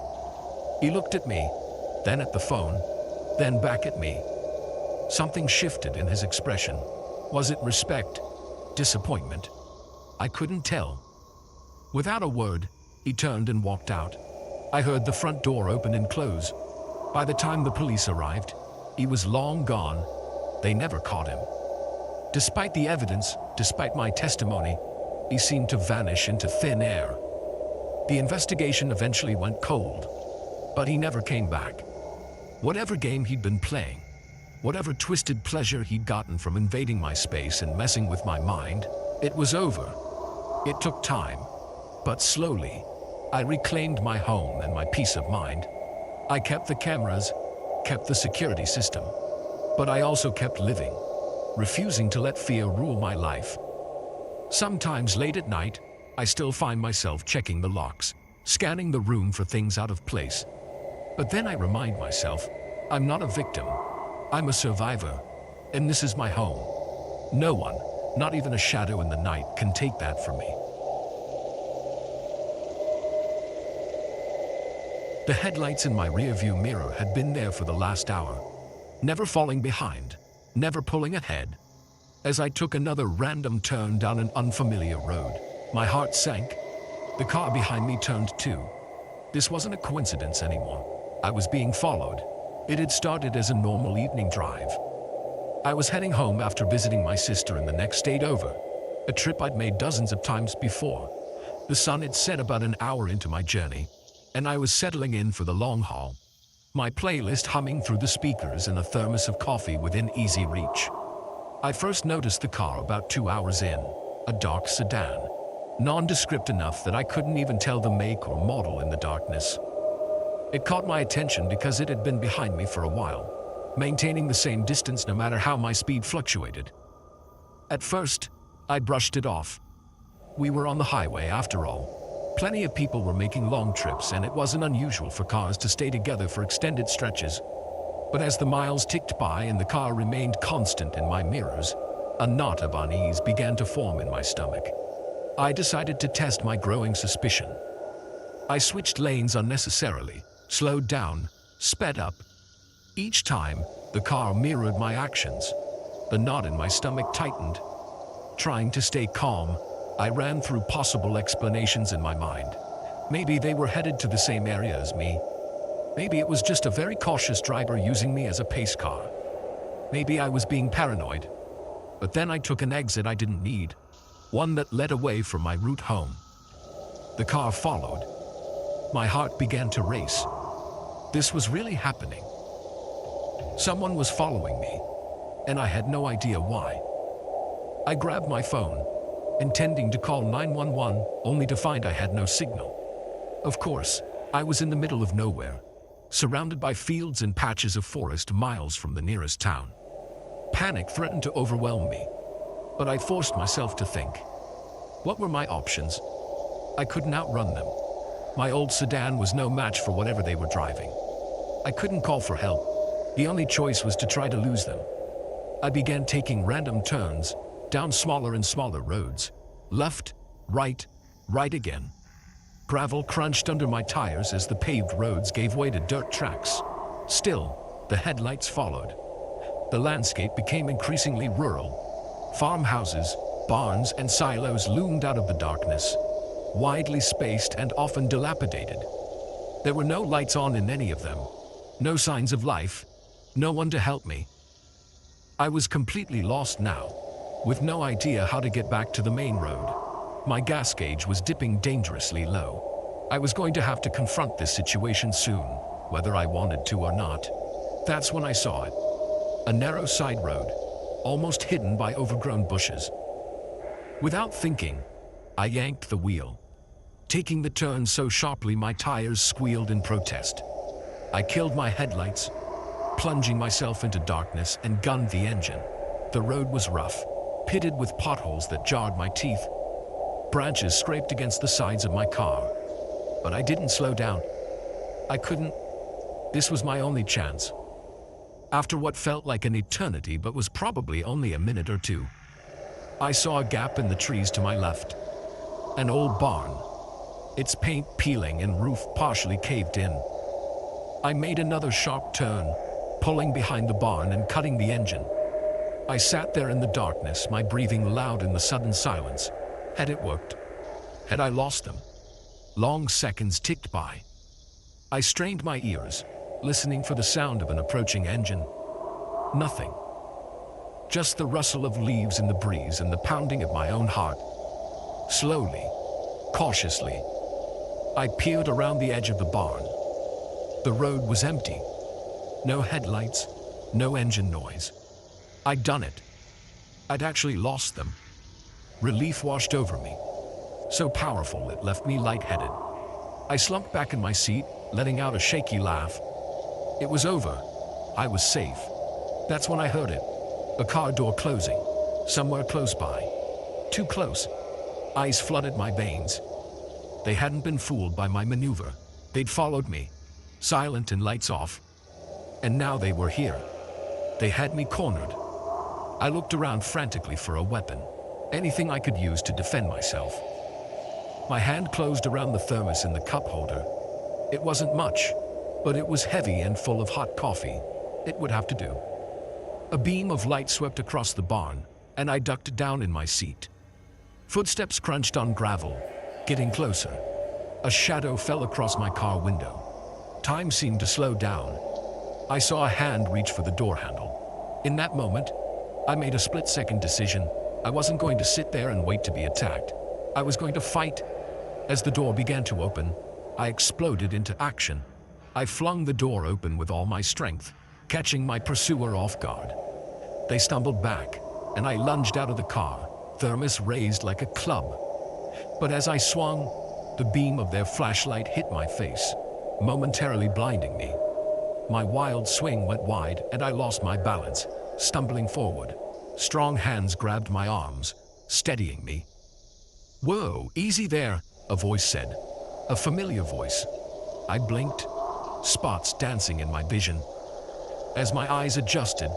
He looked at me, then at the phone, then back at me. Something shifted in his expression. Was it respect? Disappointment? I couldn't tell. Without a word, he turned and walked out. I heard the front door open and close. By the time the police arrived, he was long gone. They never caught him. Despite the evidence, despite my testimony, he seemed to vanish into thin air. The investigation eventually went cold, but he never came back. Whatever game he'd been playing, whatever twisted pleasure he'd gotten from invading my space and messing with my mind, it was over. It took time, but slowly, I reclaimed my home and my peace of mind. I kept the cameras, kept the security system, but I also kept living, refusing to let fear rule my life. Sometimes late at night, I still find myself checking the locks, scanning the room for things out of place. But then I remind myself, I'm not a victim. I'm a survivor, and this is my home. No one, not even a shadow in the night, can take that from me. The headlights in my rearview mirror had been there for the last hour, never falling behind, never pulling ahead. As I took another random turn down an unfamiliar road, my heart sank. The car behind me turned too. This wasn't a coincidence anymore. I was being followed. It had started as a normal evening drive. I was heading home after visiting my sister in the next state over, a trip I'd made dozens of times before. The sun had set about an hour into my journey, and I was settling in for the long haul, my playlist humming through the speakers and a thermos of coffee within easy reach. I first noticed the car about 2 hours in, a dark sedan, nondescript enough that I couldn't even tell the make or model in the darkness. It caught my attention because it had been behind me for a while, maintaining the same distance no matter how my speed fluctuated. At first, I brushed it off. We were on the highway after all. Plenty of people were making long trips, and it wasn't unusual for cars to stay together for extended stretches. But as the miles ticked by and the car remained constant in my mirrors, a knot of unease began to form in my stomach. I decided to test my growing suspicion. I switched lanes unnecessarily, slowed down, sped up. Each time, the car mirrored my actions. The knot in my stomach tightened. Trying to stay calm, I ran through possible explanations in my mind. Maybe they were headed to the same area as me. Maybe it was just a very cautious driver using me as a pace car. Maybe I was being paranoid. But then I took an exit I didn't need, one that led away from my route home. The car followed. My heart began to race. This was really happening. Someone was following me, and I had no idea why. I grabbed my phone, intending to call 911, only to find I had no signal. Of course, I was in the middle of nowhere, surrounded by fields and patches of forest miles from the nearest town. Panic threatened to overwhelm me, but I forced myself to think. What were my options? I couldn't outrun them. My old sedan was no match for whatever they were driving. I couldn't call for help. The only choice was to try to lose them. I began taking random turns, down smaller and smaller roads. Left, right again. Gravel crunched under my tires as the paved roads gave way to dirt tracks. Still, the headlights followed. The landscape became increasingly rural. Farmhouses, barns, and silos loomed out of the darkness, widely spaced and often dilapidated. There were no lights on in any of them, no signs of life, no one to help me. I was completely lost now, with no idea how to get back to the main road. My gas gauge was dipping dangerously low. I was going to have to confront this situation soon, whether I wanted to or not. That's when I saw it. A narrow side road, almost hidden by overgrown bushes. Without thinking, I yanked the wheel, taking the turn so sharply my tires squealed in protest. I killed my headlights, plunging myself into darkness, and gunned the engine. The road was rough, pitted with potholes that jarred my teeth. Branches scraped against the sides of my car. But I didn't slow down. I couldn't. This was my only chance. After what felt like an eternity but was probably only a minute or two, I saw a gap in the trees to my left. An old barn, its paint peeling and roof partially caved in. I made another sharp turn, pulling behind the barn and cutting the engine. I sat there in the darkness, my breathing loud in the sudden silence. Had it worked? Had I lost them? Long seconds ticked by. I strained my ears, listening for the sound of an approaching engine. Nothing. Just the rustle of leaves in the breeze and the pounding of my own heart. Slowly, cautiously, I peered around the edge of the barn. The road was empty. No headlights, no engine noise. I'd done it. I'd actually lost them. Relief washed over me, so powerful it left me lightheaded. I slumped back in my seat, letting out a shaky laugh. It was over. I was safe. That's when I heard it. A car door closing, somewhere close by. Too close. Ice flooded my veins. They hadn't been fooled by my maneuver. They'd followed me, silent and lights off. And now they were here. They had me cornered. I looked around frantically for a weapon, anything I could use to defend myself. My hand closed around the thermos in the cup holder. It wasn't much, but it was heavy and full of hot coffee. It would have to do. A beam of light swept across the barn, and I ducked down in my seat. Footsteps crunched on gravel, getting closer. A shadow fell across my car window. Time seemed to slow down. I saw a hand reach for the door handle. In that moment, I made a split-second decision. I wasn't going to sit there and wait to be attacked. I was going to fight. As the door began to open, I exploded into action. I flung the door open with all my strength, catching my pursuer off guard. They stumbled back, and I lunged out of the car, thermos raised like a club. But as I swung, the beam of their flashlight hit my face, momentarily blinding me. My wild swing went wide, and I lost my balance, stumbling forward. Strong hands grabbed my arms, steadying me. "Whoa, easy there," a voice said. A familiar voice. I blinked, spots dancing in my vision. As my eyes adjusted,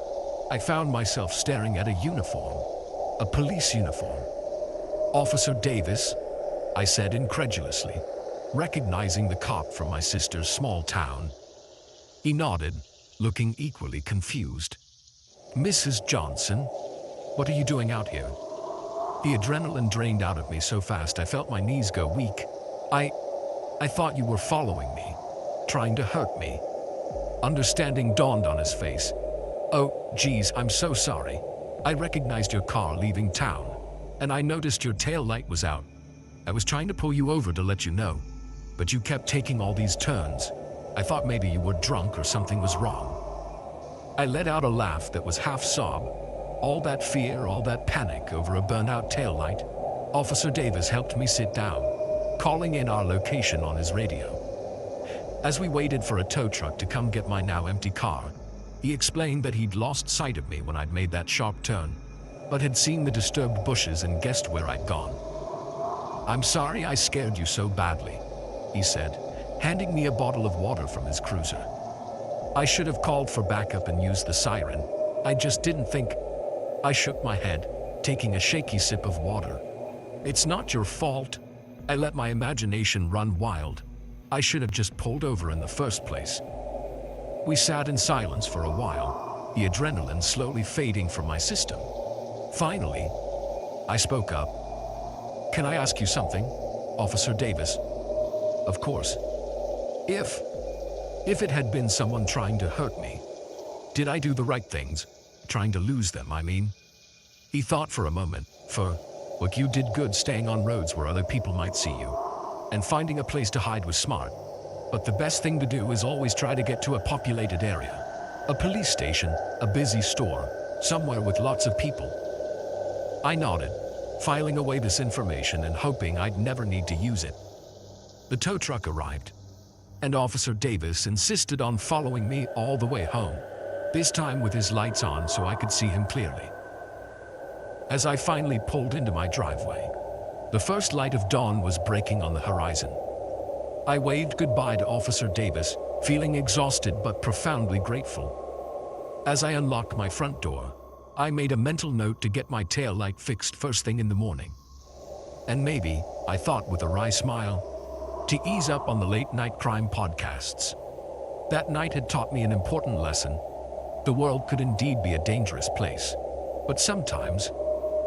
I found myself staring at a uniform, a police uniform. "Officer Davis," I said incredulously, recognizing the cop from my sister's small town. He nodded, looking equally confused. "Mrs. Johnson, what are you doing out here?" The adrenaline drained out of me so fast I felt my knees go weak. I thought you were following me, trying to hurt me." Understanding dawned on his face. "Oh, geez, I'm so sorry. I recognized your car leaving town, and I noticed your tail light was out. I was trying to pull you over to let you know, but you kept taking all these turns. I thought maybe you were drunk or something was wrong." I let out a laugh that was half sob. All that fear, all that panic over a burnout taillight. Officer Davis helped me sit down, calling in our location on his radio. As we waited for a tow truck to come get my now empty car, he explained that he'd lost sight of me when I'd made that sharp turn, but had seen the disturbed bushes and guessed where I'd gone. "I'm sorry I scared you so badly," he said, handing me a bottle of water from his cruiser. "I should have called for backup and used the siren. I just didn't think." I shook my head, taking a shaky sip of water. "It's not your fault. I let my imagination run wild. I should have just pulled over in the first place." We sat in silence for a while, the adrenaline slowly fading from my system. Finally, I spoke up. "Can I ask you something, Officer Davis?" "Of course." If it had been someone trying to hurt me, did I do the right things? Trying to lose them, I mean." He thought for a moment. Look, you did good staying on roads where other people might see you. And finding a place to hide was smart. But the best thing to do is always try to get to a populated area. A police station, a busy store, somewhere with lots of people. I nodded, filing away this information and hoping I'd never need to use it. The tow truck arrived, and Officer Davis insisted on following me all the way home, this time with his lights on so I could see him clearly. As I finally pulled into my driveway, the first light of dawn was breaking on the horizon. I waved goodbye to Officer Davis, feeling exhausted but profoundly grateful. As I unlocked my front door, I made a mental note to get my tail light fixed first thing in the morning. And maybe, I thought with a wry smile, to ease up on the late-night crime podcasts. That night had taught me an important lesson. The world could indeed be a dangerous place, but sometimes,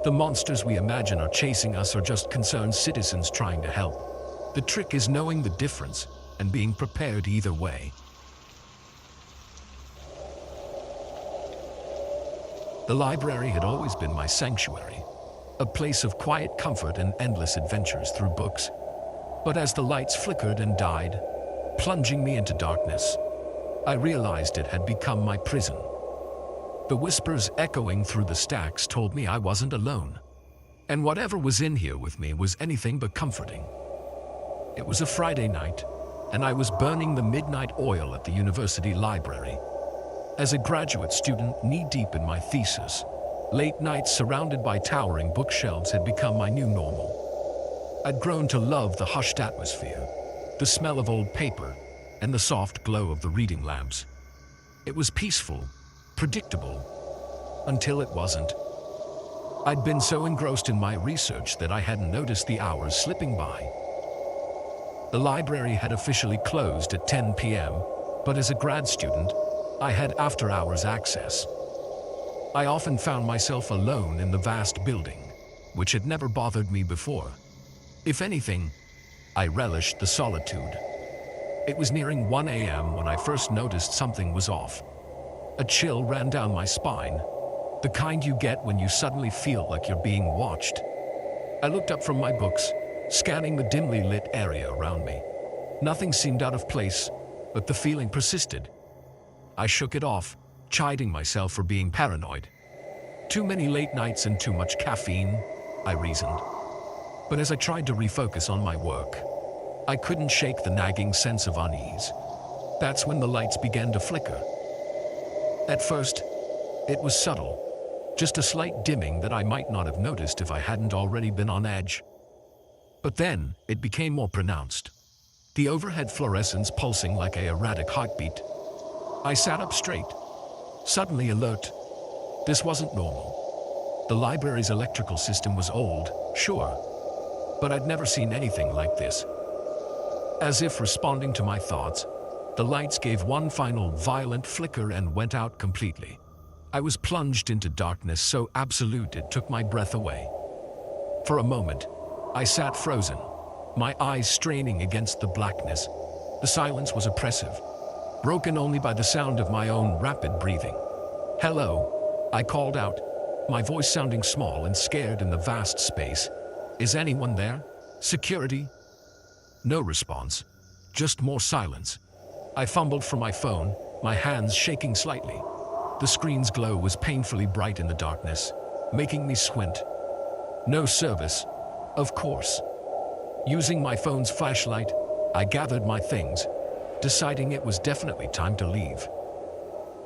the monsters we imagine are chasing us are just concerned citizens trying to help. The trick is knowing the difference and being prepared either way. The library had always been my sanctuary, a place of quiet comfort and endless adventures through books. But as the lights flickered and died, plunging me into darkness, I realized it had become my prison. The whispers echoing through the stacks told me I wasn't alone, and whatever was in here with me was anything but comforting. It was a Friday night, and I was burning the midnight oil at the university library. As a graduate student knee-deep in my thesis, late nights surrounded by towering bookshelves had become my new normal. I'd grown to love the hushed atmosphere, the smell of old paper, and the soft glow of the reading lamps. It was peaceful, predictable, until it wasn't. I'd been so engrossed in my research that I hadn't noticed the hours slipping by. The library had officially closed at 10 p.m., but as a grad student, I had after-hours access. I often found myself alone in the vast building, which had never bothered me before. If anything, I relished the solitude. It was nearing 1 a.m. when I first noticed something was off. A chill ran down my spine, the kind you get when you suddenly feel like you're being watched. I looked up from my books, scanning the dimly lit area around me. Nothing seemed out of place, but the feeling persisted. I shook it off, chiding myself for being paranoid. Too many late nights and too much caffeine, I reasoned. But as I tried to refocus on my work, I couldn't shake the nagging sense of unease. That's when the lights began to flicker. At first, it was subtle, just a slight dimming that I might not have noticed if I hadn't already been on edge. But then, it became more pronounced, the overhead fluorescence pulsing like an erratic heartbeat. I sat up straight, Suddenly alert. This wasn't normal. The library's electrical system was old, sure, but I'd never seen anything like this. As if responding to my thoughts, the lights gave one final violent flicker and went out completely. I was plunged into darkness so absolute it took my breath away. For a moment, I sat frozen, my eyes straining against the blackness. The silence was oppressive, broken only by the sound of my own rapid breathing. "Hello," I called out, my voice sounding small and scared in the vast space. "Is anyone there? Security?" No response, just more silence. I fumbled for my phone, my hands shaking slightly. The screen's glow was painfully bright in the darkness, making me squint. No service, of course. Using my phone's flashlight, I gathered my things, deciding it was definitely time to leave.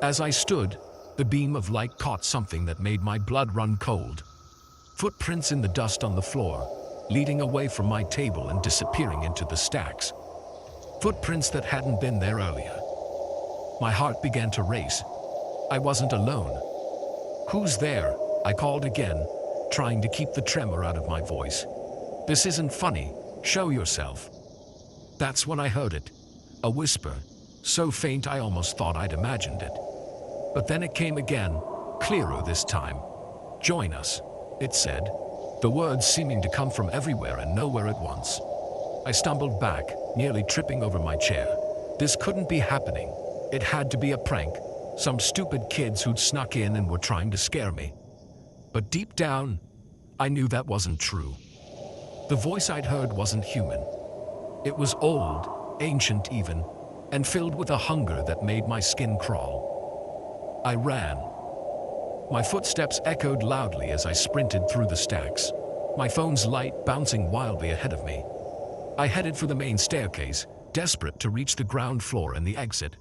As I stood, the beam of light caught something that made my blood run cold. Footprints in the dust on the floor, leading away from my table and disappearing into the stacks. Footprints that hadn't been there earlier. My heart began to race. I wasn't alone. "Who's there?" I called again, trying to keep the tremor out of my voice. "This isn't funny. Show yourself." That's when I heard it. A whisper, so faint I almost thought I'd imagined it. But then it came again, clearer this time. "Join us," it said, the words seeming to come from everywhere and nowhere at once. I stumbled back, nearly tripping over my chair. This couldn't be happening. It had to be a prank, some stupid kids who'd snuck in and were trying to scare me. But deep down, I knew that wasn't true. The voice I'd heard wasn't human. It was old, ancient even, and filled with a hunger that made my skin crawl. I ran. My footsteps echoed loudly as I sprinted through the stacks, my phone's light bouncing wildly ahead of me. I headed for the main staircase, desperate to reach the ground floor and the exit.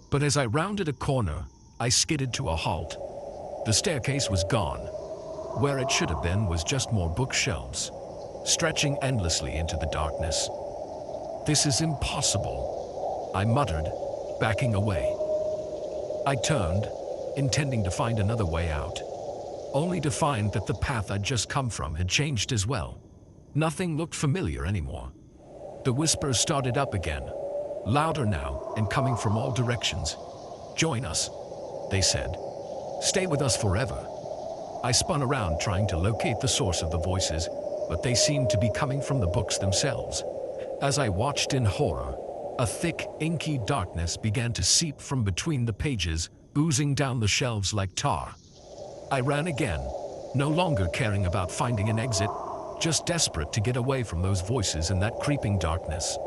But as I rounded a corner, I skidded to a halt. The staircase was gone. Where it should have been was just more bookshelves, stretching endlessly into the darkness. "This is impossible," I muttered, backing away. I turned, intending to find another way out, only to find that the path I'd just come from had changed as well. Nothing looked familiar anymore. The whispers started up again, louder now and coming from all directions. "Join us," they said. "Stay with us forever." I spun around trying to locate the source of the voices, but they seemed to be coming from the books themselves. As I watched in horror, a thick, inky darkness began to seep from between the pages, oozing down the shelves like tar. I ran again, no longer caring about finding an exit, just desperate to get away from those voices in that creeping darkness.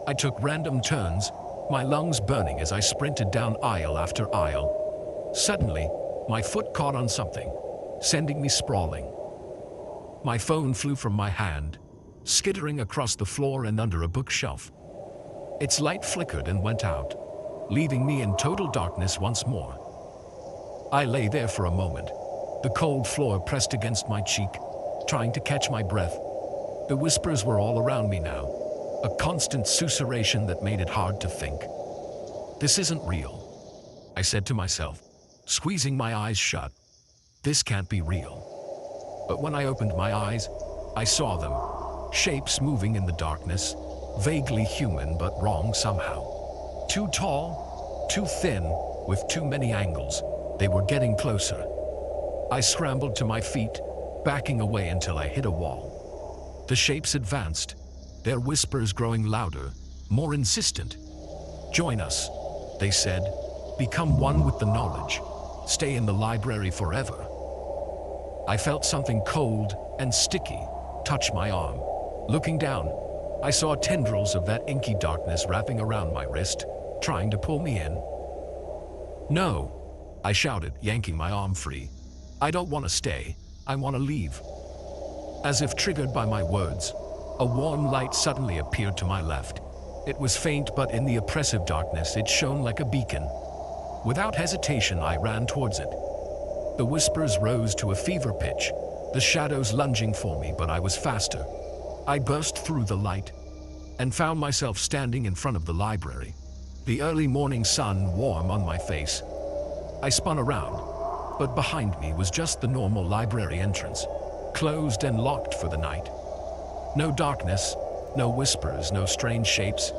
I took random turns, my lungs burning as I sprinted down aisle after aisle. Suddenly, my foot caught on something, sending me sprawling. My phone flew from my hand, skittering across the floor and under a bookshelf. Its light flickered and went out, leaving me in total darkness once more. I lay there for a moment, the cold floor pressed against my cheek, trying to catch my breath. The whispers were all around me now, a constant susurration that made it hard to think. "This isn't real," I said to myself, squeezing my eyes shut. "This can't be real." But when I opened my eyes, I saw them, shapes moving in the darkness, vaguely human but wrong somehow. Too tall, too thin, with too many angles. They were getting closer. I scrambled to my feet, backing away until I hit a wall. The shapes advanced, their whispers growing louder, more insistent. "Join us," they said. "Become one with the knowledge. Stay in the library forever." I felt something cold and sticky touch my arm. Looking down, I saw tendrils of that inky darkness wrapping around my wrist, trying to pull me in. "No," I shouted, yanking my arm free. "I don't want to stay. I want to leave." As if triggered by my words, a warm light suddenly appeared to my left. It was faint, but in the oppressive darkness it shone like a beacon. Without hesitation, I ran towards it. The whispers rose to a fever pitch, the shadows lunging for me, but I was faster. I burst through the light and found myself standing in front of the library, the early morning sun warm on my face. I spun around, but behind me was just the normal library entrance, closed and locked for the night. No darkness, no whispers, no strange shapes,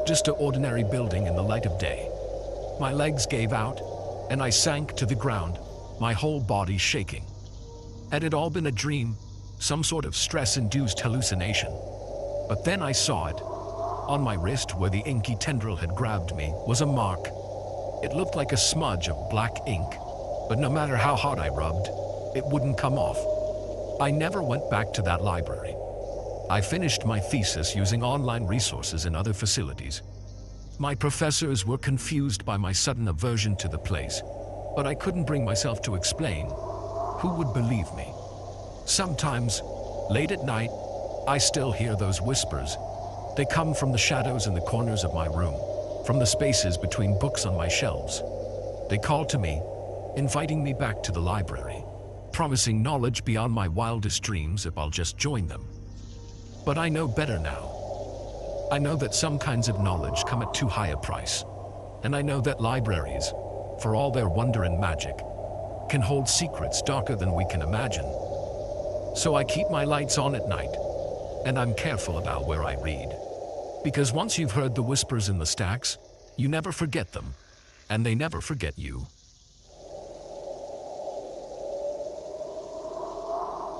just an ordinary building in the light of day. My legs gave out, and I sank to the ground, my whole body shaking. Had it all been a dream, some sort of stress-induced hallucination? But then I saw it. On my wrist, where the inky tendril had grabbed me, was a mark. It looked like a smudge of black ink, but no matter how hard I rubbed, it wouldn't come off. I never went back to that library. I finished my thesis using online resources and other facilities. My professors were confused by my sudden aversion to the place, but I couldn't bring myself to explain. Who would believe me? Sometimes, late at night, I still hear those whispers. They come from the shadows in the corners of my room, from the spaces between books on my shelves. They call to me, inviting me back to the library, promising knowledge beyond my wildest dreams if I'll just join them. But I know better now. I know that some kinds of knowledge come at too high a price. And I know that libraries, for all their wonder and magic, can hold secrets darker than we can imagine. So I keep my lights on at night, and I'm careful about where I read. Because once you've heard the whispers in the stacks, you never forget them, and they never forget you.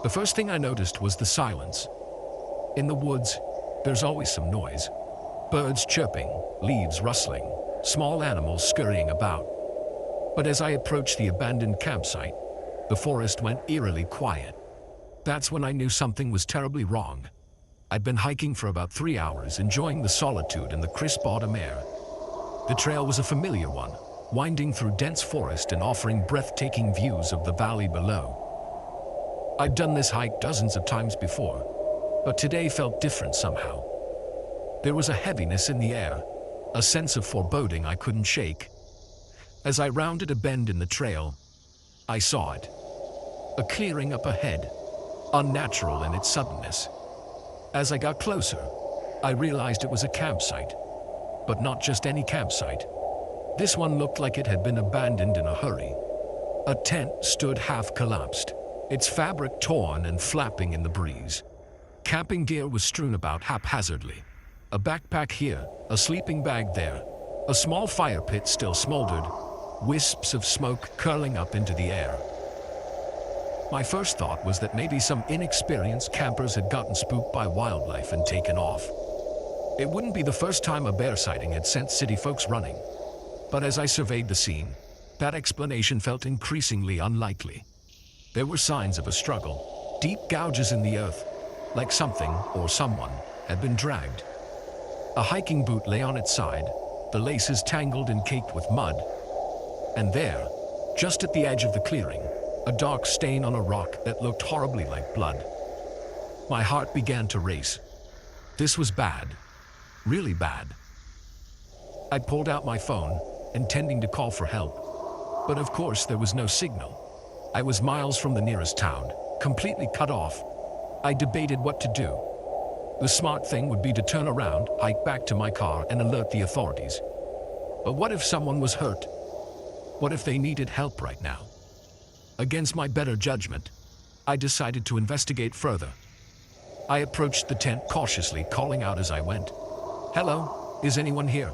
The first thing I noticed was the silence. In the woods, there's always some noise. Birds chirping, leaves rustling, small animals scurrying about. But as I approached the abandoned campsite, the forest went eerily quiet. That's when I knew something was terribly wrong. I'd been hiking for about 3 hours, enjoying the solitude and the crisp autumn air. The trail was a familiar one, winding through dense forest and offering breathtaking views of the valley below. I'd done this hike dozens of times before, but today felt different somehow. There was a heaviness in the air, a sense of foreboding I couldn't shake. As I rounded a bend in the trail, I saw it. A clearing up ahead, unnatural in its suddenness. As I got closer, I realized it was a campsite, but not just any campsite. This one looked like it had been abandoned in a hurry. A tent stood half collapsed, its fabric torn and flapping in the breeze. Camping gear was strewn about haphazardly. A backpack here, a sleeping bag there. A small fire pit still smoldered, wisps of smoke curling up into the air. My first thought was that maybe some inexperienced campers had gotten spooked by wildlife and taken off. It wouldn't be the first time a bear sighting had sent city folks running. But as I surveyed the scene, that explanation felt increasingly unlikely. There were signs of a struggle, deep gouges in the earth, like something or someone had been dragged. A hiking boot lay on its side, the laces tangled and caked with mud. And there, just at the edge of the clearing, a dark stain on a rock that looked horribly like blood. My heart began to race. This was bad. Really bad. I pulled out my phone, intending to call for help. But of course there was no signal. I was miles from the nearest town, completely cut off. I debated what to do. The smart thing would be to turn around, hike back to my car, and alert the authorities. But what if someone was hurt? What if they needed help right now? Against my better judgment, I decided to investigate further. I approached the tent cautiously, calling out as I went. "Hello, is anyone here?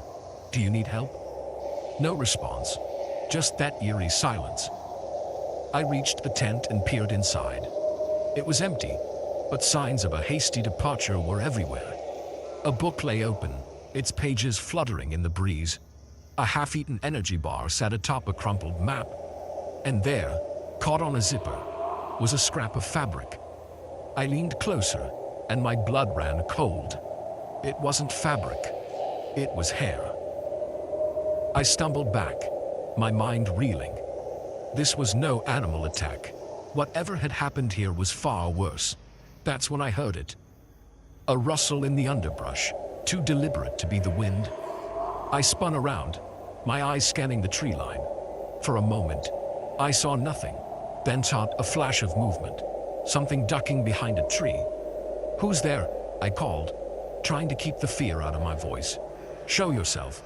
Do you need help?" No response, just that eerie silence. I reached the tent and peered inside. It was empty, but signs of a hasty departure were everywhere. A book lay open, its pages fluttering in the breeze. A half-eaten energy bar sat atop a crumpled map. And there, caught on a zipper, was a scrap of fabric. I leaned closer, and my blood ran cold. It wasn't fabric. It was hair. I stumbled back, my mind reeling. This was no animal attack. Whatever had happened here was far worse. That's when I heard it. A rustle in the underbrush, too deliberate to be the wind. I spun around, my eyes scanning the tree line. For a moment, I saw nothing, then saw a flash of movement, something ducking behind a tree. "Who's there?" I called, trying to keep the fear out of my voice. "Show yourself."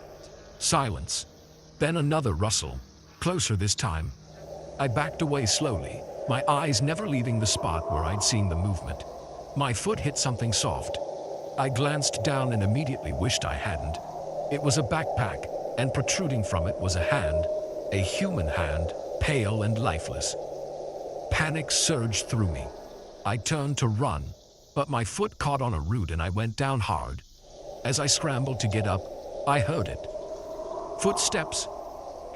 Silence. Then another rustle, Closer this time. I backed away slowly, my eyes never leaving the spot where I'd seen the movement. My foot hit something soft. I glanced down and immediately wished I hadn't. It was a backpack, and protruding from it was a hand, a human hand, pale and lifeless. Panic surged through me. I turned to run, but my foot caught on a root and I went down hard. As I scrambled to get up, I heard it. Footsteps,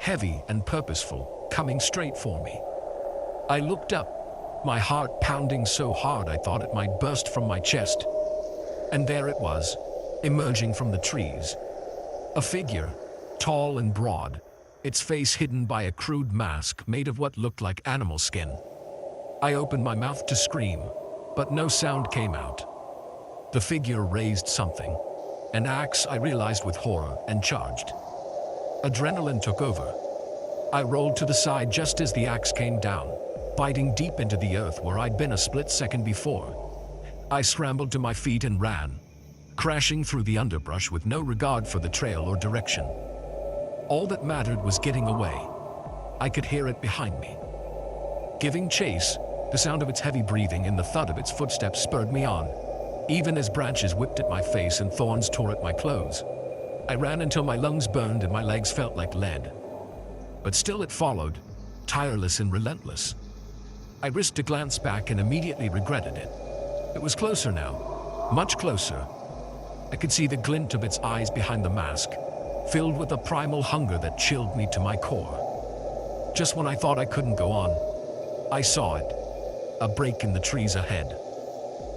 heavy and purposeful, coming straight for me. I looked up, my heart pounding so hard I thought it might burst from my chest. And there it was, emerging from the trees. A figure, tall and broad, its face hidden by a crude mask made of what looked like animal skin. I opened my mouth to scream, but no sound came out. The figure raised something, an axe, I realized with horror, and charged. Adrenaline took over. I rolled to the side just as the axe came down, biting deep into the earth where I'd been a split second before. I scrambled to my feet and ran, crashing through the underbrush with no regard for the trail or direction. All that mattered was getting away. I could hear it behind me. Giving chase, the sound of its heavy breathing and the thud of its footsteps spurred me on, even as branches whipped at my face and thorns tore at my clothes. I ran until my lungs burned and my legs felt like lead. But still it followed, tireless and relentless. I risked a glance back and immediately regretted it. It was closer now, much closer. I could see the glint of its eyes behind the mask, filled with a primal hunger that chilled me to my core. Just when I thought I couldn't go on, I saw it, a break in the trees ahead.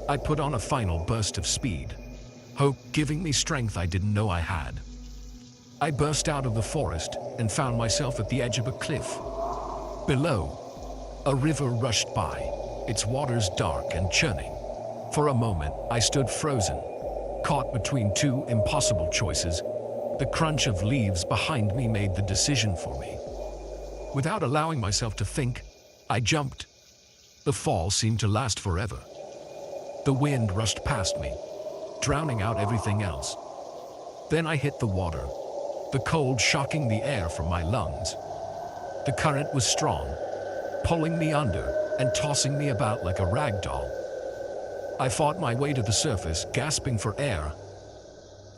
I put on a final burst of speed, hope giving me strength I didn't know I had. I burst out of the forest and found myself at the edge of a cliff. Below, a river rushed by, its waters dark and churning. For a moment, I stood frozen, caught between two impossible choices. The crunch of leaves behind me made the decision for me. Without allowing myself to think, I jumped. The fall seemed to last forever. The wind rushed past me, drowning out everything else. Then I hit the water, the cold shocking the air from my lungs. The current was strong, pulling me under and tossing me about like a rag doll. I fought my way to the surface, gasping for air.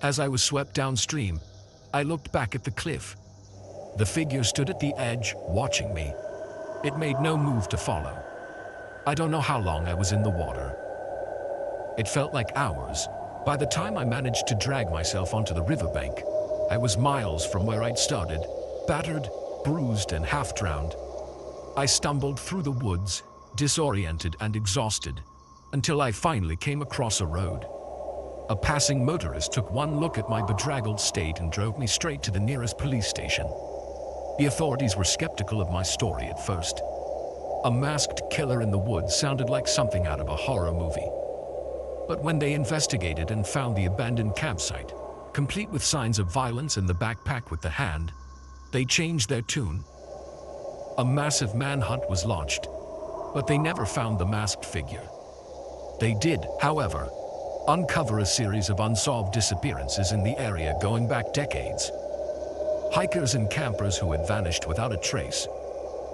As I was swept downstream, I looked back at the cliff. The figure stood at the edge, watching me. It made no move to follow. I don't know how long I was in the water. It felt like hours. By the time I managed to drag myself onto the riverbank, I was miles from where I'd started, battered, bruised, and half-drowned. I stumbled through the woods, disoriented and exhausted, until I finally came across a road. A passing motorist took one look at my bedraggled state and drove me straight to the nearest police station. The authorities were skeptical of my story at first. A masked killer in the woods sounded like something out of a horror movie. But when they investigated and found the abandoned campsite, complete with signs of violence and the backpack with the hand, they changed their tune. A massive manhunt was launched, but they never found the masked figure. They did, however, uncover a series of unsolved disappearances in the area going back decades. Hikers and campers who had vanished without a trace,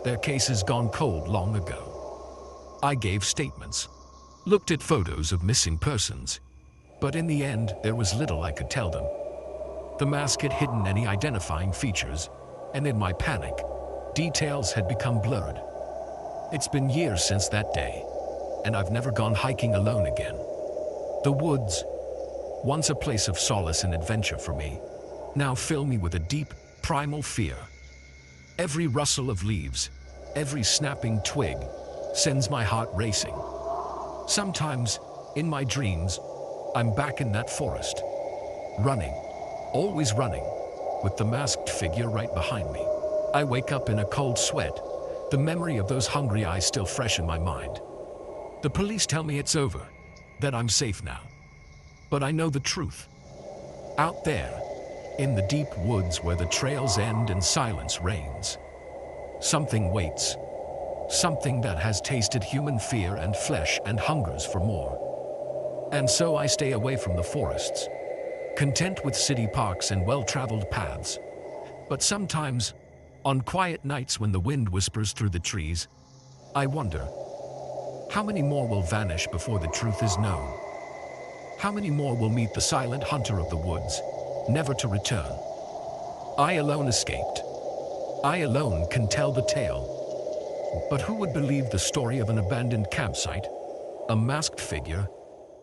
their cases gone cold long ago. I gave statements, looked at photos of missing persons, but in the end, there was little I could tell them. The mask had hidden any identifying features, and in my panic, details had become blurred. It's been years since that day, and I've never gone hiking alone again. The woods, once a place of solace and adventure for me, now fill me with a deep, primal fear. Every rustle of leaves, every snapping twig, sends my heart racing. Sometimes, in my dreams, I'm back in that forest, running, always running, with the masked figure right behind me. I wake up in a cold sweat, the memory of those hungry eyes still fresh in my mind. The police tell me it's over, that I'm safe now. But I know the truth. Out there, in the deep woods where the trails end and silence reigns, something waits. Something that has tasted human fear and flesh and hungers for more. And so I stay away from the forests, content with city parks and well-traveled paths. But sometimes, On quiet nights when the wind whispers through the trees, I wonder, how many more will vanish before the truth is known? How many more will meet the silent hunter of the woods, never to return? I alone escaped. I alone can tell the tale. But who would believe the story of an abandoned campsite, a masked figure,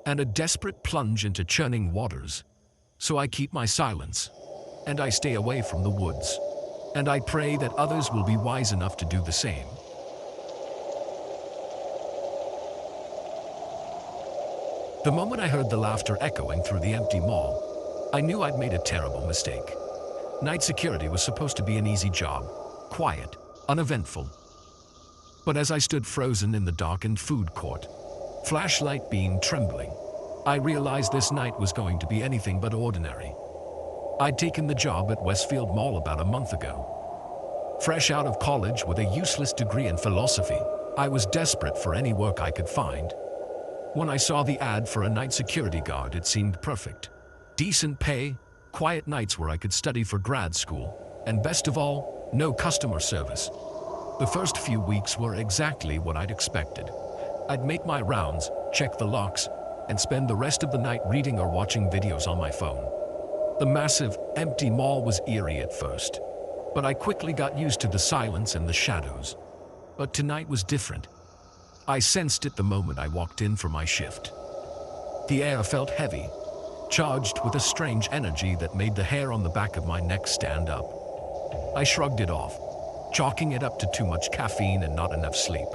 and a desperate plunge into churning waters? So I keep my silence, and I stay away from the woods, and I pray that others will be wise enough to do the same. The moment I heard the laughter echoing through the empty mall, I knew I'd made a terrible mistake. Night security was supposed to be an easy job, quiet, uneventful. But as I stood frozen in the darkened food court, flashlight beam trembling, I realized this night was going to be anything but ordinary. I'd taken the job at Westfield Mall about a month ago. Fresh out of college with a useless degree in philosophy, I was desperate for any work I could find. When I saw the ad for a night security guard, it seemed perfect. Decent pay, quiet nights where I could study for grad school, and best of all, no customer service. The first few weeks were exactly what I'd expected. I'd make my rounds, check the locks, and spend the rest of the night reading or watching videos on my phone. The massive, empty mall was eerie at first, but I quickly got used to the silence and the shadows. But tonight was different. I sensed it the moment I walked in for my shift. The air felt heavy, charged with a strange energy that made the hair on the back of my neck stand up. I shrugged it off, chalking it up to too much caffeine and not enough sleep.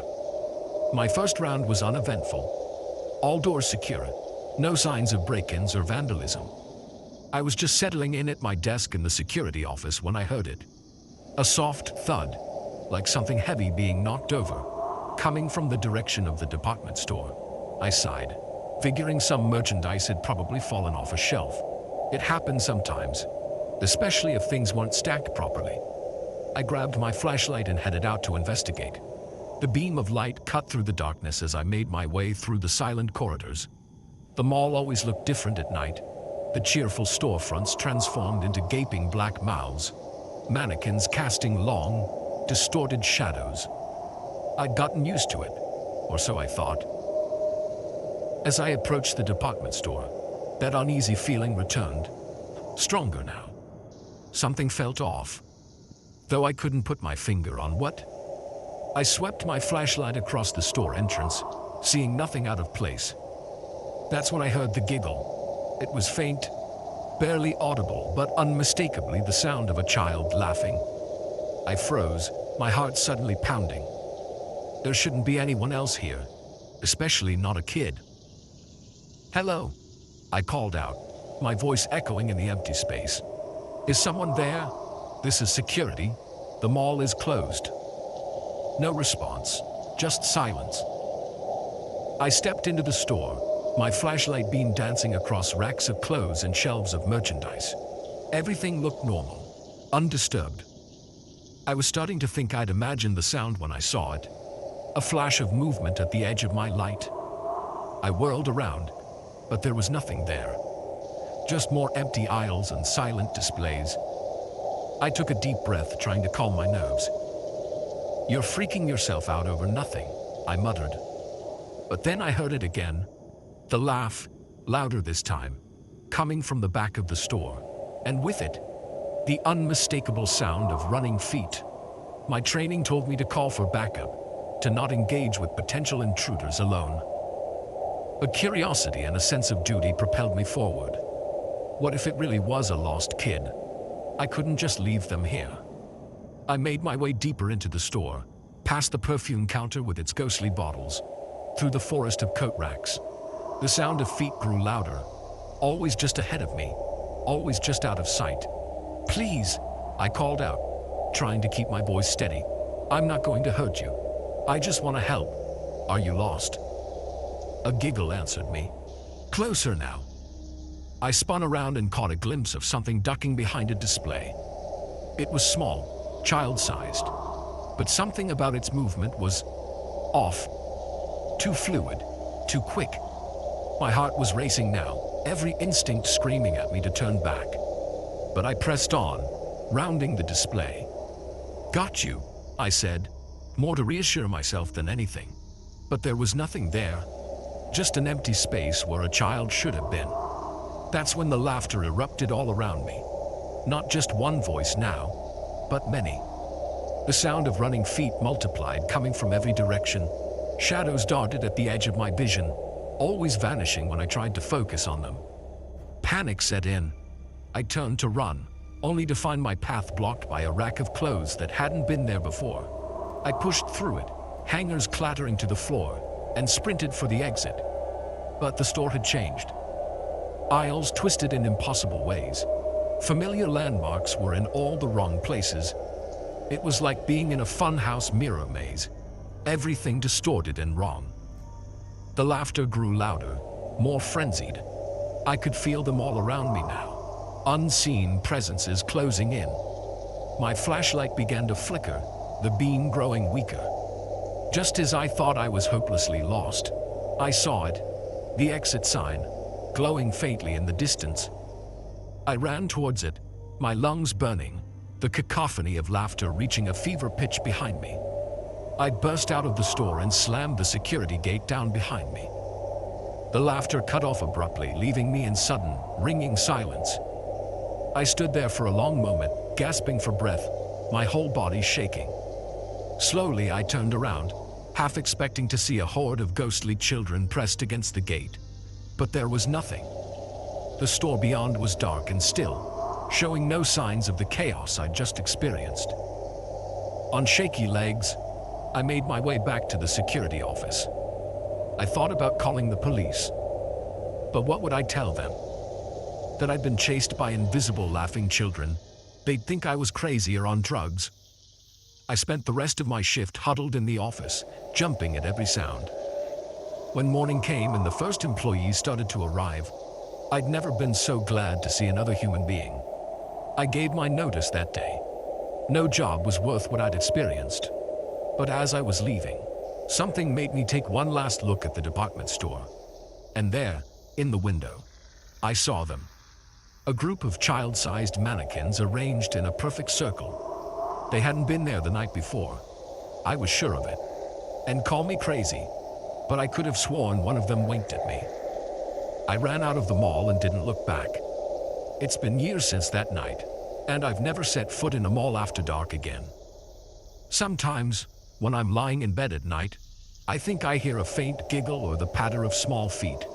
My first round was uneventful. All doors secure, no signs of break-ins or vandalism. I was just settling in at my desk in the security office when I heard it. A soft thud, like something heavy being knocked over, coming from the direction of the department store. I sighed, figuring some merchandise had probably fallen off a shelf. It happened sometimes, especially if things weren't stacked properly. I grabbed my flashlight and headed out to investigate. The beam of light cut through the darkness as I made my way through the silent corridors. The mall always looked different at night. The cheerful storefronts transformed into gaping black mouths, mannequins casting long, distorted shadows. I'd gotten used to it, or so I thought. As I approached the department store, that uneasy feeling returned, stronger now. Something felt off, though I couldn't put my finger on what. I swept my flashlight across the store entrance, seeing nothing out of place. That's when I heard the giggle. It was faint, barely audible, but unmistakably the sound of a child laughing. I froze, my heart suddenly pounding. There shouldn't be anyone else here, especially not a kid. "Hello," I called out, my voice echoing in the empty space. "Is someone there? This is security. The mall is closed." No response, just silence. I stepped into the store, my flashlight beam dancing across racks of clothes and shelves of merchandise. Everything looked normal, undisturbed. I was starting to think I'd imagined the sound when I saw it. A flash of movement at the edge of my light. I whirled around, but there was nothing there. Just more empty aisles and silent displays. I took a deep breath, trying to calm my nerves. "You're freaking yourself out over nothing," I muttered. But then I heard it again. The laugh, louder this time, coming from the back of the store, and with it, the unmistakable sound of running feet. My training told me to call for backup, to not engage with potential intruders alone. But curiosity and a sense of duty propelled me forward. What if it really was a lost kid? I couldn't just leave them here. I made my way deeper into the store, past the perfume counter with its ghostly bottles, through the forest of coat racks. The sound of feet grew louder, always just ahead of me, always just out of sight. "Please," I called out, trying to keep my voice steady. "I'm not going to hurt you. I just want to help. Are you lost?" A giggle answered me. "Closer now." I spun around and caught a glimpse of something ducking behind a display. It was small, child-sized, but something about its movement was off. Too fluid, too quick. My heart was racing now, every instinct screaming at me to turn back. But I pressed on, rounding the display. "Got you," I said, more to reassure myself than anything. But there was nothing there, just an empty space where a child should have been. That's when the laughter erupted all around me. Not just one voice now, but many. The sound of running feet multiplied, coming from every direction. Shadows darted at the edge of my vision, always vanishing when I tried to focus on them. Panic set in. I turned to run, only to find my path blocked by a rack of clothes that hadn't been there before. I pushed through it, hangers clattering to the floor, and sprinted for the exit. But the store had changed. Aisles twisted in impossible ways. Familiar landmarks were in all the wrong places. It was like being in a funhouse mirror maze, everything distorted and wrong. The laughter grew louder, more frenzied. I could feel them all around me now, unseen presences closing in. My flashlight began to flicker, the beam growing weaker. Just as I thought I was hopelessly lost, I saw it, the exit sign, glowing faintly in the distance. I ran towards it, my lungs burning, the cacophony of laughter reaching a fever pitch behind me. I burst out of the store and slammed the security gate down behind me. The laughter cut off abruptly, leaving me in sudden, ringing silence. I stood there for a long moment, gasping for breath, my whole body shaking. Slowly, I turned around, half expecting to see a horde of ghostly children pressed against the gate. But there was nothing. The store beyond was dark and still, showing no signs of the chaos I'd just experienced. On shaky legs, I made my way back to the security office. I thought about calling the police. But what would I tell them? That I'd been chased by invisible laughing children? They'd think I was crazy or on drugs. I spent the rest of my shift huddled in the office, jumping at every sound. When morning came and the first employees started to arrive, I'd never been so glad to see another human being. I gave my notice that day. No job was worth what I'd experienced. But as I was leaving, something made me take one last look at the department store. And there, in the window, I saw them. A group of child-sized mannequins arranged in a perfect circle. They hadn't been there the night before. I was sure of it. And call me crazy, but I could have sworn one of them winked at me. I ran out of the mall and didn't look back. It's been years since that night, and I've never set foot in a mall after dark again. Sometimes, when I'm lying in bed at night, I think I hear a faint giggle or the patter of small feet.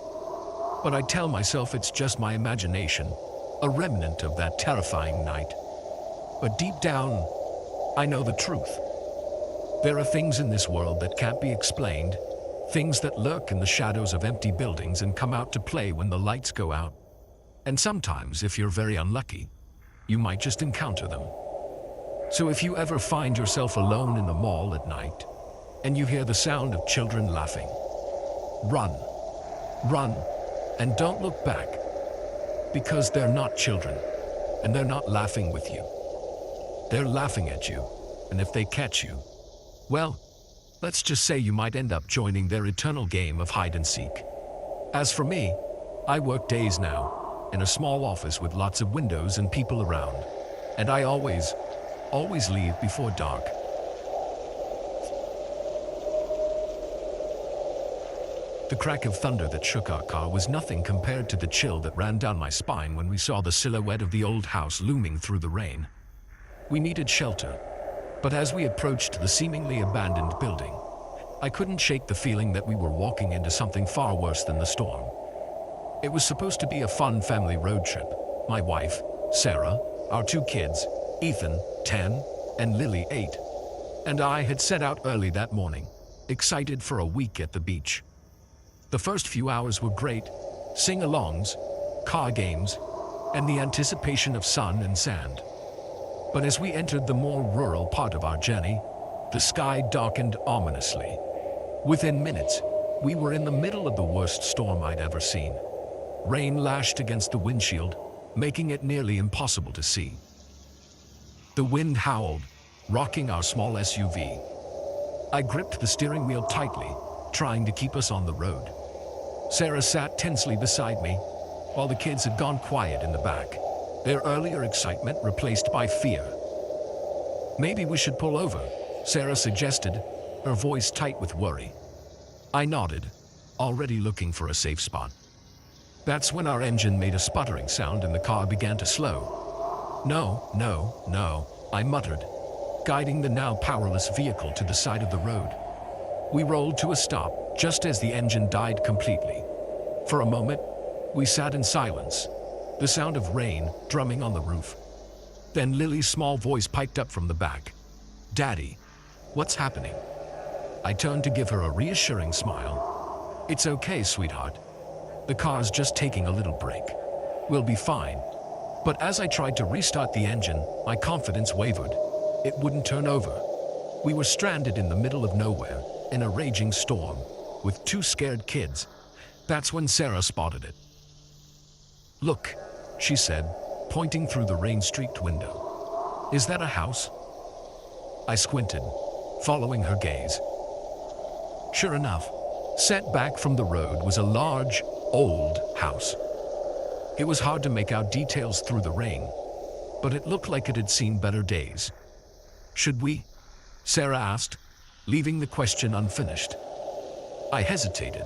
But I tell myself it's just my imagination, a remnant of that terrifying night. But deep down, I know the truth. There are things in this world that can't be explained, things that lurk in the shadows of empty buildings and come out to play when the lights go out. And sometimes, if you're very unlucky, you might just encounter them. So if you ever find yourself alone in the mall at night, and you hear the sound of children laughing, run. Run, and don't look back. Because they're not children, and they're not laughing with you. They're laughing at you, and if they catch you, well, let's just say you might end up joining their eternal game of hide and seek. As for me, I work days now, in a small office with lots of windows and people around, and I always leave before dark. The crack of thunder that shook our car was nothing compared to the chill that ran down my spine when we saw the silhouette of the old house looming through the rain. We needed shelter, but as we approached the seemingly abandoned building, I couldn't shake the feeling that we were walking into something far worse than the storm. It was supposed to be a fun family road trip. My wife, Sarah, our 2 kids, Ethan, 10, and Lily, 8, and I had set out early that morning, excited for a week at the beach. The first few hours were great, sing-alongs, car games, and the anticipation of sun and sand. But as we entered the more rural part of our journey, the sky darkened ominously. Within minutes, we were in the middle of the worst storm I'd ever seen. Rain lashed against the windshield, making it nearly impossible to see. The wind howled, rocking our small SUV. I gripped the steering wheel tightly, trying to keep us on the road. Sarah sat tensely beside me, while the kids had gone quiet in the back, their earlier excitement replaced by fear. Maybe we should pull over, Sarah suggested, her voice tight with worry. I nodded, already looking for a safe spot. That's when our engine made a sputtering sound and the car began to slow. No, I muttered, guiding the now powerless vehicle to the side of the road. We rolled to a stop just as the engine died completely. For a moment, we sat in silence, the sound of rain drumming on the roof. Then Lily's small voice piped up from the back. Daddy, what's happening? I turned to give her a reassuring smile. It's okay, sweetheart. The car's just taking a little break. We'll be fine. But as I tried to restart the engine, my confidence wavered. It wouldn't turn over. We were stranded in the middle of nowhere, in a raging storm, with two scared kids. That's when Sarah spotted it. Look, she said, pointing through the rain-streaked window. Is that a house? I squinted, following her gaze. Sure enough, set back from the road was a large, old house. It was hard to make out details through the rain, but it looked like it had seen better days. Should we? Sarah asked, leaving the question unfinished. I hesitated.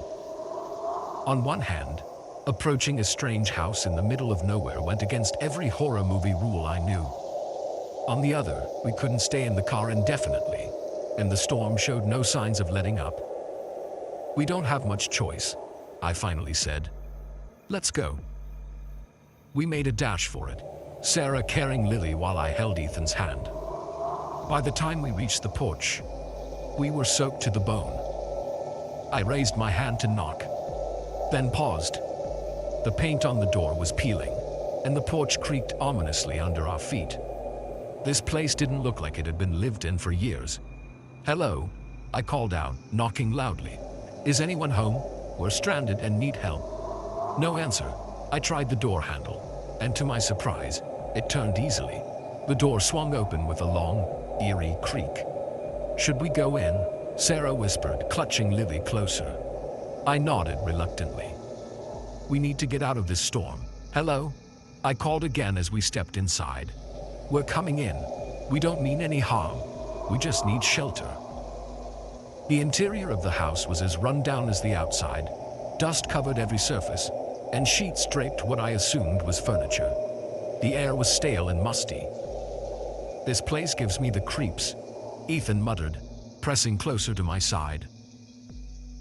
On one hand, approaching a strange house in the middle of nowhere went against every horror movie rule I knew. On the other, we couldn't stay in the car indefinitely, and the storm showed no signs of letting up. We don't have much choice, I finally said. Let's go. We made a dash for it, Sarah carrying Lily while I held Ethan's hand. By the time we reached the porch, we were soaked to the bone. I raised my hand to knock, then paused. The paint on the door was peeling, and the porch creaked ominously under our feet. This place didn't look like it had been lived in for years. Hello, I called out, knocking loudly. Is anyone home? We're stranded and need help. No answer. I tried the door handle, and to my surprise, it turned easily. The door swung open with a long, eerie creak. Should we go in? Sarah whispered, clutching Lily closer. I nodded reluctantly. We need to get out of this storm. Hello? I called again as we stepped inside. We're coming in. We don't mean any harm. We just need shelter. The interior of the house was as run down as the outside. Dust covered every surface, and sheets draped what I assumed was furniture. The air was stale and musty. This place gives me the creeps, Ethan muttered, pressing closer to my side.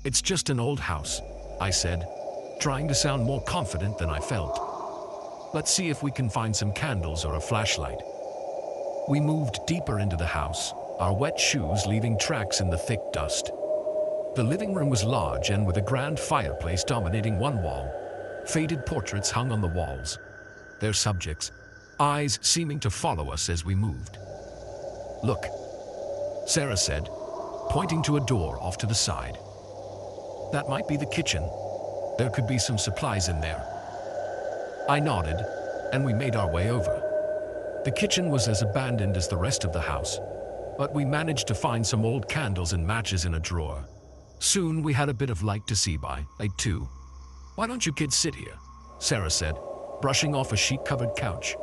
It's just an old house, I said, trying to sound more confident than I felt. Let's see if we can find some candles or a flashlight. We moved deeper into the house, our wet shoes leaving tracks in the thick dust. The living room was large and with a grand fireplace dominating one wall. Faded portraits hung on the walls, their subjects, eyes seeming to follow us as we moved. Look, Sarah said, pointing to a door off to the side. That might be the kitchen. There could be some supplies in there. I nodded, and we made our way over. The kitchen was as abandoned as the rest of the house, but we managed to find some old candles and matches in a drawer. Soon we had a bit of light to see by, too. Why don't you kids sit here? Sarah said, brushing off a sheet-covered couch.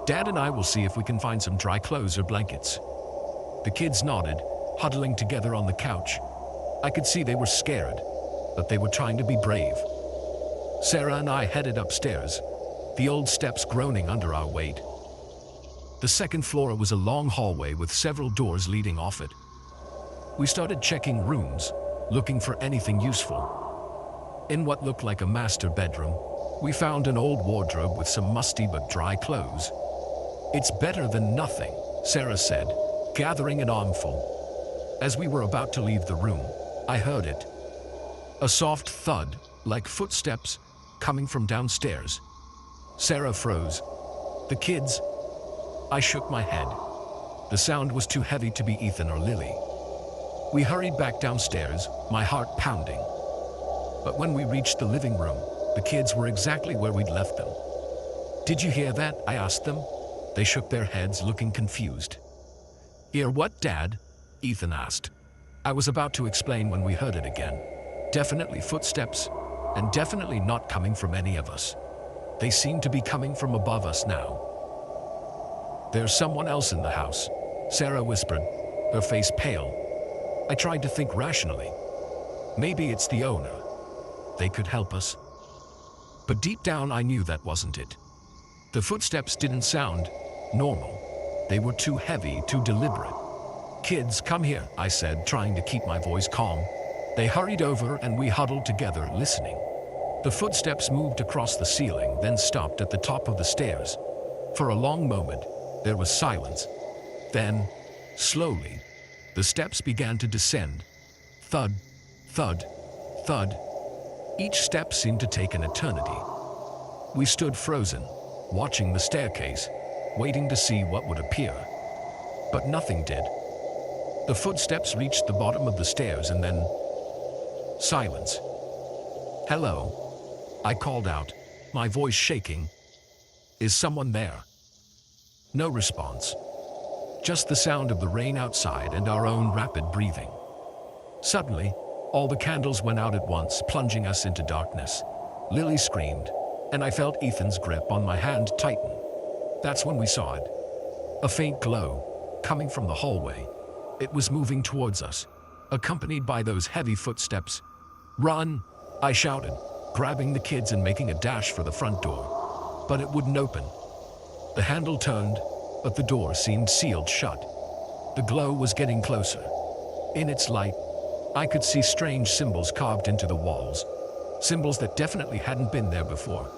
Dad and I will see if we can find some dry clothes or blankets. The kids nodded, huddling together on the couch. I could see they were scared, but they were trying to be brave. Sarah and I headed upstairs, the old steps groaning under our weight. The second floor was a long hallway with several doors leading off it. We started checking rooms, looking for anything useful. In what looked like a master bedroom, we found an old wardrobe with some musty but dry clothes. It's better than nothing, Sarah said, gathering an armful. As we were about to leave the room, I heard it. A soft thud, like footsteps, coming from downstairs. Sarah froze. The kids? I shook my head. The sound was too heavy to be Ethan or Lily. We hurried back downstairs, my heart pounding. But when we reached the living room, the kids were exactly where we'd left them. Did you hear that? I asked them. They shook their heads, looking confused. Hear what, Dad? Ethan asked. I was about to explain when we heard it again. Definitely footsteps, and definitely not coming from any of us. They seemed to be coming from above us now. There's someone else in the house, Sarah whispered, her face pale. I tried to think rationally. Maybe it's the owner. They could help us. But deep down I knew that wasn't it. The footsteps didn't sound normal. They were too heavy, too deliberate. Kids, come here, I said, trying to keep my voice calm. They hurried over and we huddled together, listening. The footsteps moved across the ceiling, then stopped at the top of the stairs. For a long moment, there was silence. Then, slowly, the steps began to descend. Thud, thud, thud. Each step seemed to take an eternity. We stood frozen, watching the staircase, waiting to see what would appear. But nothing did. The footsteps reached the bottom of the stairs and then silence. Hello, I called out, my voice shaking. Is someone there? No response. Just the sound of the rain outside and our own rapid breathing. Suddenly, all the candles went out at once, plunging us into darkness. Lily screamed, and I felt Ethan's grip on my hand tighten. That's when we saw it. A faint glow, coming from the hallway. It was moving towards us, accompanied by those heavy footsteps. Run, I shouted, grabbing the kids and making a dash for the front door. But it wouldn't open. The handle turned, but the door seemed sealed shut. The glow was getting closer. In its light, I could see strange symbols carved into the walls, symbols that definitely hadn't been there before.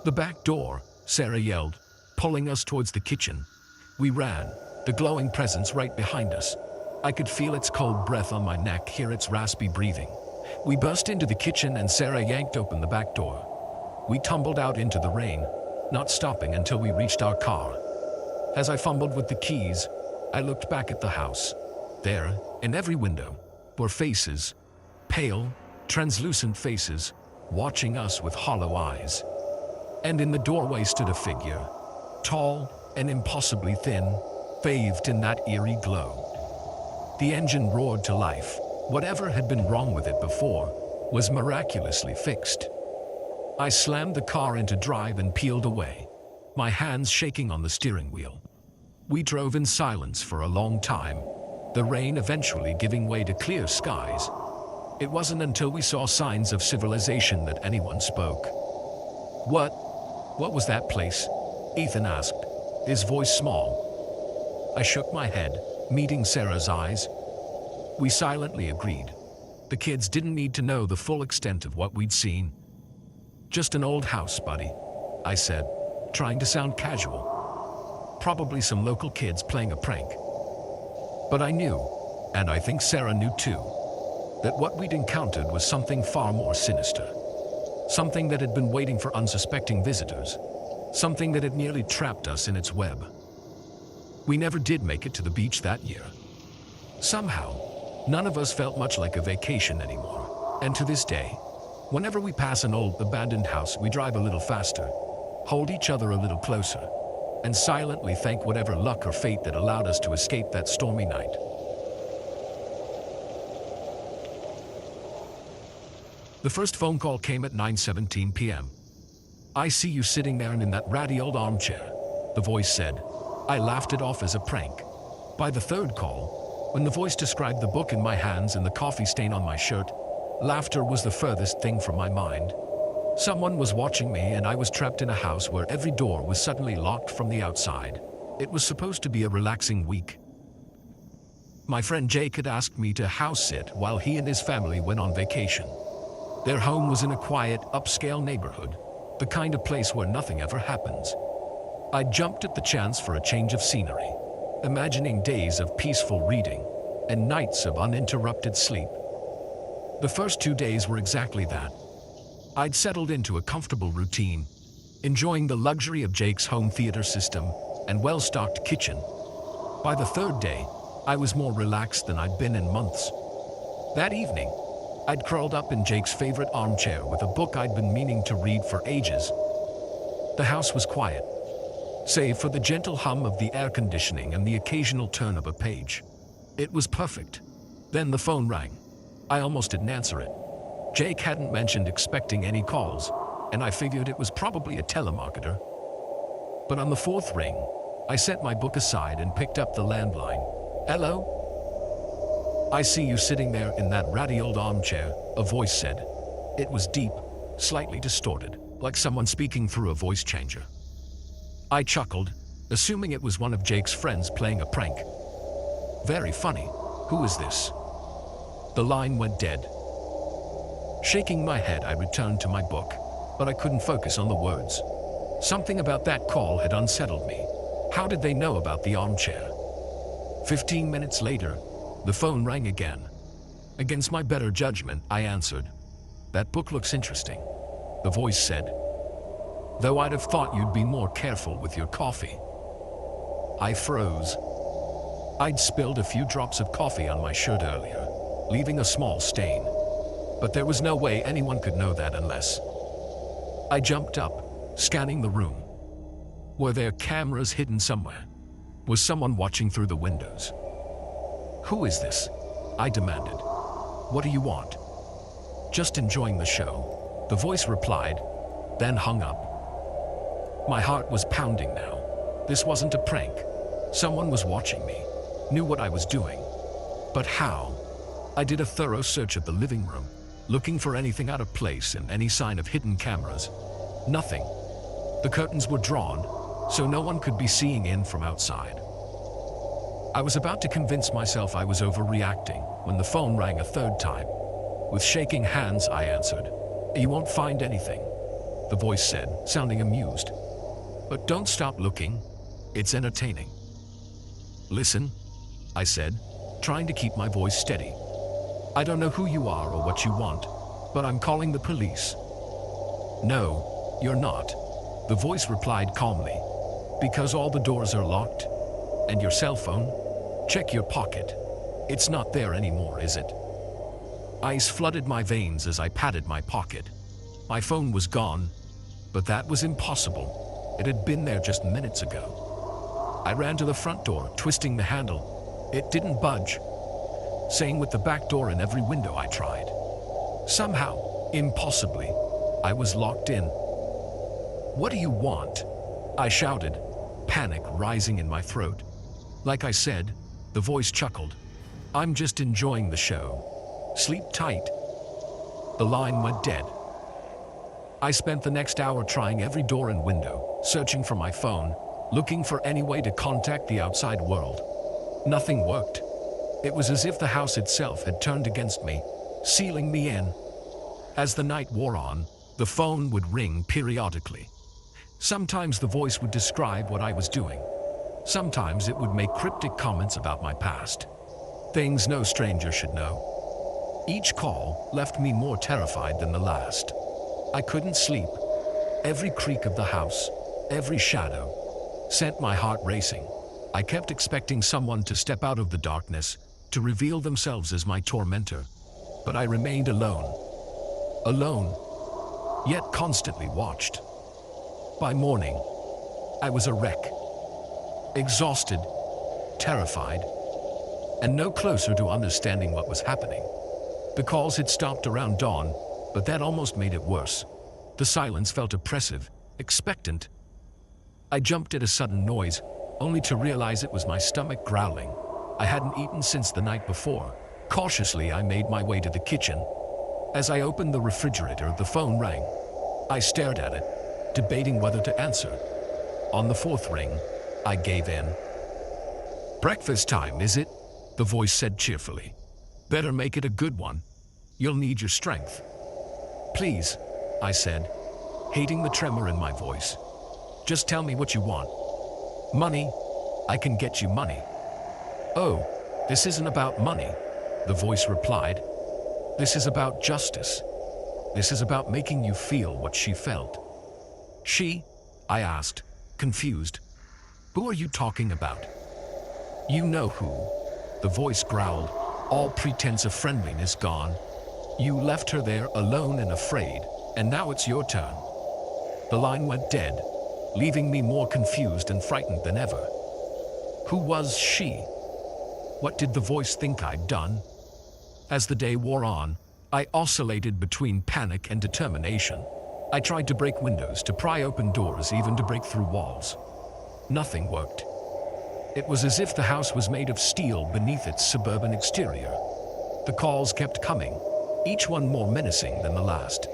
The back door, Sarah yelled, pulling us towards the kitchen. We ran, the glowing presence right behind us. I could feel its cold breath on my neck, hear its raspy breathing. We burst into the kitchen and Sarah yanked open the back door. We tumbled out into the rain, not stopping until we reached our car. As I fumbled with the keys, I looked back at the house. There, in every window, were faces, pale, translucent faces, watching us with hollow eyes. And in the doorway stood a figure, tall and impossibly thin, bathed in that eerie glow. The engine roared to life. Whatever had been wrong with it before was miraculously fixed. I slammed the car into drive and peeled away, my hands shaking on the steering wheel. We drove in silence for a long time, the rain eventually giving way to clear skies. It wasn't until we saw signs of civilization that anyone spoke. What was that place? Ethan asked, his voice small. I shook my head, meeting Sarah's eyes. We silently agreed. The kids didn't need to know the full extent of what we'd seen. Just an old house, buddy, I said, trying to sound casual. Probably some local kids playing a prank. But I knew, and I think Sarah knew too, that what we'd encountered was something far more sinister. Something that had been waiting for unsuspecting visitors. Something that had nearly trapped us in its web. We never did make it to the beach that year. Somehow, none of us felt much like a vacation anymore. And to this day, whenever we pass an old abandoned house, we drive a little faster, hold each other a little closer, and silently thank whatever luck or fate that allowed us to escape that stormy night. The first phone call came at 9:17 p.m. I see you sitting there and in that ratty old armchair, the voice said. I laughed it off as a prank. By the third call, when the voice described the book in my hands and the coffee stain on my shirt, laughter was the furthest thing from my mind. Someone was watching me and I was trapped in a house where every door was suddenly locked from the outside. It was supposed to be a relaxing week. My friend Jake had asked me to house sit while he and his family went on vacation. Their home was in a quiet, upscale neighborhood, the kind of place where nothing ever happens. I jumped at the chance for a change of scenery, imagining days of peaceful reading and nights of uninterrupted sleep. The first 2 days were exactly that. I'd settled into a comfortable routine, enjoying the luxury of Jake's home theater system and well-stocked kitchen. By the third day, I was more relaxed than I'd been in months. That evening, I'd curled up in Jake's favorite armchair with a book I'd been meaning to read for ages. The house was quiet, save for the gentle hum of the air conditioning and the occasional turn of a page. It was perfect. Then the phone rang. I almost didn't answer it. Jake hadn't mentioned expecting any calls, and I figured it was probably a telemarketer. But on the fourth ring, I set my book aside and picked up the landline. Hello? I see you sitting there in that ratty old armchair, a voice said. It was deep, slightly distorted, like someone speaking through a voice changer. I chuckled, assuming it was one of Jake's friends playing a prank. Very funny. Who is this? The line went dead. Shaking my head, I returned to my book, but I couldn't focus on the words. Something about that call had unsettled me. How did they know about the armchair? 15 minutes later, the phone rang again. Against my better judgment, I answered. That book looks interesting, the voice said. Though I'd have thought you'd be more careful with your coffee. I froze. I'd spilled a few drops of coffee on my shirt earlier, leaving a small stain. But there was no way anyone could know that unless... I jumped up, scanning the room. Were there cameras hidden somewhere? Was someone watching through the windows? Who is this? I demanded. What do you want? Just enjoying the show, the voice replied, then hung up. My heart was pounding now. This wasn't a prank. Someone was watching me, knew what I was doing. But how? I did a thorough search of the living room, looking for anything out of place and any sign of hidden cameras. Nothing. The curtains were drawn, so no one could be seeing in from outside. I was about to convince myself I was overreacting when the phone rang a third time. With shaking hands, I answered. You won't find anything, the voice said, sounding amused. But don't stop looking. It's entertaining. Listen, I said, trying to keep my voice steady. I don't know who you are or what you want, but I'm calling the police. No, you're not, the voice replied calmly. Because all the doors are locked. And your cell phone? Check your pocket. It's not there anymore, is it? Ice flooded my veins as I patted my pocket. My phone was gone, but that was impossible. It had been there just minutes ago. I ran to the front door, twisting the handle. It didn't budge. Same with the back door and every window I tried. Somehow, impossibly, I was locked in. What do you want? I shouted, panic rising in my throat. Like I said, the voice chuckled. I'm just enjoying the show. Sleep tight. The line went dead. I spent the next hour trying every door and window, searching for my phone, looking for any way to contact the outside world. Nothing worked. It was as if the house itself had turned against me, sealing me in. As the night wore on, the phone would ring periodically. Sometimes the voice would describe what I was doing. Sometimes it would make cryptic comments about my past. Things no stranger should know. Each call left me more terrified than the last. I couldn't sleep. Every creak of the house, every shadow, sent my heart racing. I kept expecting someone to step out of the darkness, to reveal themselves as my tormentor. But I remained alone. Alone, yet constantly watched. By morning, I was a wreck. Exhausted, terrified, and no closer to understanding what was happening. The calls had stopped around dawn, but that almost made it worse. The silence felt oppressive, expectant. I jumped at a sudden noise, only to realize it was my stomach growling. I hadn't eaten since the night before. Cautiously, I made my way to the kitchen. As I opened the refrigerator, the phone rang. I stared at it, debating whether to answer. On the fourth ring, I gave in. Breakfast time, is it? The voice said cheerfully. Better make it a good one. You'll need your strength. Please, I said, hating the tremor in my voice. Just tell me what you want. Money. I can get you money. Oh, this isn't about money, the voice replied. This is about justice. This is about making you feel what she felt. She? I asked, confused. Who are you talking about? You know who, the voice growled, all pretense of friendliness gone. You left her there alone and afraid, and now it's your turn. The line went dead, leaving me more confused and frightened than ever. Who was she? What did the voice think I'd done? As the day wore on, I oscillated between panic and determination. I tried to break windows, to pry open doors, even to break through walls. Nothing worked. It was as if the house was made of steel beneath its suburban exterior. The calls kept coming, each one more menacing than the last.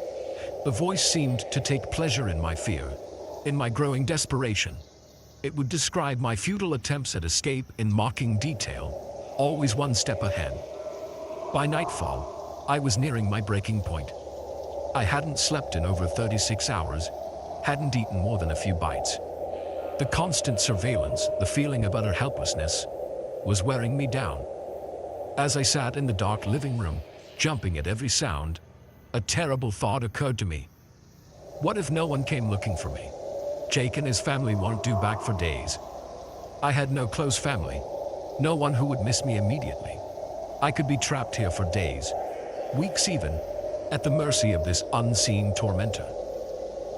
The voice seemed to take pleasure in my fear, in my growing desperation. It would describe my futile attempts at escape in mocking detail, always one step ahead. By nightfall, I was nearing my breaking point. I hadn't slept in over 36 hours, hadn't eaten more than a few bites. The constant surveillance, the feeling of utter helplessness, was wearing me down. As I sat in the dark living room, jumping at every sound, a terrible thought occurred to me. What if no one came looking for me? Jake and his family weren't due back for days. I had no close family, no one who would miss me immediately. I could be trapped here for days, weeks even, at the mercy of this unseen tormentor.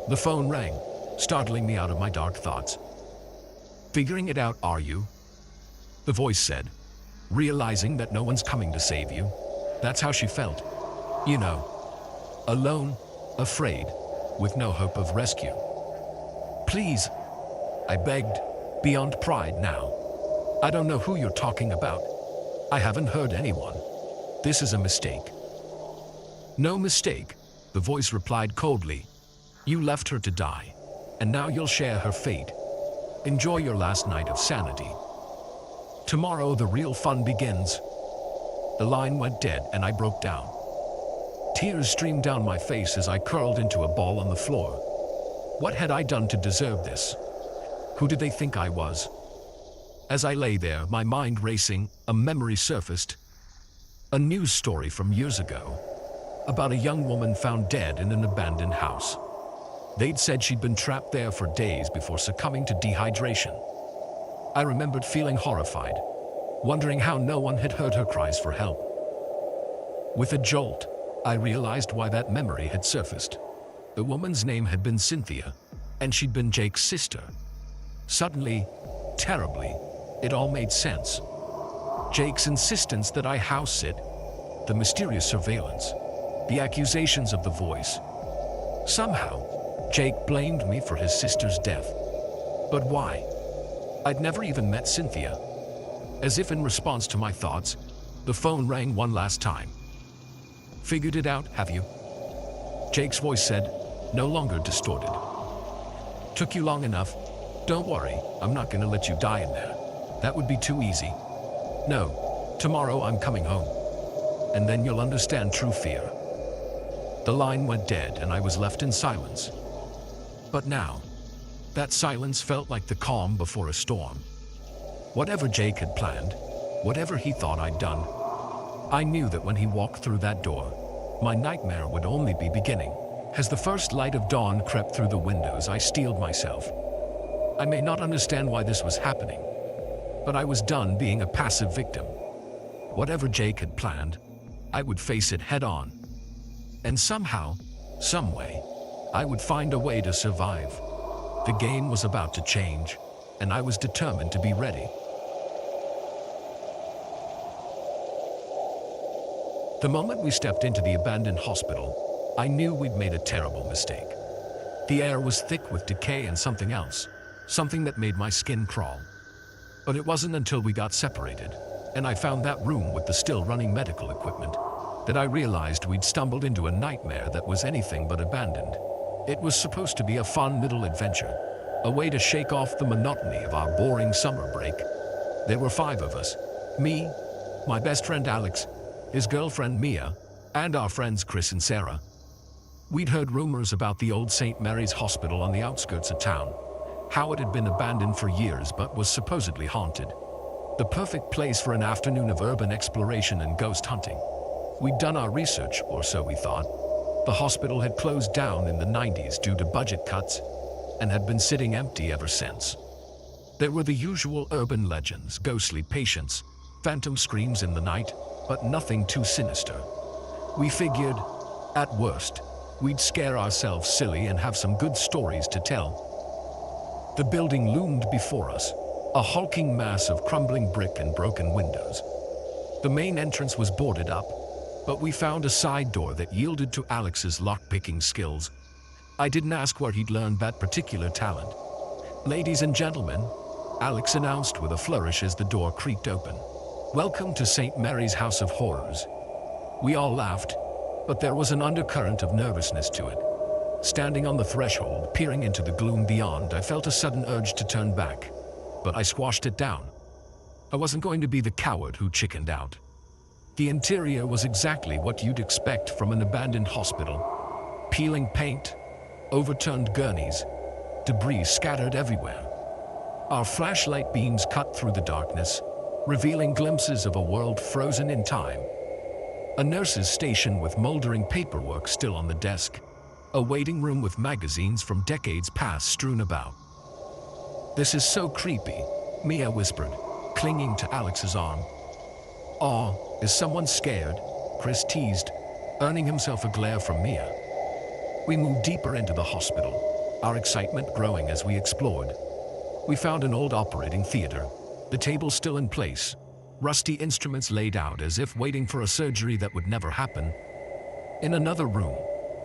The phone rang, startling me out of my dark thoughts. "Figuring it out, are you?" the voice said, realizing that no one's coming to save you. That's how she felt. You know, alone, afraid, with no hope of rescue. "Please," I begged, beyond pride now. "I don't know who you're talking about. I haven't heard anyone. This is a mistake." "No mistake," the voice replied coldly. "You left her to die, and now you'll share her fate. Enjoy your last night of sanity. Tomorrow the real fun begins." The line went dead and I broke down. Tears streamed down my face as I curled into a ball on the floor. What had I done to deserve this? Who did they think I was? As I lay there, my mind racing, a memory surfaced. A news story from years ago, about a young woman found dead in an abandoned house. They'd said she'd been trapped there for days before succumbing to dehydration. I remembered feeling horrified, wondering how no one had heard her cries for help. With a jolt, I realized why that memory had surfaced. The woman's name had been Cynthia, and she'd been Jake's sister. Suddenly, terribly, it all made sense. Jake's insistence that I house sit, the mysterious surveillance, the accusations of the voice. Somehow, Jake blamed me for his sister's death. But why? I'd never even met Cynthia. As if in response to my thoughts, the phone rang one last time. "Figured it out, have you?" Jake's voice said, no longer distorted. "Took you long enough. Don't worry, I'm not gonna let you die in there. That would be too easy. No, tomorrow I'm coming home. And then you'll understand true fear." The line went dead and I was left in silence. But now, that silence felt like the calm before a storm. Whatever Jake had planned, whatever he thought I'd done, I knew that when he walked through that door, my nightmare would only be beginning. As the first light of dawn crept through the windows, I steeled myself. I may not understand why this was happening, but I was done being a passive victim. Whatever Jake had planned, I would face it head on. And somehow, some way, I would find a way to survive. The game was about to change, and I was determined to be ready. The moment we stepped into the abandoned hospital, I knew we'd made a terrible mistake. The air was thick with decay and something else, something that made my skin crawl. But it wasn't until we got separated, and I found that room with the still running medical equipment, that I realized we'd stumbled into a nightmare that was anything but abandoned. It was supposed to be a fun little adventure, a way to shake off the monotony of our boring summer break. There were 5 of us: me, my best friend Alex, his girlfriend Mia, and our friends Chris and Sarah. We'd heard rumors about the old St. Mary's Hospital on the outskirts of town, how it had been abandoned for years but was supposedly haunted. The perfect place for an afternoon of urban exploration and ghost hunting. We'd done our research, or so we thought. The hospital had closed down in the 90s due to budget cuts, and had been sitting empty ever since. There were the usual urban legends, ghostly patients, phantom screams in the night, but nothing too sinister. We figured, at worst, we'd scare ourselves silly and have some good stories to tell. The building loomed before us, a hulking mass of crumbling brick and broken windows. The main entrance was boarded up, but we found a side door that yielded to Alex's lock-picking skills. I didn't ask where he'd learned that particular talent. "Ladies and gentlemen," Alex announced with a flourish as the door creaked open. "Welcome to St. Mary's House of Horrors." We all laughed, but there was an undercurrent of nervousness to it. Standing on the threshold, peering into the gloom beyond, I felt a sudden urge to turn back, but I squashed it down. I wasn't going to be the coward who chickened out. The interior was exactly what you'd expect from an abandoned hospital. Peeling paint, overturned gurneys, debris scattered everywhere. Our flashlight beams cut through the darkness, revealing glimpses of a world frozen in time. A nurse's station with moldering paperwork still on the desk. A waiting room with magazines from decades past strewn about. "This is so creepy," Mia whispered, clinging to Alex's arm. "Aw, is someone scared?" Chris teased, earning himself a glare from Mia. We moved deeper into the hospital, our excitement growing as we explored. We found an old operating theater, the table still in place, rusty instruments laid out as if waiting for a surgery that would never happen. In another room,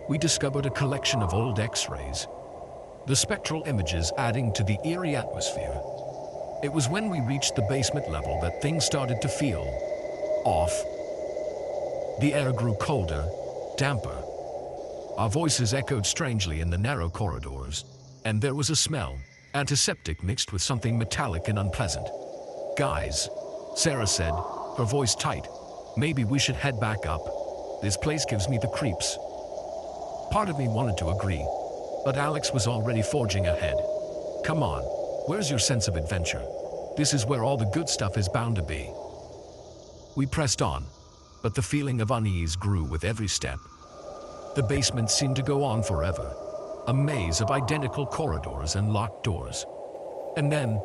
we discovered a collection of old X-rays, the spectral images adding to the eerie atmosphere. It was when we reached the basement level that things started to feel off. The air grew colder, damper. Our voices echoed strangely in the narrow corridors, and there was a smell, antiseptic mixed with something metallic and unpleasant. "Guys," Sarah said, her voice tight, "maybe we should head back up. This place gives me the creeps." Part of me wanted to agree, but Alex was already forging ahead. "Come on, where's your sense of adventure? This is where all the good stuff is bound to be." We pressed on, but the feeling of unease grew with every step. The basement seemed to go on forever, a maze of identical corridors and locked doors. And then,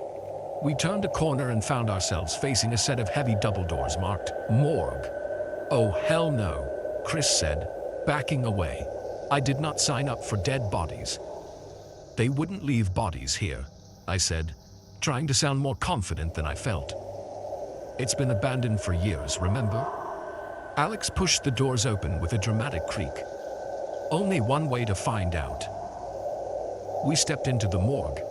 we turned a corner and found ourselves facing a set of heavy double doors marked "Morgue." "Oh, hell no," Chris said, backing away. "I did not sign up for dead bodies." "They wouldn't leave bodies here," I said, trying to sound more confident than I felt. "It's been abandoned for years, remember?" Alex pushed the doors open with a dramatic creak. "Only one way to find out." We stepped into the morgue,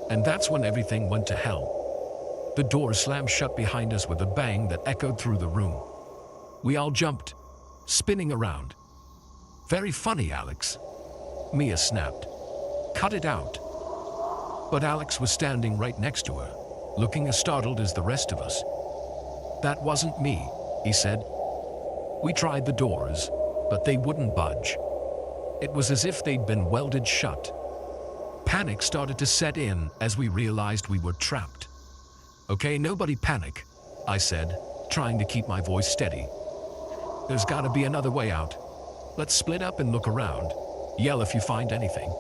and that's when everything went to hell. The doors slammed shut behind us with a bang that echoed through the room. We all jumped, spinning around. "Very funny, Alex," Mia snapped. "Cut it out." But Alex was standing right next to her, looking as startled as the rest of us. "That wasn't me," he said. We tried the doors, but they wouldn't budge. It was as if they'd been welded shut. Panic started to set in as we realized we were trapped. "Okay, nobody panic," I said, trying to keep my voice steady. "There's gotta be another way out. Let's split up and look around. Yell if you find anything."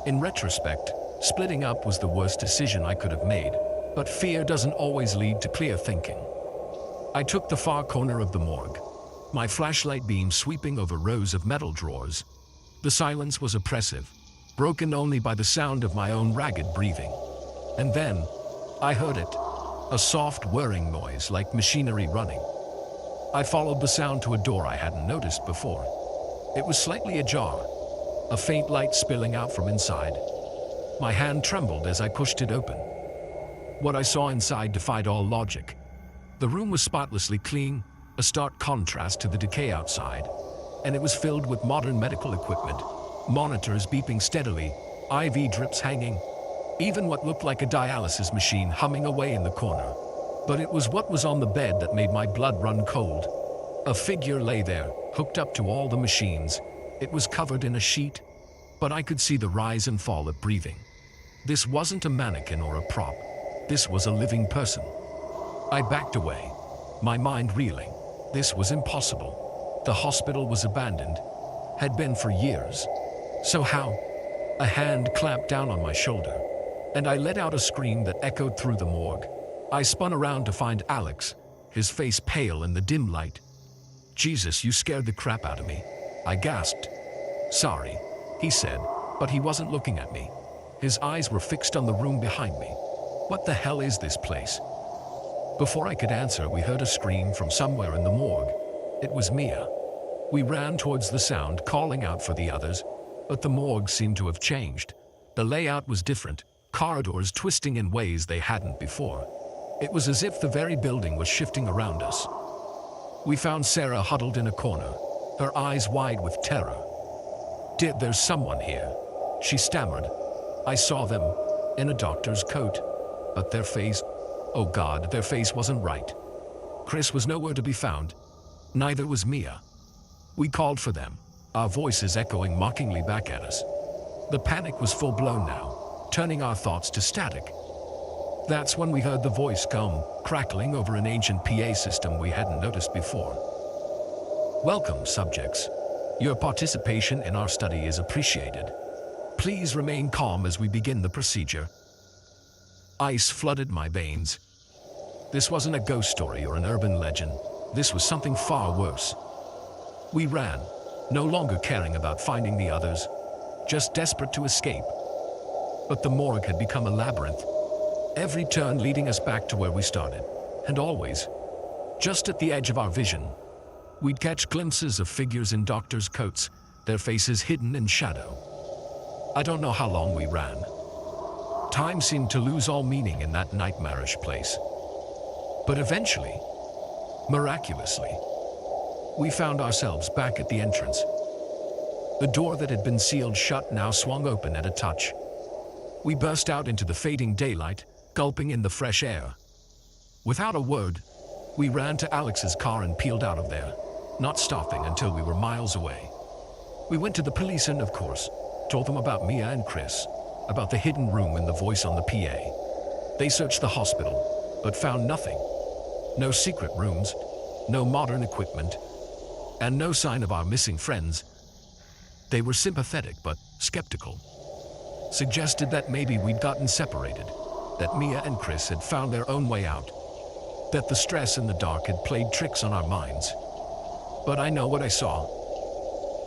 In retrospect, splitting up was the worst decision I could have made, but fear doesn't always lead to clear thinking. I took the far corner of the morgue, my flashlight beam sweeping over rows of metal drawers. The silence was oppressive, broken only by the sound of my own ragged breathing. And then, I heard it, a soft whirring noise like machinery running. I followed the sound to a door I hadn't noticed before. It was slightly ajar, a faint light spilling out from inside. My hand trembled as I pushed it open. What I saw inside defied all logic. The room was spotlessly clean, a stark contrast to the decay outside, and it was filled with modern medical equipment, monitors beeping steadily, IV drips hanging, even what looked like a dialysis machine humming away in the corner. But it was what was on the bed that made my blood run cold. A figure lay there, hooked up to all the machines. It was covered in a sheet, but I could see the rise and fall of breathing. This wasn't a mannequin or a prop. This was a living person. I backed away, my mind reeling. This was impossible. The hospital was abandoned, had been for years. So how? A hand clamped down on my shoulder, and I let out a scream that echoed through the morgue. I spun around to find Alex, his face pale in the dim light. "Jesus, you scared the crap out of me," I gasped. "Sorry," he said, but he wasn't looking at me. His eyes were fixed on the room behind me. "What the hell is this place?" Before I could answer, we heard a scream from somewhere in the morgue. It was Mia. We ran towards the sound, calling out for the others, but the morgue seemed to have changed. The layout was different, corridors twisting in ways they hadn't before. It was as if the very building was shifting around us. We found Sarah huddled in a corner, her eyes wide with terror. There's someone here," she stammered. "I saw them, in a doctor's coat, but their face, oh God, their face wasn't right." Chris was nowhere to be found. Neither was Mia. We called for them, our voices echoing mockingly back at us. The panic was full-blown now, turning our thoughts to static. That's when we heard the voice come, crackling over an ancient PA system we hadn't noticed before. "Welcome, subjects. Your participation in our study is appreciated. Please remain calm as we begin the procedure." Ice flooded my veins. This wasn't a ghost story or an urban legend. This was something far worse. We ran, no longer caring about finding the others, just desperate to escape. But the morgue had become a labyrinth, every turn leading us back to where we started, and always, just at the edge of our vision, we'd catch glimpses of figures in doctors' coats, their faces hidden in shadow. I don't know how long we ran. Time seemed to lose all meaning in that nightmarish place. But eventually, miraculously, we found ourselves back at the entrance. The door that had been sealed shut now swung open at a touch. We burst out into the fading daylight, gulping in the fresh air. Without a word, we ran to Alex's car and peeled out of there, not stopping until we were miles away. We went to the police and, of course, told them about Mia and Chris, about the hidden room and the voice on the PA. They searched the hospital, but found nothing. No secret rooms, no modern equipment, and no sign of our missing friends. They were sympathetic but skeptical. Suggested that maybe we'd gotten separated, that Mia and Chris had found their own way out, that the stress in the dark had played tricks on our minds. But I know what I saw,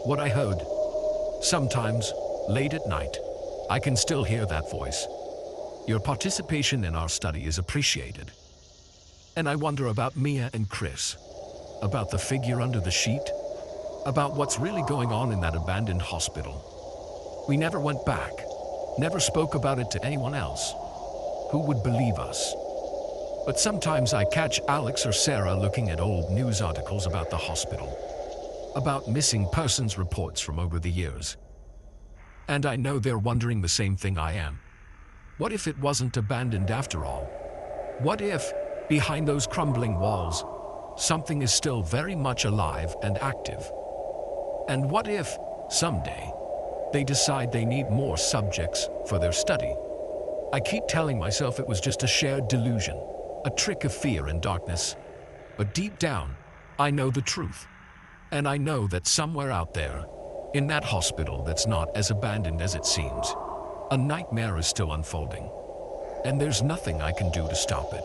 what I heard. Sometimes, late at night, I can still hear that voice. Your participation in our study is appreciated. And I wonder about Mia and Chris, about the figure under the sheet, about what's really going on in that abandoned hospital. We never went back, never spoke about it to anyone else. Who would believe us? But sometimes I catch Alex or Sarah looking at old news articles about the hospital, about missing persons reports from over the years. And I know they're wondering the same thing I am. What if it wasn't abandoned after all? What if, behind those crumbling walls, something is still very much alive and active? And what if, someday, they decide they need more subjects for their study? I keep telling myself it was just a shared delusion, a trick of fear and darkness. But deep down, I know the truth. And I know that somewhere out there, in that hospital that's not as abandoned as it seems, a nightmare is still unfolding. And there's nothing I can do to stop it.